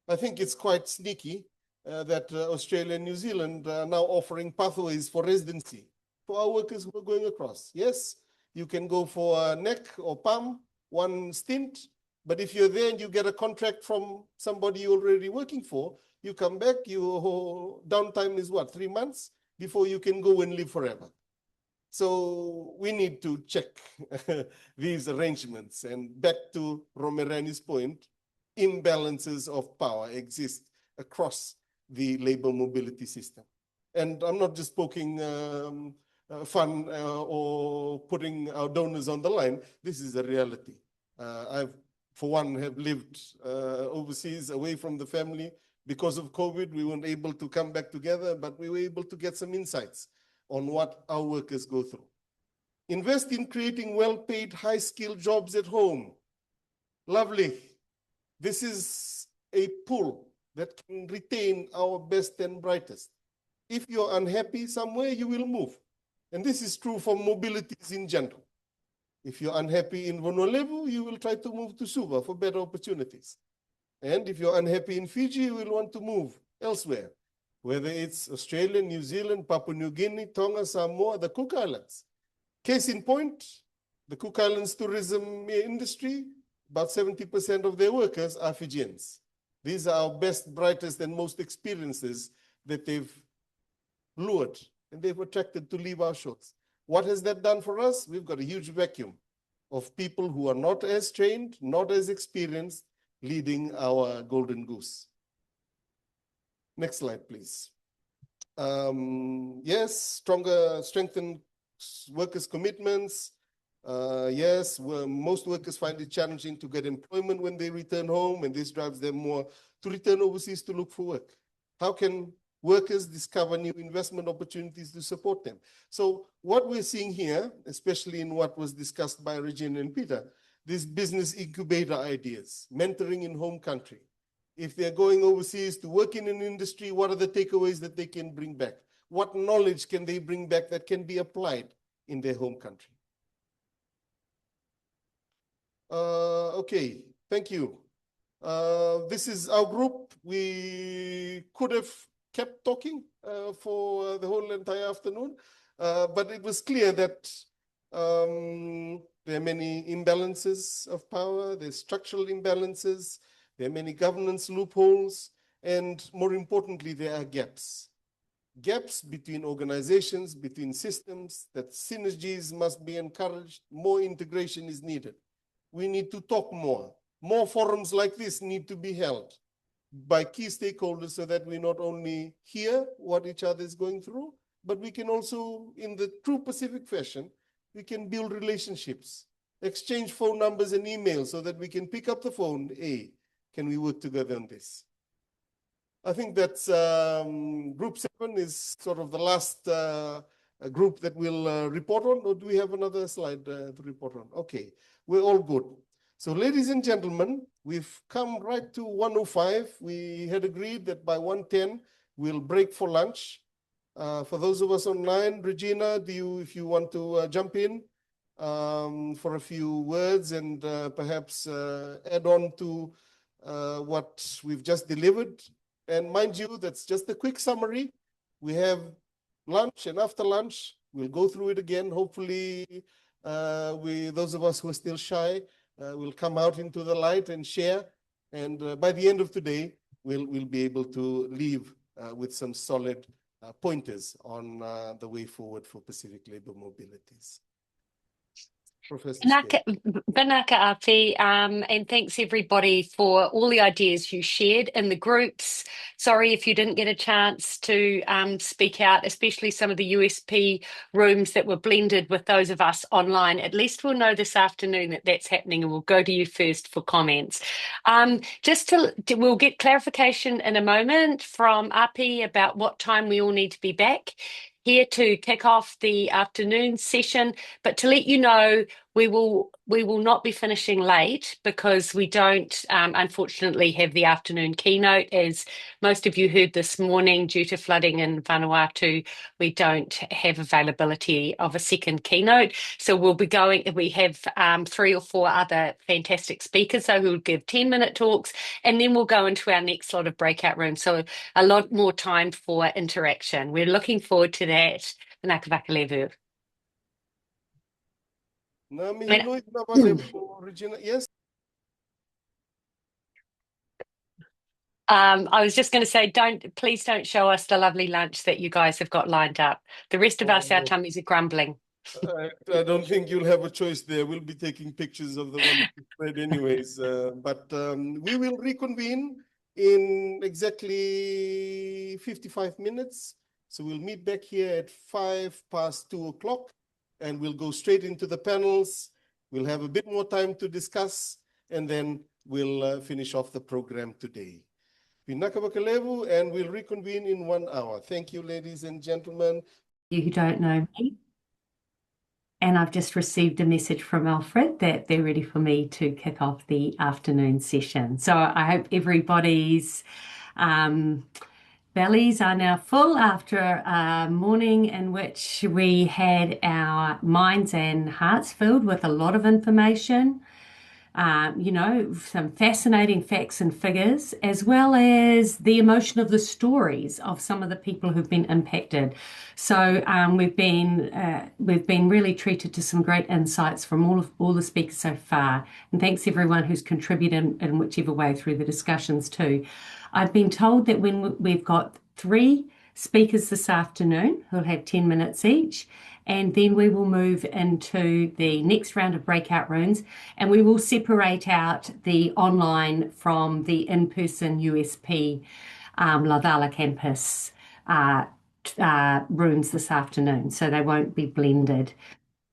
I think it's quite sneaky that Australia and New Zealand are now offering pathways for residency for our workers who are going across. Yes, you can go for a neck or palm, one stint, but if you're there and you get a contract from somebody you're already working for, you come back, your downtime is what, 3 months before you can go and live forever. So we need to check these arrangements. And back to Romerani's point, imbalances of power exist across the labor mobility system. And I'm not just poking fun or putting our donors on the line. This is a reality. I've, for one, have lived overseas away from the family. Because of COVID, we weren't able to come back together, but we were able to get some insights on what our workers go through. Invest in creating well-paid, high-skilled jobs at home. Lovely. This is a pool that can retain our best and brightest. If you're unhappy somewhere, you will move. And this is true for mobilities in general. If you're unhappy in Honolulu, you will try to move to Suva for better opportunities. And if you're unhappy in Fiji, you will want to move elsewhere, whether it's Australia, New Zealand, Papua New Guinea, Tonga, Samoa, the Cook Islands. Case in point, the Cook Islands tourism industry, about 70% of their workers are Fijians. These are our best, brightest, and most experiences that they've lured and they've attracted to leave our shores. What has that done for us? We've got a huge vacuum of people who are not as trained, not as experienced, leading our golden goose. Next slide, please. Yes, strengthen workers' commitments. Yes, most workers find it challenging to get employment when they return home, and this drives them more to return overseas to look for work. How can workers discover new investment opportunities to support them? So what we're seeing here, especially in what was discussed by Regina and Peter, these business incubator ideas, mentoring in home country. If they're going overseas to work in an industry, what are the takeaways that they can bring back? What knowledge can they bring back that can be applied in their home country? Okay, thank you. This is our group. We could have kept talking for the whole entire afternoon, but it was clear that there are many imbalances of power, there's structural imbalances, there are many governance loopholes, and more importantly, there are gaps. Gaps between organizations, between systems, that synergies must be encouraged, more integration is needed. We need to talk more. More forums like this need to be held by key stakeholders so that we not only hear what each other is going through, but we can also, in the true Pacific fashion, we can build relationships, exchange phone numbers and emails so that we can pick up the phone. Hey, can we work together on this? I think that group 7 is sort of the last group that we'll report on. Or do we have another slide to report on? Okay, we're all good. So ladies and gentlemen, we've come right to 1:05. We had agreed that by 1:10, we'll break for lunch. For those of us online, Regina, if you want to jump in for a few words and perhaps add on to what we've just delivered. And mind you, that's just a quick summary. We have lunch, and after lunch, we'll go through it again. Hopefully, those of us who are still shy will come out into the light and share. And by the end of today, we'll be able to leave with some solid pointers on the way forward for Pacific labor mobilities. Professor Banaka Api, and thanks everybody for all the ideas you shared in the groups. Sorry if you didn't get a chance to speak out, especially some of the USP rooms that were blended with those of us online. At least we'll know this afternoon that that's happening, and we'll go to you first for comments. We'll get clarification in a moment from Api about what time we all need to be back here to kick off the afternoon session, but to let you know, we will not be finishing late because we don't, unfortunately, have the afternoon keynote. As most of you heard this morning, due to flooding in Vanuatu, we don't have availability of a second keynote. So we'll be going, we have 3 or 4 other fantastic speakers who will give 10-minute talks, and then we'll go into our next lot of breakout rooms. So a lot more time for interaction. We're looking forward to that. Nakavakalevu. Regina, yes. I was just going to say, please don't show us the lovely lunch that you guys have got lined up. The rest of us, our tummies are grumbling. I don't think you'll have a choice there. We'll be taking pictures of the one spread anyways. But we will reconvene in exactly 55 minutes. So we'll meet back here at 2:05, and we'll go straight into the panels. We'll have a bit more time to discuss, and then we'll finish off the program today. Pinaka Bakalevu, and we'll reconvene in 1 hour. Thank you, ladies and gentlemen. You who don't know me, and I've just received a message from Alfred that they're ready for me to kick off the afternoon session. So I hope everybody's bellies are now full after a morning in which we had our minds and hearts filled with a lot of information. You know, some fascinating facts and figures, as well as the emotion of the stories of some of the people who've been impacted. So we've been really treated to some great insights from all the speakers so far. And thanks everyone who's contributed in whichever way through the discussions too. I've been told that when we've got 3 speakers this afternoon who'll have 10 minutes each, and then we will move into the next round of breakout rooms, and we will separate out the online from the in-person USP Lavala campus rooms this afternoon, so they won't be blended.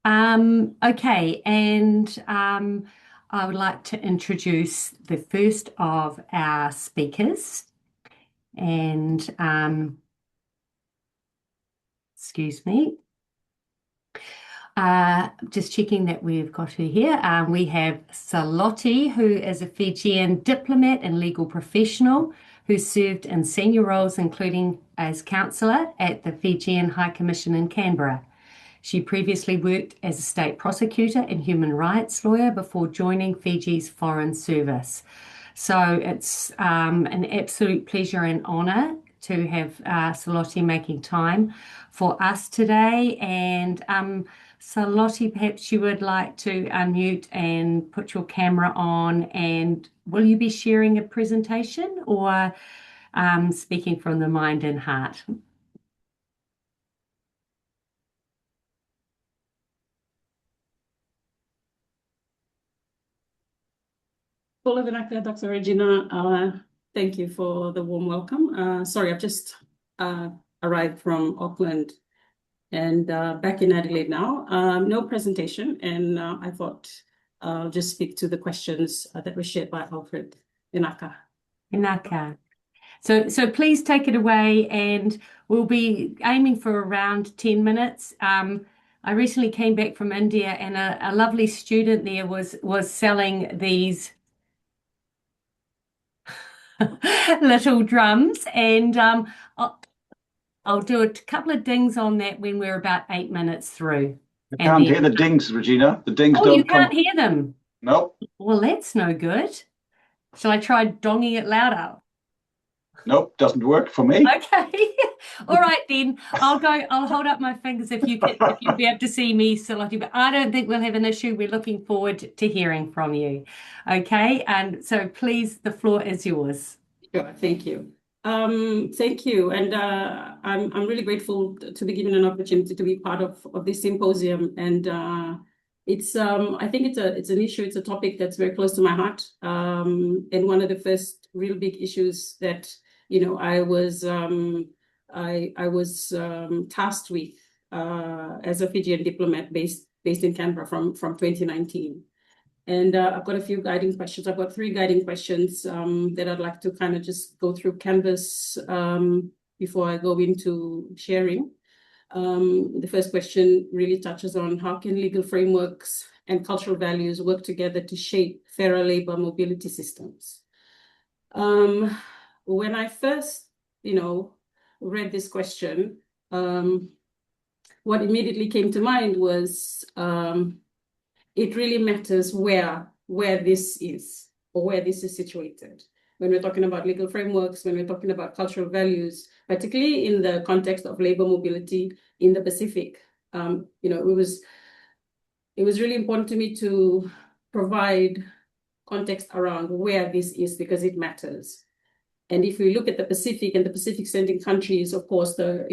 Okay, and I would like to introduce the first of our speakers, and excuse me. Just checking that we've got her here. We have Salotti, who is a Fijian diplomat and legal professional who served in senior roles, including as counsellor at the Fijian High Commission in Canberra. She previously worked as a state prosecutor and human rights lawyer before joining Fiji's Foreign Service. So it's an absolute pleasure and honour to have Salotti making time for us today. And Salotti, perhaps you would like to unmute and put your camera on, and will you be sharing a presentation or speaking from the mind and heart? Dr. Regina, thank you for the warm welcome. Sorry, I've just arrived from Auckland and back in Adelaide now. No presentation, and I thought I'll just speak to the questions that were shared by Alfred Inaka. So please take it away, and we'll be aiming for around 10 minutes. I recently came back from India, and a lovely student there was selling these little drums, and I'll do a couple of dings on that when we're about 8 minutes through. I can't hear the dings, Regina. The dings don't you can't hear them? Nope. Well, that's no good. Shall I try donging it louder? Nope, doesn't work for me. Okay. All right then. I'll hold up my fingers if you'll be able to see me, Salotti, but I don't think we'll have an issue. We're looking forward to hearing from you. Okay, and so please, the floor is yours. Sure, thank you. Thank you, and I'm really grateful to be given an opportunity to be part of this symposium. And it's I think it's an issue, it's a topic that's very close to my heart. And one of the first real big issues that I was tasked with as a Fijian diplomat based in Canberra from 2019. And I've got a few guiding questions. I've got 3 guiding questions that I'd like to kind of just go through Canvas before I go into sharing. The first question really touches on how can legal frameworks and cultural values work together to shape fairer labor mobility systems. When I first, read this question, what immediately came to mind was it really matters where this is or where this is situated. When we're talking about legal frameworks, when we're talking about cultural values, particularly in the context of labor mobility in the Pacific, it was really important to me to provide context around where this is because it matters. And if we look at the Pacific and the Pacific-sending countries, of course, the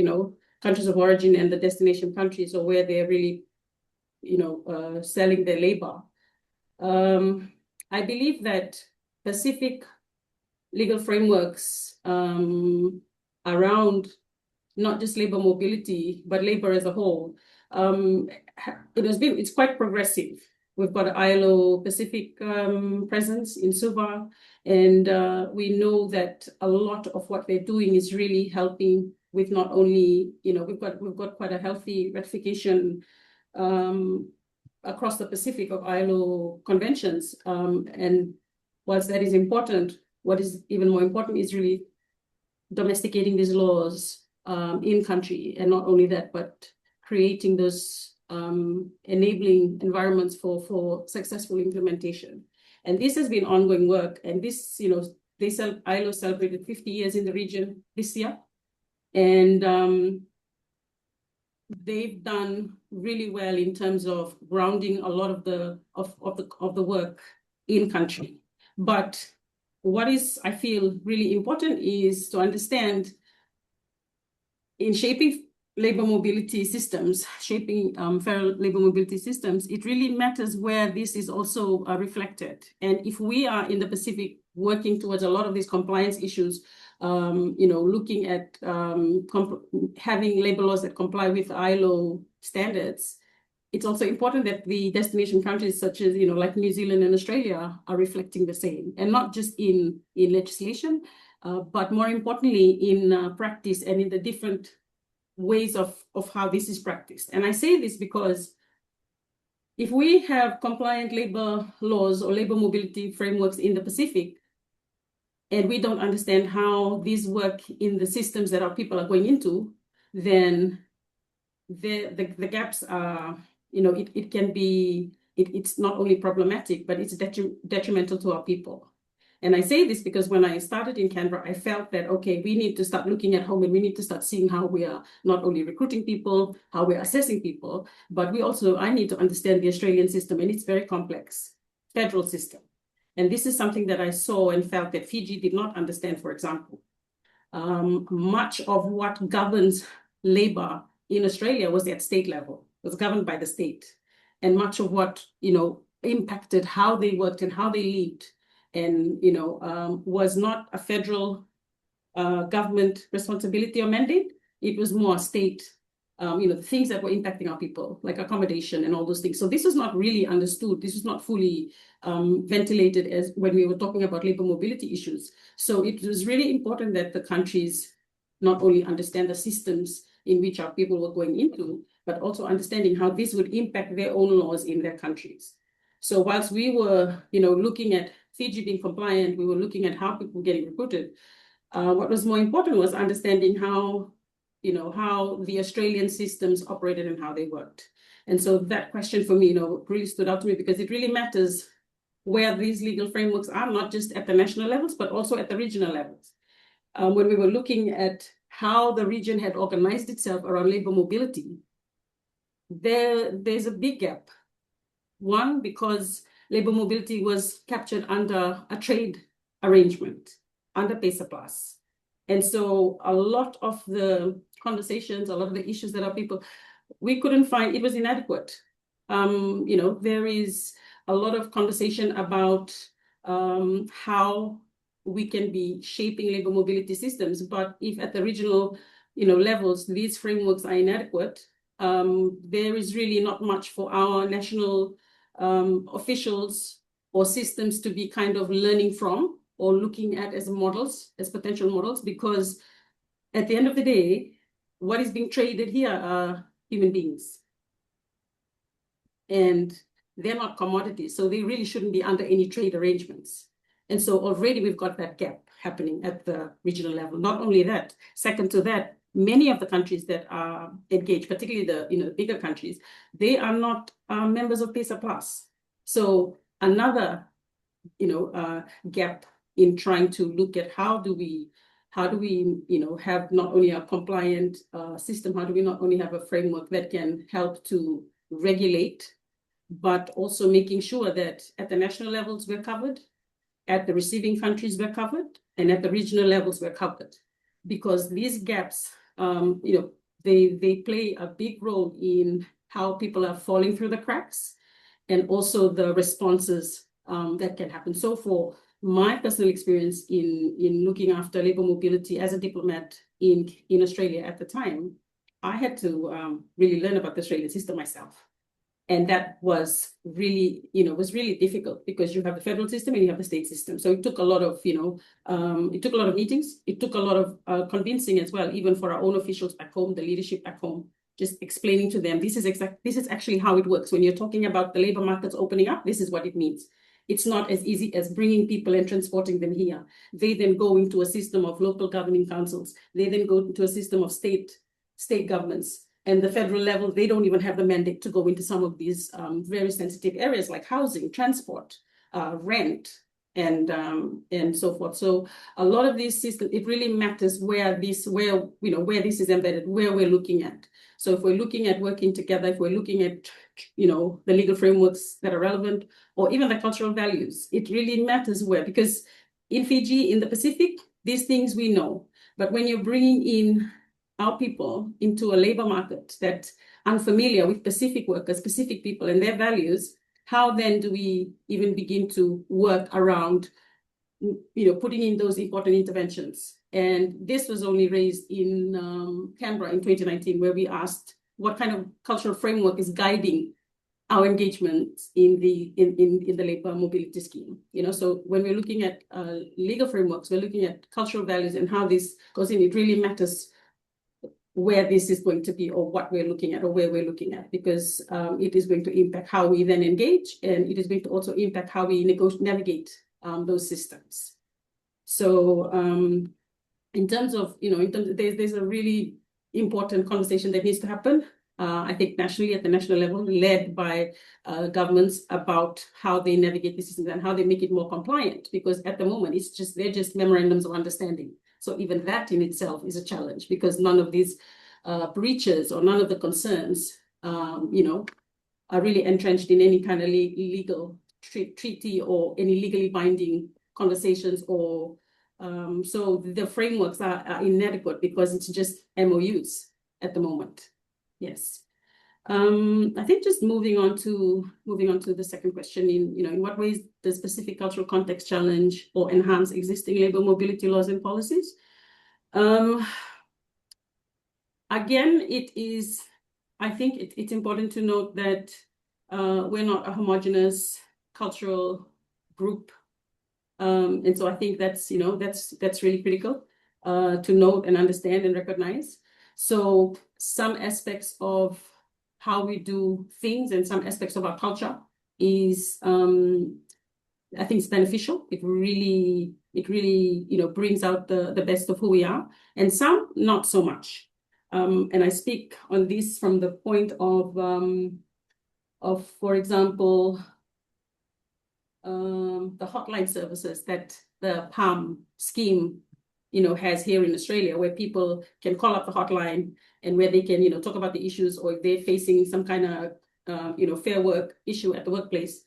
countries of origin and the destination countries are where they're really selling their labor. I believe that Pacific legal frameworks around not just labor mobility, but labor as a whole, it's quite progressive. We've got an ILO Pacific presence in Suva, and we know that a lot of what they're doing is really helping with not only, we've got quite a healthy ratification across the Pacific of ILO conventions. And whilst that is important, what is even more important is really domesticating these laws in country, and not only that, but creating those enabling environments for successful implementation. And this has been ongoing work. And this, ILO celebrated 50 years in the region this year, and they've done really well in terms of grounding a lot of the work in country. But what is, I feel, really important is to understand in shaping labor mobility systems, fair labor mobility systems, it really matters where this is also reflected. And if we are in the Pacific working towards a lot of these compliance issues, looking at having labor laws that comply with ILO standards, it's also important that the destination countries such as, like New Zealand and Australia are reflecting the same, and not just in legislation, but more importantly in practice and in the different ways of how this is practiced. And I say this because if we have compliant labor laws or labor mobility frameworks in the Pacific, and we don't understand how these work in the systems that our people are going into, then the gaps are, it can be, it's not only problematic, but it's detrimental to our people. And I say this because when I started in Canberra, I felt that, okay, we need to start looking at home, and we need to start seeing how we are not only recruiting people, how we're assessing people, but I need to understand the Australian system, and it's very complex, federal system. And this is something that I saw and felt that Fiji did not understand, for example. Much of what governs labor in Australia was at state level, was governed by the state. And much of what, impacted how they worked and how they lived, and, was not a federal government responsibility or mandate. It was more state, the things that were impacting our people, like accommodation and all those things. So this was not really understood. This was not fully ventilated as when we were talking about labor mobility issues. So it was really important that the countries not only understand the systems in which our people were going into, but also understanding how this would impact their own laws in their countries. So whilst we were, looking at Fiji being compliant, we were looking at how people were getting recruited. What was more important was understanding how the Australian systems operated and how they worked. And so that question for me, really stood out to me, because it really matters where these legal frameworks are, not just at the national levels, but also at the regional levels. When we were looking at how the region had organized itself around labor mobility, there's a big gap. One, because labor mobility was captured under a trade arrangement, under PESA Plus. And so a lot of the conversations, a lot of the issues that our people, we couldn't find, it was inadequate. There is a lot of conversation about how we can be shaping labor mobility systems, but if at the regional levels, these frameworks are inadequate, there is really not much for our national officials or systems to be kind of learning from or looking at as models, as potential models, because at the end of the day, what is being traded here are human beings. And they're not commodities, so they really shouldn't be under any trade arrangements. And so already we've got that gap happening at the regional level. Not only that, second to that, many of the countries that are engaged, particularly the bigger countries, they are not members of PESA Plus. So another gap in trying to look at how do we have not only a compliant system, how do we not only have a framework that can help to regulate, but also making sure that at the national levels we're covered, at the receiving countries we're covered, and at the regional levels we're covered. Because these gaps, they play a big role in how people are falling through the cracks, and also the responses that can happen. So for my personal experience in looking after labor mobility as a diplomat in Australia at the time, I had to really learn about the Australian system myself. And that was really, was really difficult because you have the federal system and you have the state system. So it took a lot of, it took a lot of meetings. It took a lot of convincing as well, even for our own officials back home, the leadership back home, just explaining to them, this is actually how it works. When you're talking about the labor markets opening up, this is what it means. It's not as easy as bringing people and transporting them here. They then go into a system of local governing councils. They then go into a system of state governments. And the federal level, they don't even have the mandate to go into some of these very sensitive areas like housing, transport, rent, and so forth. So a lot of these systems, it really matters where this is embedded, where we're looking at. So if we're looking at working together, if we're looking at the legal frameworks that are relevant, or even the cultural values, it really matters where. Because in Fiji, in the Pacific, these things we know. But when you're bringing in our people into a labor market that unfamiliar with Pacific workers, Pacific people and their values, how then do we even begin to work around, putting in those important interventions? And this was only raised in Canberra in 2019, where we asked what kind of cultural framework is guiding our engagement in the labor mobility scheme. So when we're looking at legal frameworks, we're looking at cultural values and how this goes in. It really matters where this is going to be, or what we're looking at, or where we're looking at, because it is going to impact how we then engage, and it is going to also impact how we navigate those systems. So in terms of, there's a really important conversation that needs to happen, I think nationally, at the national level, led by governments, about how they navigate the systems and how they make it more compliant, because at the moment, they're just memorandums of understanding. So even that in itself is a challenge, because none of these breaches or none of the concerns, are really entrenched in any kind of legal treaty or any legally binding conversations, or so the frameworks are inadequate because it's just MOUs at the moment. Yes. I think just moving on to the second question, in what ways does specific cultural context challenge or enhance existing labor mobility laws and policies? Again, I think it's important to note that we're not a homogeneous cultural group. And so I think that's really critical to note and understand and recognize. So some aspects of how we do things and some aspects of our culture is, I think, it's beneficial. It really brings out the best of who we are, and some not so much. And I speak on this from the point of for example, the hotline services that the PALM scheme has here in Australia, where people can call up the hotline and where they can, talk about the issues, or if they're facing some kind of, fair work issue at the workplace.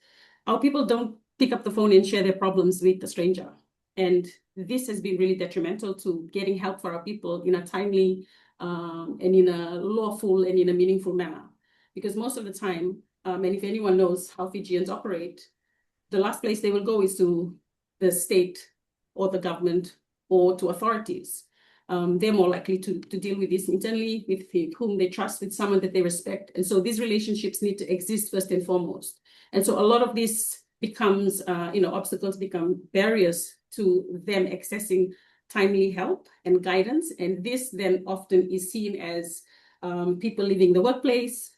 Our people don't pick up the phone and share their problems with a stranger. And this has been really detrimental to getting help for our people in a timely and in a lawful and in a meaningful manner. Because most of the time, and if anyone knows how Fijians operate, the last place they will go is to the state or the government or to authorities. They're more likely to deal with this internally, with whom they trust, with someone that they respect. And so these relationships need to exist first and foremost. And so a lot of this becomes, obstacles become barriers to them accessing timely help and guidance. And this then often is seen as people leaving the workplace,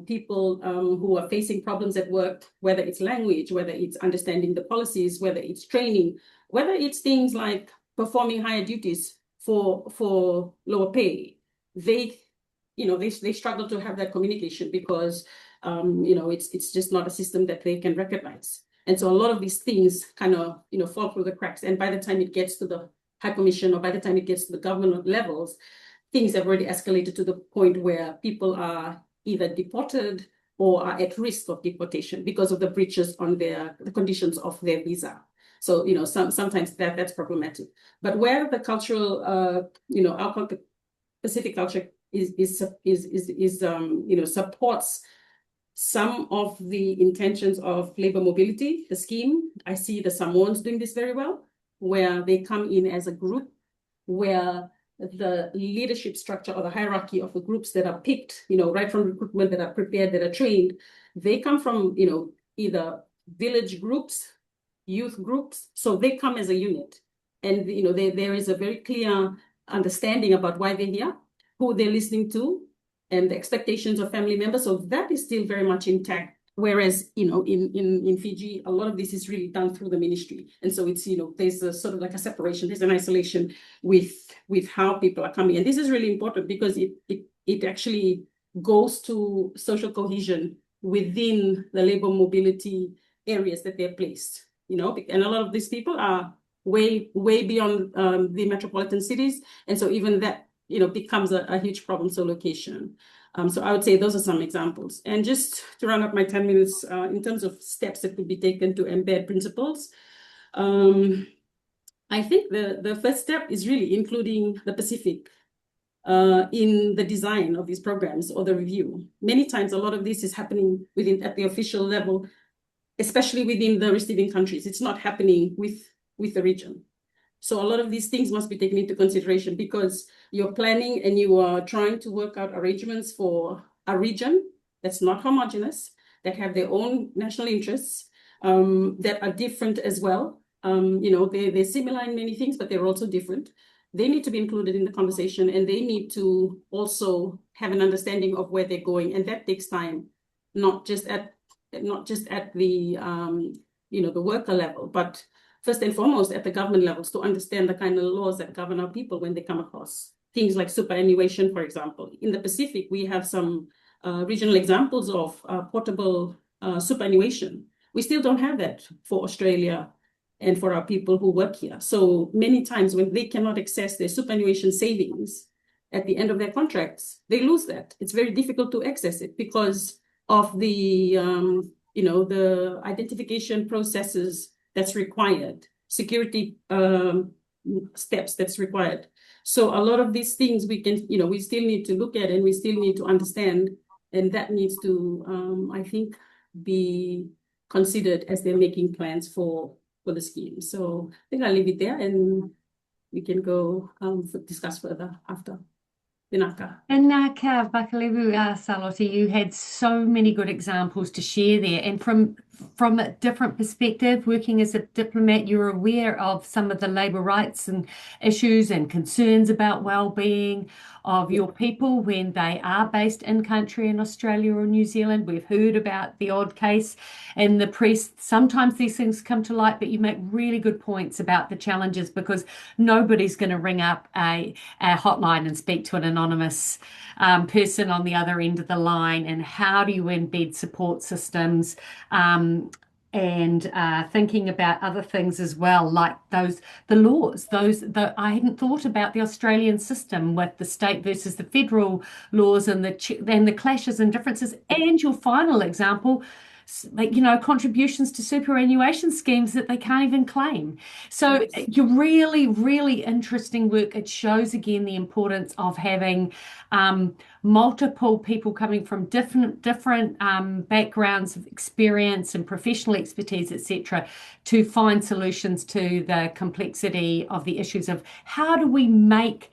people who are facing problems at work, whether it's language, whether it's understanding the policies, whether it's training, whether it's things like performing higher duties for lower pay. They struggle to have that communication because it's just not a system that they can recognize. And so a lot of these things kind of fall through the cracks. And by the time it gets to the High Commission, or by the time it gets to the government levels, things have already escalated to the point where people are either deported or are at risk of deportation because of the breaches on the conditions of their visa. So sometimes that's problematic. But where the cultural, our Pacific culture is supports some of the intentions of labor mobility, the scheme. I see the Samoans doing this very well, where they come in as a group, where the leadership structure or the hierarchy of the groups that are picked, right from recruitment, that are prepared, that are trained, they come from, either village groups, youth groups. So they come as a unit. And, there is a very clear understanding about why they're here, who they're listening to, and the expectations of family members. So that is still very much intact. Whereas, in Fiji, a lot of this is really done through the ministry. And so it's, there's a sort of like a separation, there's an isolation with how people are coming. And this is really important because it actually goes to social cohesion within the labor mobility areas that they're placed, and a lot of these people are way beyond the metropolitan cities. And so even that, becomes a huge problem, so location. So I would say those are some examples. And just to round up my 10 minutes, in terms of steps that could be taken to embed principles, I think the first step is really including the Pacific in the design of these programs or the review. Many times, a lot of this is happening at the official level, especially within the receiving countries. It's not happening with the region. So a lot of these things must be taken into consideration because you're planning and you are trying to work out arrangements for a region that's not homogeneous, that have their own national interests, that are different as well. They're similar in many things, but they're also different. They need to be included in the conversation, and they need to also have an understanding of where they're going. And that takes time, not just at the the worker level, but first and foremost at the government levels, to understand the kind of laws that govern our people when they come across things like superannuation, for example. In the Pacific, we have some regional examples of portable superannuation. We still don't have that for Australia and for our people who work here. So many times when they cannot access their superannuation savings at the end of their contracts, they lose that. It's very difficult to access it because of the the identification processes that's required, security steps that's required. So a lot of these things we still need to look at, and we still need to understand, and that needs to, I think, be considered as they're making plans for the scheme. So I think I'll leave it there, and we can go discuss further after. Vinaka. Vinaka Bakalevu Saloti, you had so many good examples to share there, and from a different perspective, working as a diplomat, you're aware of some of the labour rights and issues and concerns about well-being of your people when they are based in country in Australia or New Zealand. We've heard about the odd case in the press. Sometimes these things come to light, but you make really good points about the challenges because nobody's going to ring up a hotline and speak to an anonymous person on the other end of the line. And how do you embed support systems? And thinking about other things as well, like the laws. I hadn't thought about the Australian system with the state versus the federal laws and the clashes and differences. And your final example, contributions to superannuation schemes that they can't even claim. So you're really, really interesting work. It shows again the importance of having multiple people coming from different backgrounds of experience and professional expertise, etc., to find solutions to the complexity of the issues of how do we make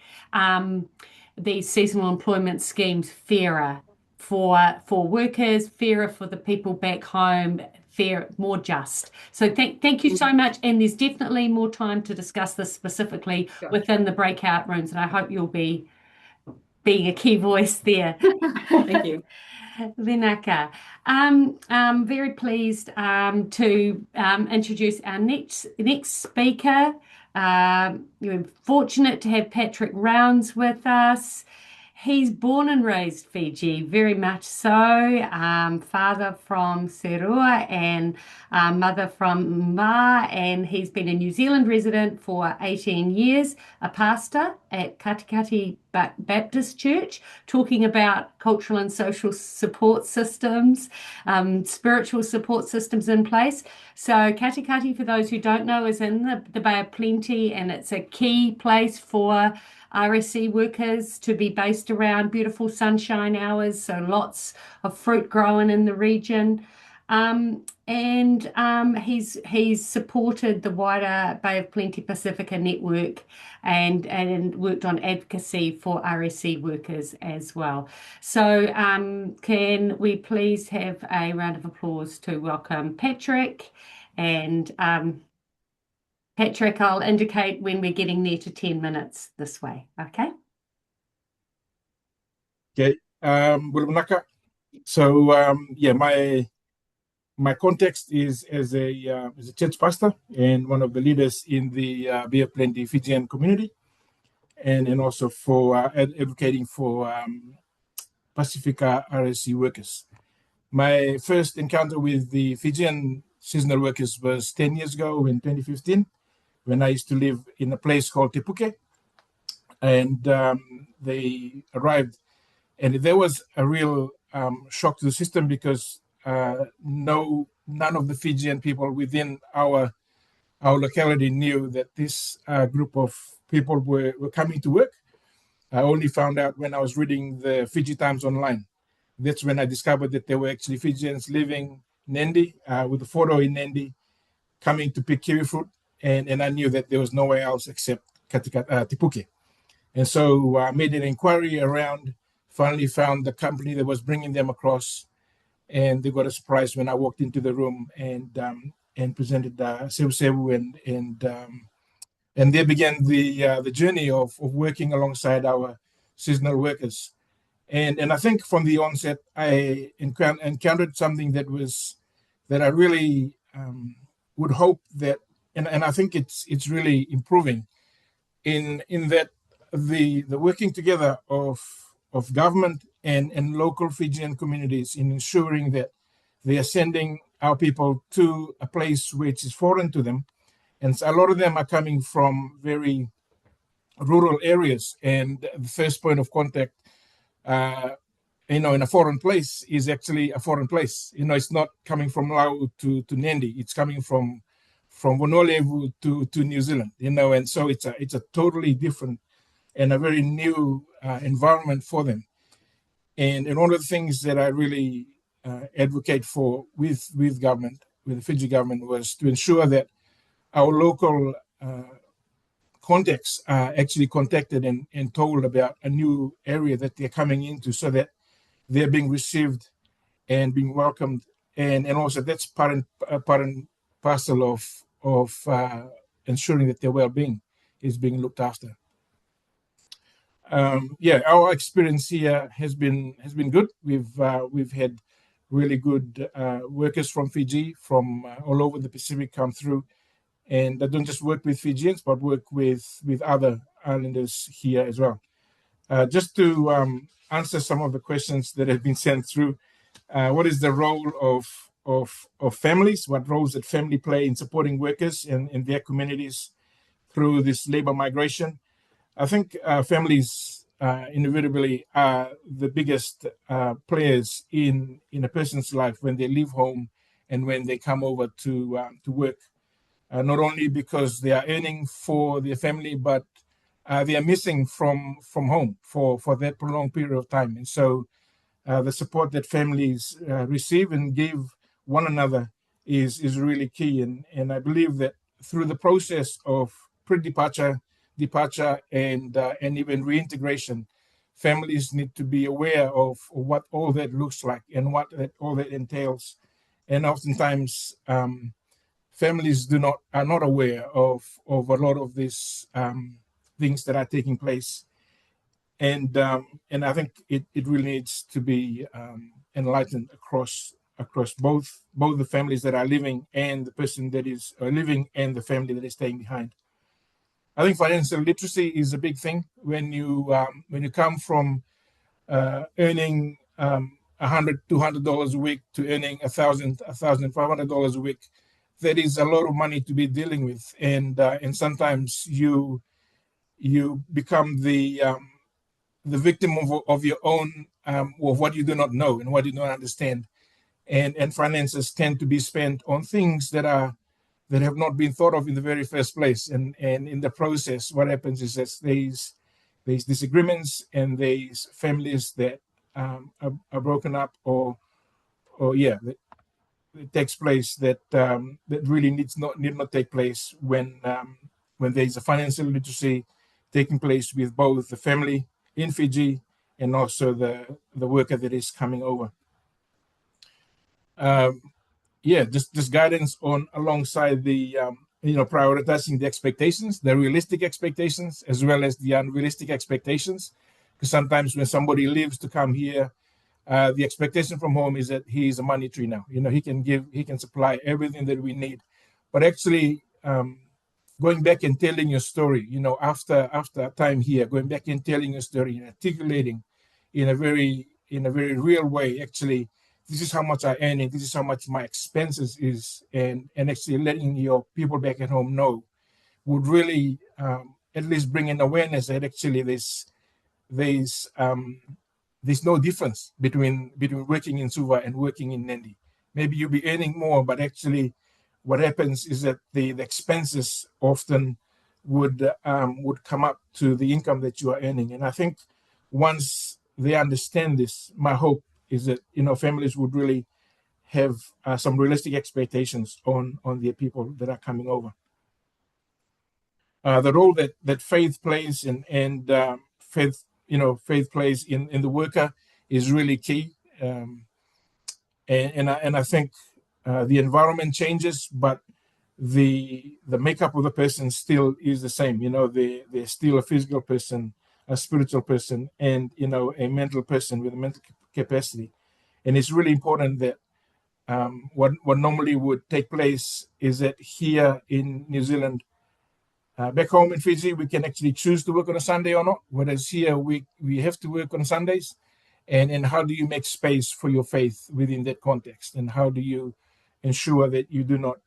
these seasonal employment schemes fairer for workers, fairer for the people back home, fair, more just. So thank you so much. And there's definitely more time to discuss this specifically within the breakout rooms. And I hope you'll be being a key voice there. Thank you. Vinaka. I'm very pleased to introduce our next speaker. We're fortunate to have Patrick Rounds with us. He's born and raised Fiji, very much so. Father from Serua and mother from Ma, and he's been a New Zealand resident for 18 years, a pastor at Katikati Baptist Church, talking about cultural and social support systems, spiritual support systems in place. So Katikati, for those who don't know, is in the Bay of Plenty, and it's a key place for RSE workers to be based around beautiful sunshine hours, so lots of fruit growing in the region. He's supported the wider Bay of Plenty Pacifica network and worked on advocacy for RSE workers as well. So can we please have a round of applause to welcome Patrick? And Patrick, I'll indicate when we're getting there to 10 minutes this way, okay? Okay, so yeah, my context is as a church pastor and one of the leaders in the Bay of Plenty Fijian community, and also for advocating for Pacifica RSE workers. My first encounter with the Fijian seasonal workers was 10 years ago in 2015, when I used to live in a place called Te Puke, and they arrived, and there was a real shock to the system because none of the Fijian people within our locality knew that this group of people were coming to work. I only found out when I was reading the Fiji Times online. That's when I discovered that there were actually Fijians living in Nandi, with a photo in Nandi, coming to pick kiwi fruit, and I knew that there was nowhere else except Te Puke. And so I made an inquiry around, finally found the company that was bringing them across, and they got a surprise when I walked into the room and presented Sebu Sebu, and there began the journey of working alongside our seasonal workers. And I think from the onset, I encountered something that I really would hope that, and I think it's really improving in that the working together of government and local Fijian communities in ensuring that they are sending our people to a place which is foreign to them. And so a lot of them are coming from very rural areas. And the first point of contact, in a foreign place is actually a foreign place. It's not coming from Lau to Nandi. It's coming from Wonolevu to New Zealand, and so it's a totally different and a very new environment for them. And one of the things that I really advocate for with government, with the Fiji government, was to ensure that our local contacts are actually contacted and told about a new area that they're coming into, so that they're being received and being welcomed. And also that's part and parcel of ensuring that their well-being is being looked after. Our experience here has been good. We've had really good workers from Fiji, from all over the Pacific, come through, and they don't just work with Fijians, but work with other islanders here as well. Just to answer some of the questions that have been sent through, what is the role of families? What roles that family play in supporting workers in their communities through this labor migration? I think families inevitably are the biggest players in a person's life when they leave home and when they come over to work. Not only because they are earning for their family, but they are missing from home for that prolonged period of time. And so the support that families receive and give one another is really key. And I believe that through the process of pre-departure, departure, and even reintegration, families need to be aware of what all that looks like and what all that entails. And oftentimes, families are not aware of a lot of these things that are taking place. And I think it really needs to be enlightened across both the families that are living and the person that is living and the family that is staying behind. I think financial literacy is a big thing. When you come from earning $100-$200 a week to earning $1,500 a week, that is a lot of money to be dealing with, and sometimes you become the the victim of your own, of what you do not know and what you don't understand. And finances tend to be spent on things that have not been thought of in the very first place. And in the process, what happens is that there's disagreements and there's families that are broken up, or yeah, it takes place that really need not take place when there's a financial literacy taking place with both the family in Fiji and also the worker that is coming over. Yeah, just guidance on alongside the prioritizing the expectations, the realistic expectations, as well as the unrealistic expectations. Because sometimes when somebody leaves to come here, the expectation from home is that he is a money tree now. He can supply everything that we need. But actually, going back and telling your story, after a time here, going back and telling your story and articulating in a very real way, actually, this is how much I earn, and this is how much my expenses is, and actually letting your people back at home know would really at least bring in awareness that actually there's no difference between working in Suva and working in Nandi. Maybe you'll be earning more, but actually what happens is that the expenses often would come up to the income that you are earning. And I think once they understand this, my hope is that families would really have some realistic expectations on their people that are coming over. The role that faith plays and faith plays in the worker is really key. And I think the environment changes, but the makeup of the person still is the same. They're still a physical person, a spiritual person, and a mental person with a mental capacity. And it's really important that what normally would take place is that here in New Zealand, back home in Fiji, we can actually choose to work on a Sunday or not, whereas here we have to work on Sundays. And how do you make space for your faith within that context? And how do you ensure that you do not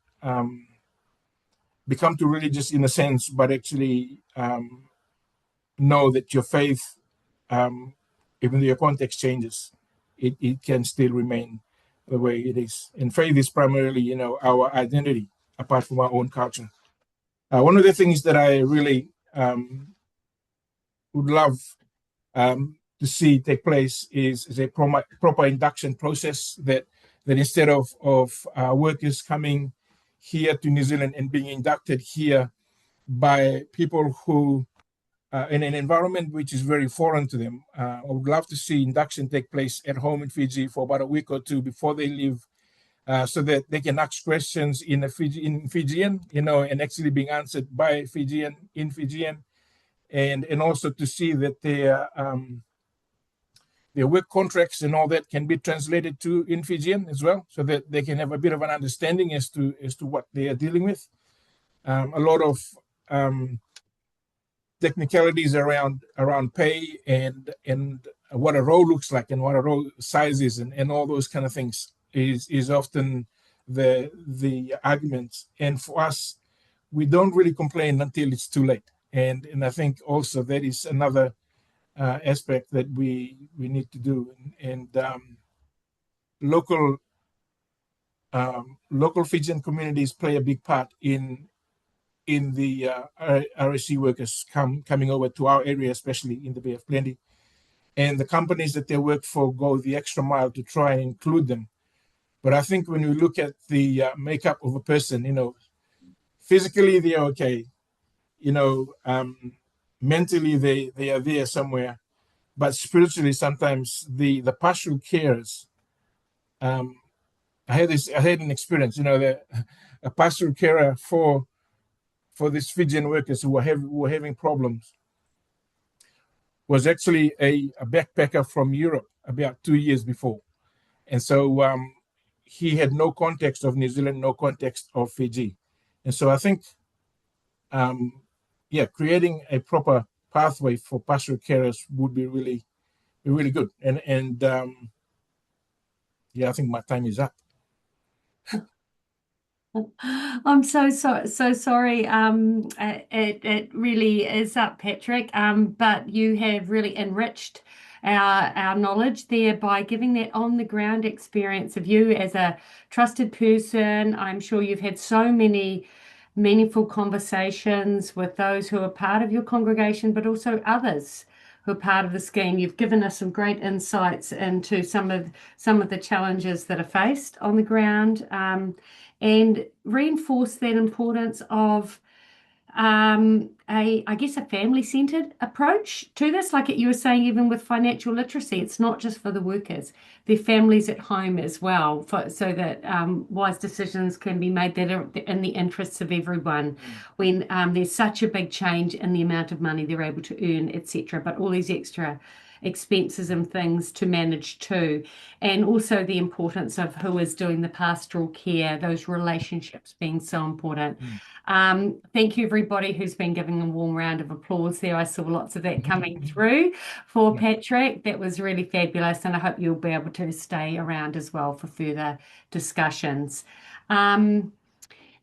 become too religious in a sense, but actually know that your faith, even though your context changes, it can still remain the way it is. And faith is primarily, our identity apart from our own culture. One of the things that I really would love to see take place is a proper induction process that instead of workers coming here to New Zealand and being inducted here by people who in an environment which is very foreign to them. I would love to see induction take place at home in Fiji for about a week or two before they leave, so that they can ask questions in Fijian, and actually being answered by Fijian in Fijian, and also to see that their work contracts and all that can be translated to in Fijian as well, so that they can have a bit of an understanding as to what they are dealing with. A lot of technicalities around pay and what a role looks like and what a role size is and all those kind of things is often the arguments. And for us, we don't really complain until it's too late. And I think also that is another aspect that we need to do. And local Fijian communities play a big part in the RSC workers coming over to our area, especially in the Bay of Plenty. And the companies that they work for go the extra mile to try and include them. But I think when you look at the makeup of a person, physically they're okay, mentally they are there somewhere, but spiritually sometimes the pastoral carers. I had an experience, a pastoral carer for these Fijian workers who were having problems was actually a backpacker from Europe about 2 years before. And so he had no context of New Zealand, no context of Fiji. And so I think, creating a proper pathway for pastoral carers would be really good. And I think my time is up. I'm so sorry. It really is up, Patrick. But you have really enriched our knowledge there by giving that on the ground experience of you as a trusted person. I'm sure you've had so many meaningful conversations with those who are part of your congregation, but also others who are part of the scheme. You've given us some great insights into some of the challenges that are faced on the ground. And reinforce that importance of I guess a family-centered approach to this. Like you were saying, even with financial literacy, it's not just for the workers, their families at home as well, so that wise decisions can be made that are in the interests of everyone when there's such a big change in the amount of money they're able to earn, etc. But all these extra expenses and things to manage too, and also the importance of who is doing the pastoral care, those relationships being so important. Thank you everybody who's been giving a warm round of applause there. I saw lots of that coming through for Patrick. That was really fabulous, and I hope you'll be able to stay around as well for further discussions.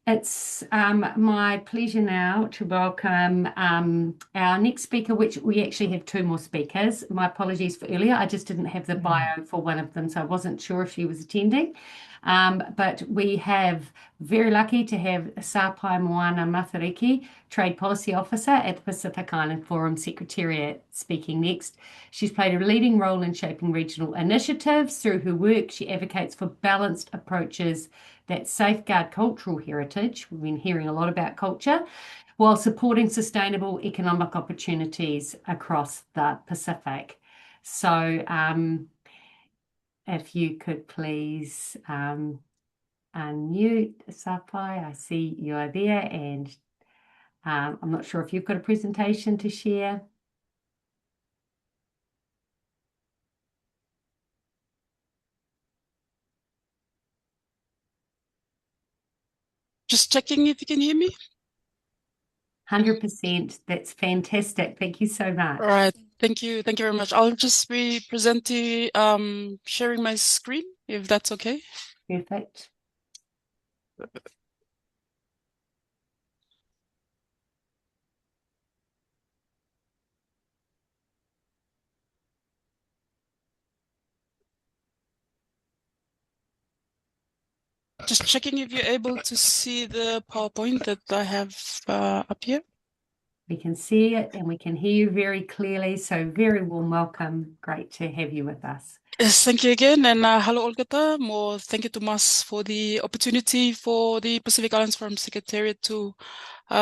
It's my pleasure now to welcome our next speaker, which we actually have two more speakers. My apologies for earlier. I just didn't have the bio for one of them, so I wasn't sure if she was attending. But we have very lucky to have Sapai Moana Mathariki, Trade Policy Officer at the Pacific Island Forum Secretariat, speaking next. She's played a leading role in shaping regional initiatives. Through her work, she advocates for balanced approaches that safeguard cultural heritage. We've been hearing a lot about culture, while supporting sustainable economic opportunities across the Pacific. So if you could please unmute, Sapai. I see you are there, and I'm not sure if you've got a presentation to share. Just checking if you can hear me. 100%. That's fantastic. Thank you so much. All right. Thank you. Thank you very much. I'll just be presenting, sharing my screen, if that's okay. Perfect. Just checking if you're able to see the PowerPoint that I have up here. We can see it and we can hear you very clearly. So very warm welcome. Great to have you with us. Yes, thank you again. And hello, Olgata. More thank you to Mas for the opportunity for the Pacific Islands Forum Secretariat to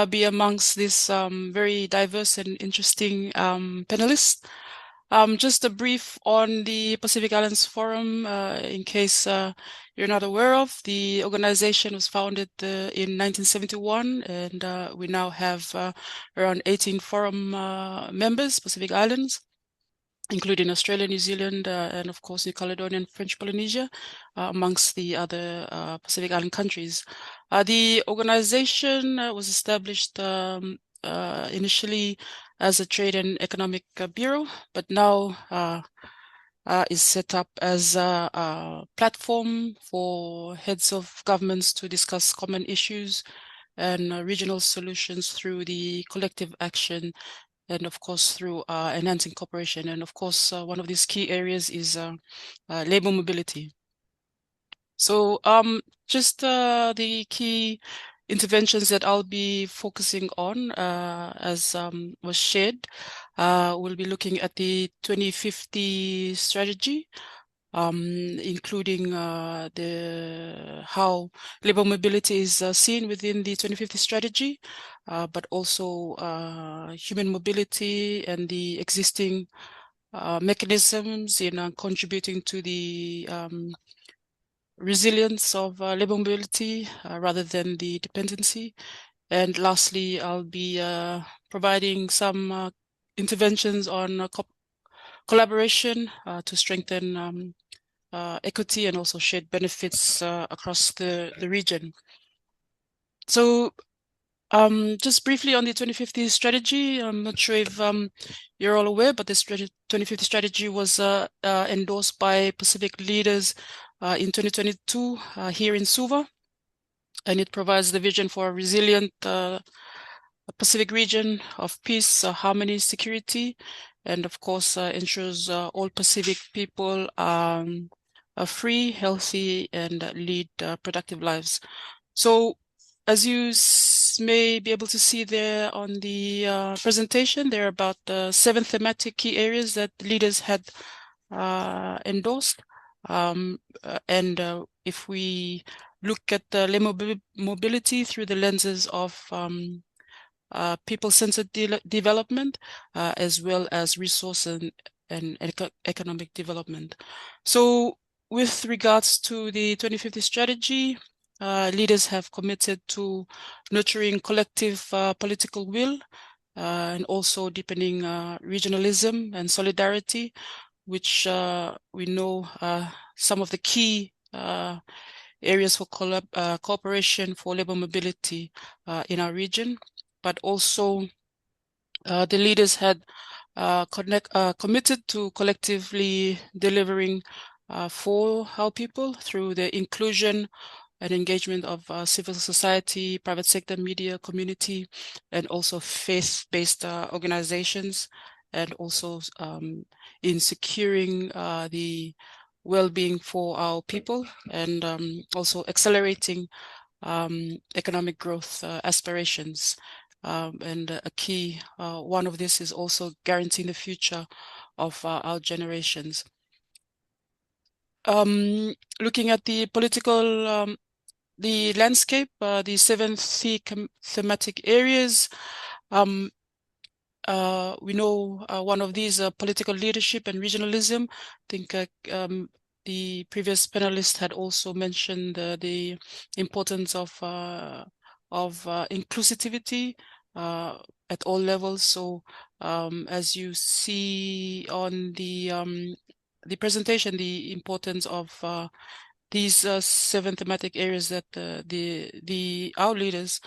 be amongst this very diverse and interesting panelists. Just a brief on the Pacific Islands Forum, in case you're not aware of. The organization was founded in 1971, and we now have around 18 forum members, Pacific Islands, including Australia, New Zealand, and of course New Caledonia and French Polynesia, amongst the other Pacific Island countries. The organization was established initially as a trade and economic bureau, but now is set up as a platform for heads of governments to discuss common issues and regional solutions through the collective action, and of course through enhancing cooperation. And of course, one of these key areas is labor mobility. So just the key interventions that I'll be focusing on, as was shared, we'll be looking at the 2050 strategy, including how labor mobility is seen within the 2050 strategy, but also human mobility and the existing mechanisms in contributing to the resilience of labor mobility rather than the dependency. And lastly, I'll be providing some interventions on collaboration to strengthen equity and also shared benefits across the region. So just briefly on the 2050 strategy, I'm not sure if you're all aware, but this 2050 strategy was endorsed by Pacific leaders in 2022 here in Suva. and it provides the vision for a resilient Pacific region of peace, harmony, security, and of course ensures all Pacific people are free, healthy, and lead productive lives. So as you may be able to see there on the presentation, there are about 7 thematic key areas that leaders had endorsed. If we look at the mobility through the lenses of people-centered development, as well as resource and economic development. So with regards to the 2050 strategy, leaders have committed to nurturing collective political will and also deepening regionalism and solidarity, which we know some of the key areas for cooperation for labor mobility in our region, but also the leaders had committed to collectively delivering for our people through the inclusion and engagement of civil society, private sector, media, community, and also faith-based organizations, and also in securing the well-being for our people, and also accelerating economic growth aspirations. And a key one of this is also guaranteeing the future of our generations. Looking at the political the landscape, the 7 thematic areas, we know one of these political leadership and regionalism. I think the previous panelist had also mentioned the importance of inclusivity at all levels. So as you see on the presentation, the importance of these 7 thematic areas that our leaders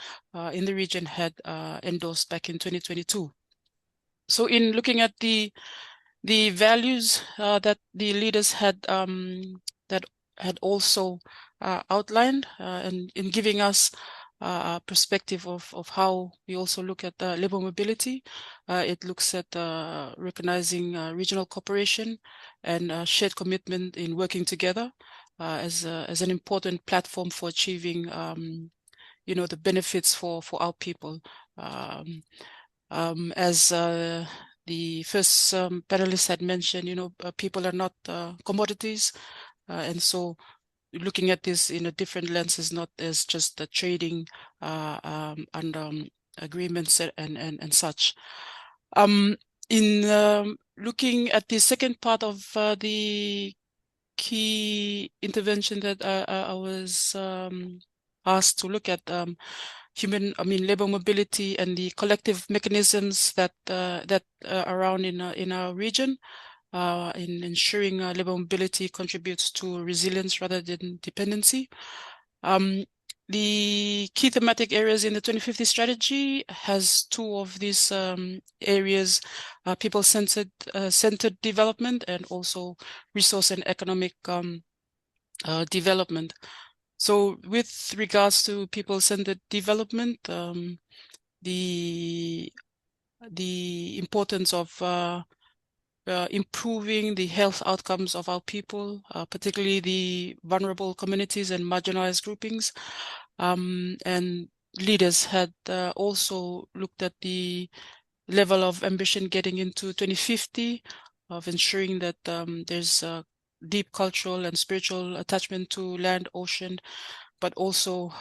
in the region had endorsed back in 2022. So in looking at the values that the leaders had also outlined, and in giving us a perspective of how we also look at labor mobility, it looks at recognizing regional cooperation and shared commitment in working together as an important platform for achieving the benefits for our people. As the first panelist had mentioned, people are not commodities, and so looking at this in a different lens is not as just the trading and agreements and such. In looking at the second part of the key intervention that I was asked to look at, labor mobility and the collective mechanisms that are around in our region, in ensuring labor mobility contributes to resilience rather than dependency. The key thematic areas in the 2050 strategy has 2 of these areas, people-centered development and also resource and economic development. So with regards to people-centered development, the importance of improving the health outcomes of our people, particularly the vulnerable communities and marginalized groupings. And leaders had also looked at the level of ambition getting into 2050, of ensuring that there's a deep cultural and spiritual attachment to land, ocean, but also,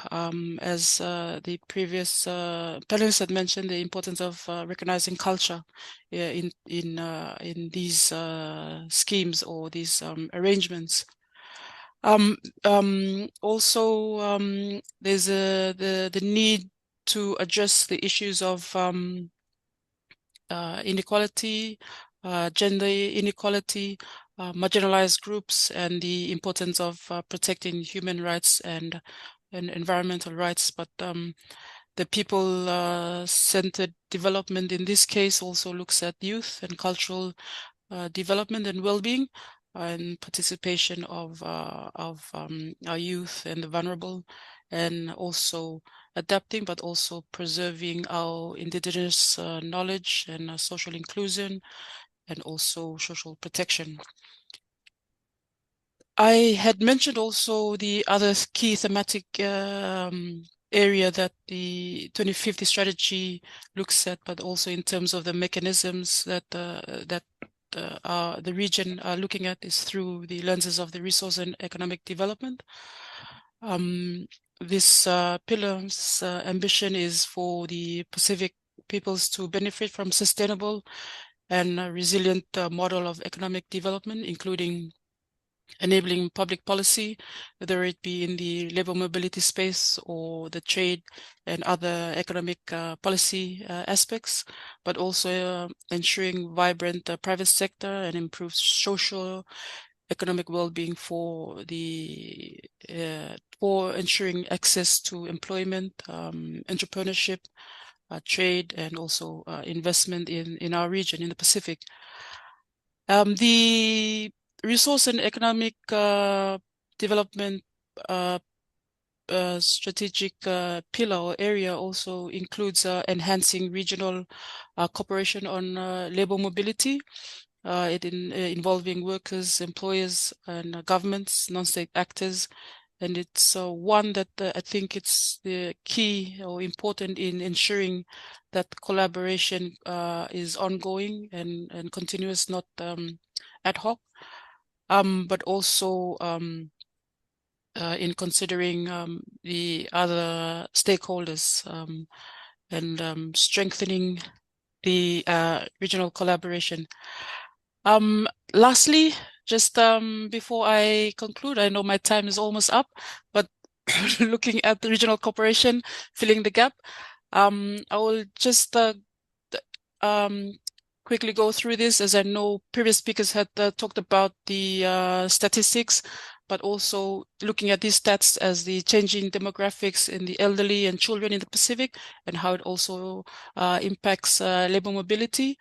as the previous panelists had mentioned, the importance of recognizing culture in these schemes or these arrangements. Also, there's the need to address the issues of inequality, gender inequality, marginalized groups, and the importance of protecting human rights and environmental rights. But the people-centered development in this case also looks at youth and cultural development and well-being. and participation of our youth and the vulnerable, and also adapting, but also preserving our indigenous knowledge and social inclusion, and also social protection. I had mentioned also the other key thematic area that the 2050 strategy looks at, but also in terms of the mechanisms that the region are looking at is through the lenses of the resource and economic development. This pillar's ambition is for the Pacific peoples to benefit from sustainable and resilient model of economic development, including enabling public policy, whether it be in the labor mobility space or the trade and other economic policy aspects, but also ensuring vibrant private sector and improved social economic well-being for ensuring access to employment, entrepreneurship, trade, and also investment in our region, in the Pacific. The resource and economic development strategic pillar or area also includes enhancing regional cooperation on labor mobility, involving workers, employers, and governments, non-state actors. And it's one that I think it's the key or important in ensuring that collaboration is ongoing and continuous, not ad hoc, but also in considering the other stakeholders and strengthening the regional collaboration. Lastly, just before I conclude, I know my time is almost up, but looking at the regional cooperation, filling the gap, I will just quickly go through this, as I know previous speakers had talked about the statistics, but also looking at these stats as the changing demographics in the elderly and children in the Pacific, and how it also impacts labor mobility.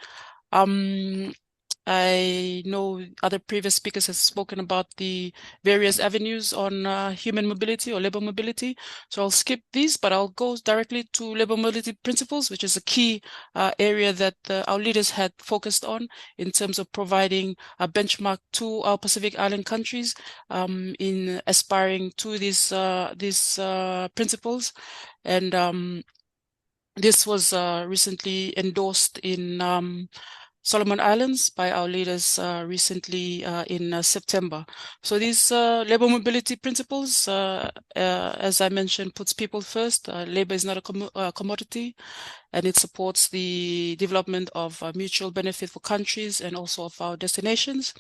I know other previous speakers have spoken about the various avenues on human mobility or labor mobility. So I'll skip these, but I'll go directly to labor mobility principles, which is a key area that our leaders had focused on in terms of providing a benchmark to our Pacific Island countries in aspiring to these principles. And this was recently endorsed in Solomon Islands by our leaders recently in September. So these labor mobility principles, as I mentioned, puts people first. Labor is not a commodity, and it supports the development of mutual benefit for countries and also of our destinations.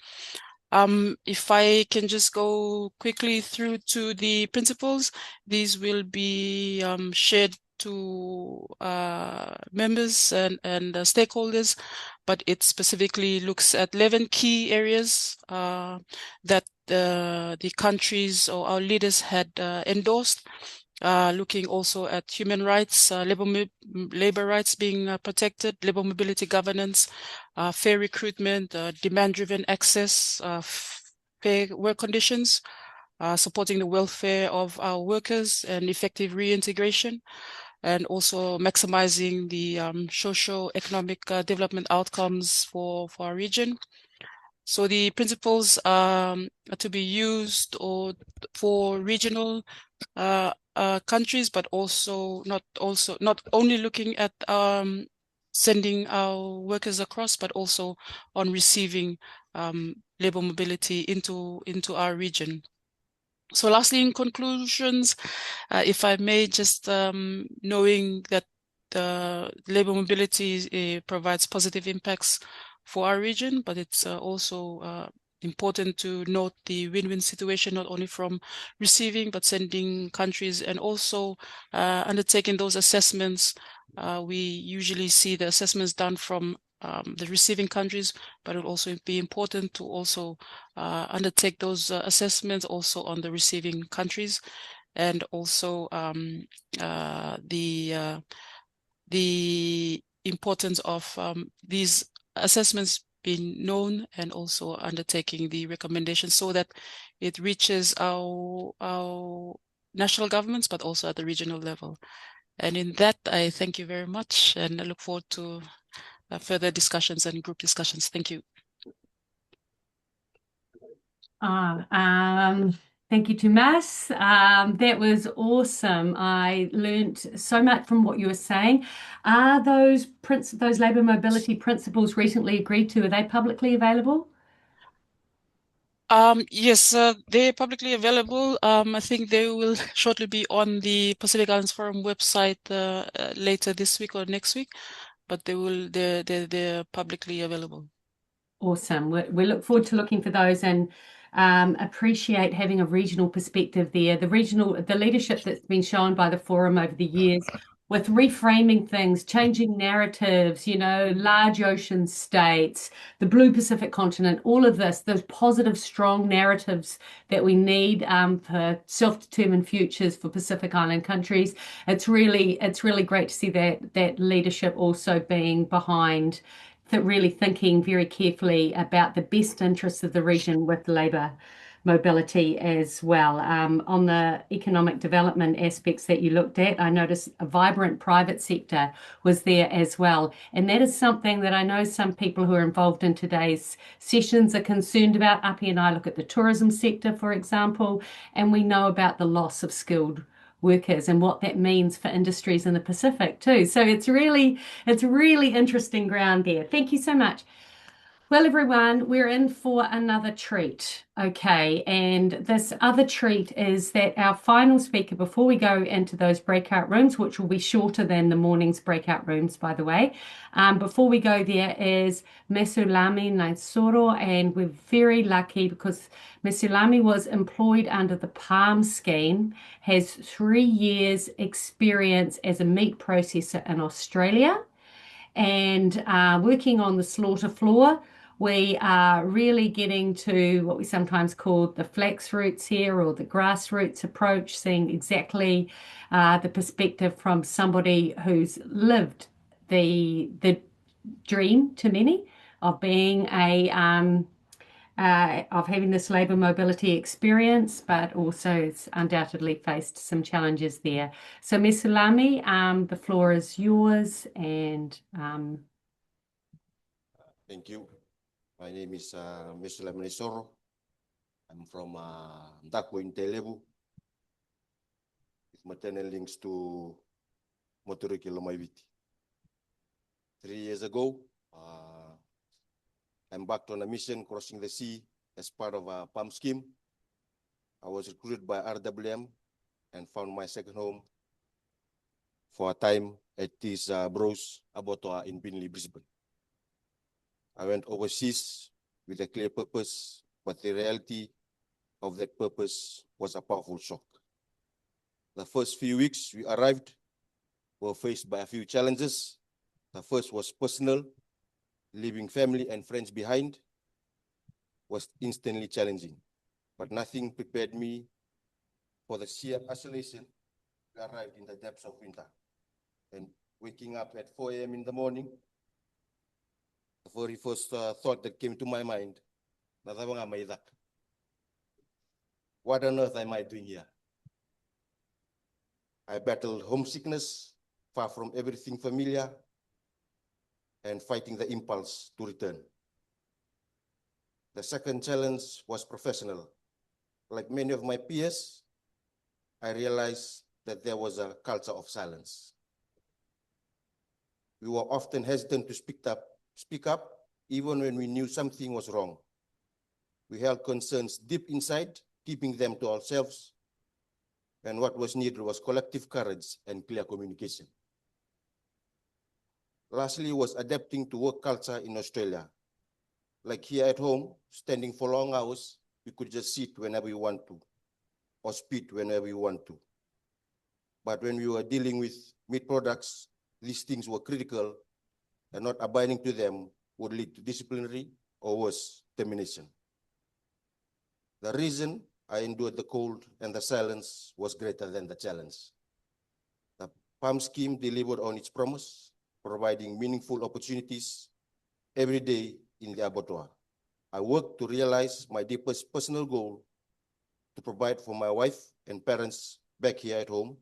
If I can just go quickly through to the principles, these will be shared to members and stakeholders, but it specifically looks at 11 key areas that the countries or our leaders had endorsed, looking also at human rights, labor rights being protected, labor mobility governance, fair recruitment, demand-driven access, fair work conditions, supporting the welfare of our workers and effective reintegration, and also maximizing the socio-economic development outcomes for our region. So the principles are to be used for regional countries, but also not only looking at sending our workers across, but also on receiving labor mobility into our region. So lastly, in conclusions, if I may, just knowing that labor mobility provides positive impacts for our region, but it's also important to note the win-win situation, not only from receiving, but sending countries, and also undertaking those assessments. We usually see the assessments done from the receiving countries, but it will also be important to also undertake those assessments also on the receiving countries, and also the importance of these assessments been known and also undertaking the recommendations so that it reaches our national governments, but also at the regional level. And in that, I thank you very much, and I look forward to further discussions and group discussions. Thank you. Thank you, Tomas. That was awesome. I learned so much from what you were saying. Are those labour mobility principles recently agreed to, are they publicly available? Yes, they're publicly available. I think they will shortly be on the Pacific Islands Forum website later this week or next week, but they're publicly available. Awesome. We look forward to looking for those and appreciate having a regional perspective there. The leadership that's been shown by the forum over the years with reframing things, changing narratives, large ocean states, the blue Pacific continent, all of this, those positive, strong narratives that we need for self-determined futures for Pacific Island countries. It's really great to see that leadership also being behind really thinking very carefully about the best interests of the region with labour mobility as well. On the economic development aspects that you looked at, I noticed a vibrant private sector was there as well. And that is something that I know some people who are involved in today's sessions are concerned about. Appy and I look at the tourism sector, for example, and we know about the loss of skilled workers and what that means for industries in the Pacific too. So it's really interesting ground there. Thank you so much. Well, everyone, we're in for another treat. Okay, and this other treat is that our final speaker, before we go into those breakout rooms, which will be shorter than the morning's breakout rooms, by the way, before we go there is Mesulami Naisoro, and we're very lucky because Mesulami was employed under the PALM scheme, has 3 years experience as a meat processor in Australia, and working on the slaughter floor. We are really getting to what we sometimes call the flax roots here, or the grassroots approach, seeing exactly the perspective from somebody who's lived the dream to many of being of having this labour mobility experience, but also it's undoubtedly faced some challenges there. So Mesulami, the floor is yours, and thank you. My name is Mesulami Naisoro. I'm from Ndakwa in Telebu, with maternal links to Motoriki Lomaiviti. 3 years ago, I embarked on a mission crossing the sea as part of a PALM scheme. I was recruited by RWM and found my second home for a time at this Bros Abattoir in Binley, Brisbane. I went overseas with a clear purpose, but the reality of that purpose was a powerful shock. The first few weeks we arrived were faced by a few challenges. The first was personal. Leaving family and friends behind was instantly challenging, but nothing prepared me for the sheer isolation. We arrived in the depths of winter, and waking up at 4 a.m. in the morning, the very first thought that came to my mind, what on earth am I doing here? I battled homesickness, far from everything familiar, and fighting the impulse to return. The second challenge was professional. Like many of my peers, I realized that there was a culture of silence. We were often hesitant to speak up, even when we knew something was wrong. We held concerns deep inside, keeping them to ourselves, and what was needed was collective courage and clear communication. Lastly, was adapting to work culture in Australia. Like here at home, standing for long hours, we could just sit whenever we want to, or speak whenever we want to. But when we were dealing with meat products, these things were critical, and not abiding to them would lead to disciplinary or worse, termination. The reason I endured the cold and the silence was greater than the challenge. The PALM scheme delivered on its promise, providing meaningful opportunities every day, in the abattoir. I worked to realize my deepest personal goal to provide for my wife and parents back here at home.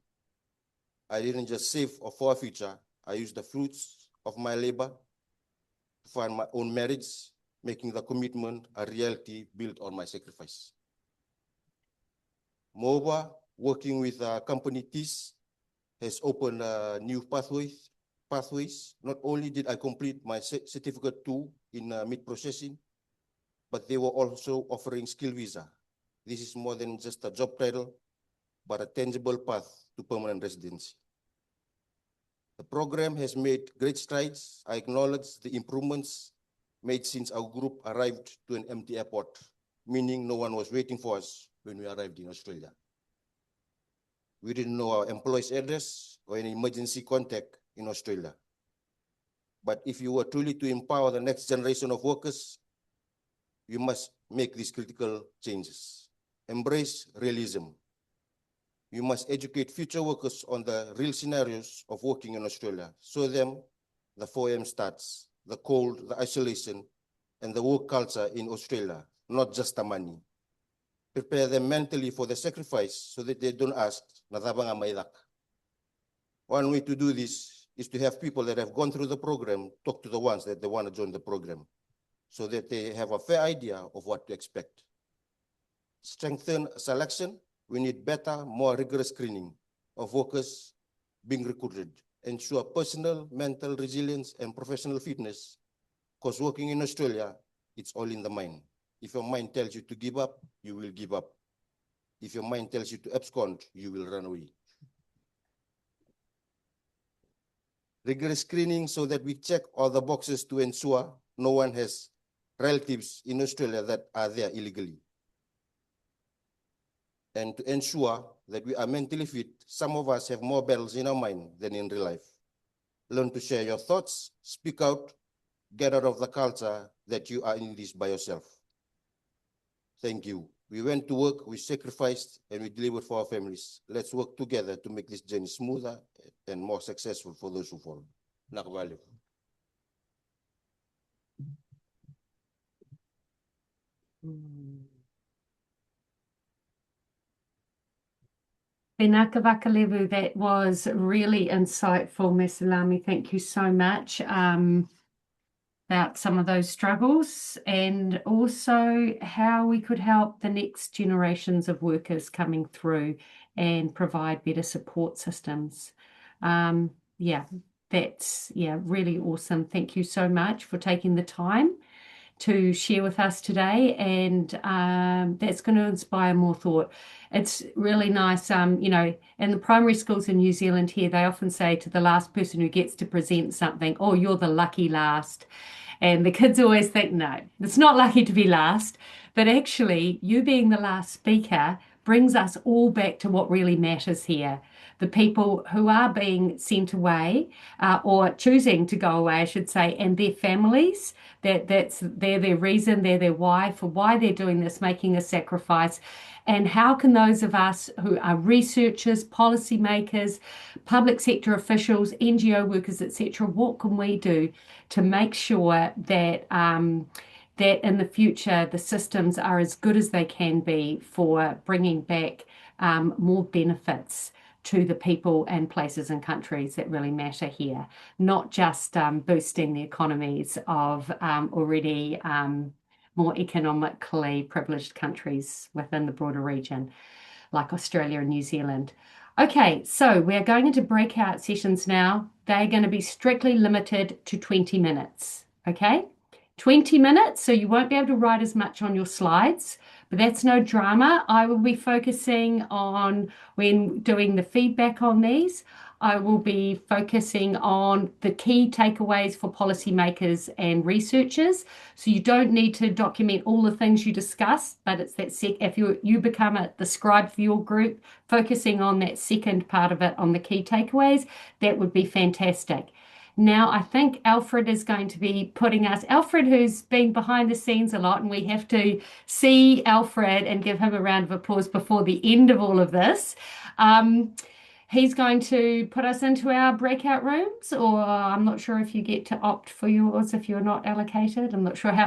I didn't just save for a future. I used the fruits of my labor to find my own marriage, making the commitment a reality built on my sacrifice. Moreover, working with company TIS has opened new pathways. Not only did I complete my certificate 2 in meat processing, but they were also offering skill visa. This is more than just a job title, but a tangible path to permanent residency. The program has made great strides. I acknowledge the improvements made since our group arrived to an empty airport, meaning no one was waiting for us when we arrived in Australia. We didn't know our employee's address or any emergency contact in Australia. But if you were truly to empower the next generation of workers, you must make these critical changes. Embrace realism. You must educate future workers on the real scenarios of working in Australia. Show them the 4M stats, the cold, the isolation, and the work culture in Australia, not just the money. Prepare them mentally for the sacrifice so that they don't ask, "Nadabang amaidak." One way to do this is to have people that have gone through the program talk to the ones that they want to join the program, so that they have a fair idea of what to expect. Strengthen selection. We need better, more rigorous screening of workers being recruited. Ensure personal, mental resilience and professional fitness, because working in Australia, it's all in the mind. If your mind tells you to give up, you will give up. If your mind tells you to abscond, you will run away. Rigorous screening so that we check all the boxes to ensure no one has relatives in Australia that are there illegally. And to ensure that we are mentally fit, some of us have more battles in our mind than in real life. Learn to share your thoughts, speak out, get out of the culture that you are in this by yourself. Thank you. We went to work, we sacrificed, and we delivered for our families. Let's work together to make this journey smoother and more successful for those who follow. Nakabali. Benaka Vakalevu, that was really insightful, Ms. Lamy. Thank you so much about some of those struggles and also how we could help the next generations of workers coming through and provide better support systems. That's really awesome. Thank you so much for taking the time to share with us today, and that's going to inspire more thought. It's really nice, in the primary schools in New Zealand here, they often say to the last person who gets to present something, "Oh, you're the lucky last." And the kids always think, no, it's not lucky to be last, but actually you being the last speaker brings us all back to what really matters here. The people who are being sent away or choosing to go away, I should say, and their families, they're their reason, they're their why for why they're doing this, making a sacrifice. And how can those of us who are researchers, policymakers, public sector officials, NGO workers, etc., what can we do to make sure that that in the future the systems are as good as they can be for bringing back more benefits to the people and places and countries that really matter here, not just boosting the economies of already more economically privileged countries within the broader region, like Australia and New Zealand. Okay, so we're going into breakout sessions now. They're going to be strictly limited to 20 minutes, okay? 20 minutes, so you won't be able to write as much on your slides, but that's no drama. I will be focusing on, when doing the feedback on these, I will be focusing on the key takeaways for policymakers and researchers. So you don't need to document all the things you discuss, but it's that if you become the scribe for your group, focusing on that second part of it, on the key takeaways, that would be fantastic. Now, I think Alfred is going to be putting us, Alfred, who's been behind the scenes a lot, and we have to see Alfred and give him a round of applause before the end of all of this. He's going to put us into our breakout rooms, or I'm not sure if you get to opt for yours if you're not allocated. I'm not sure how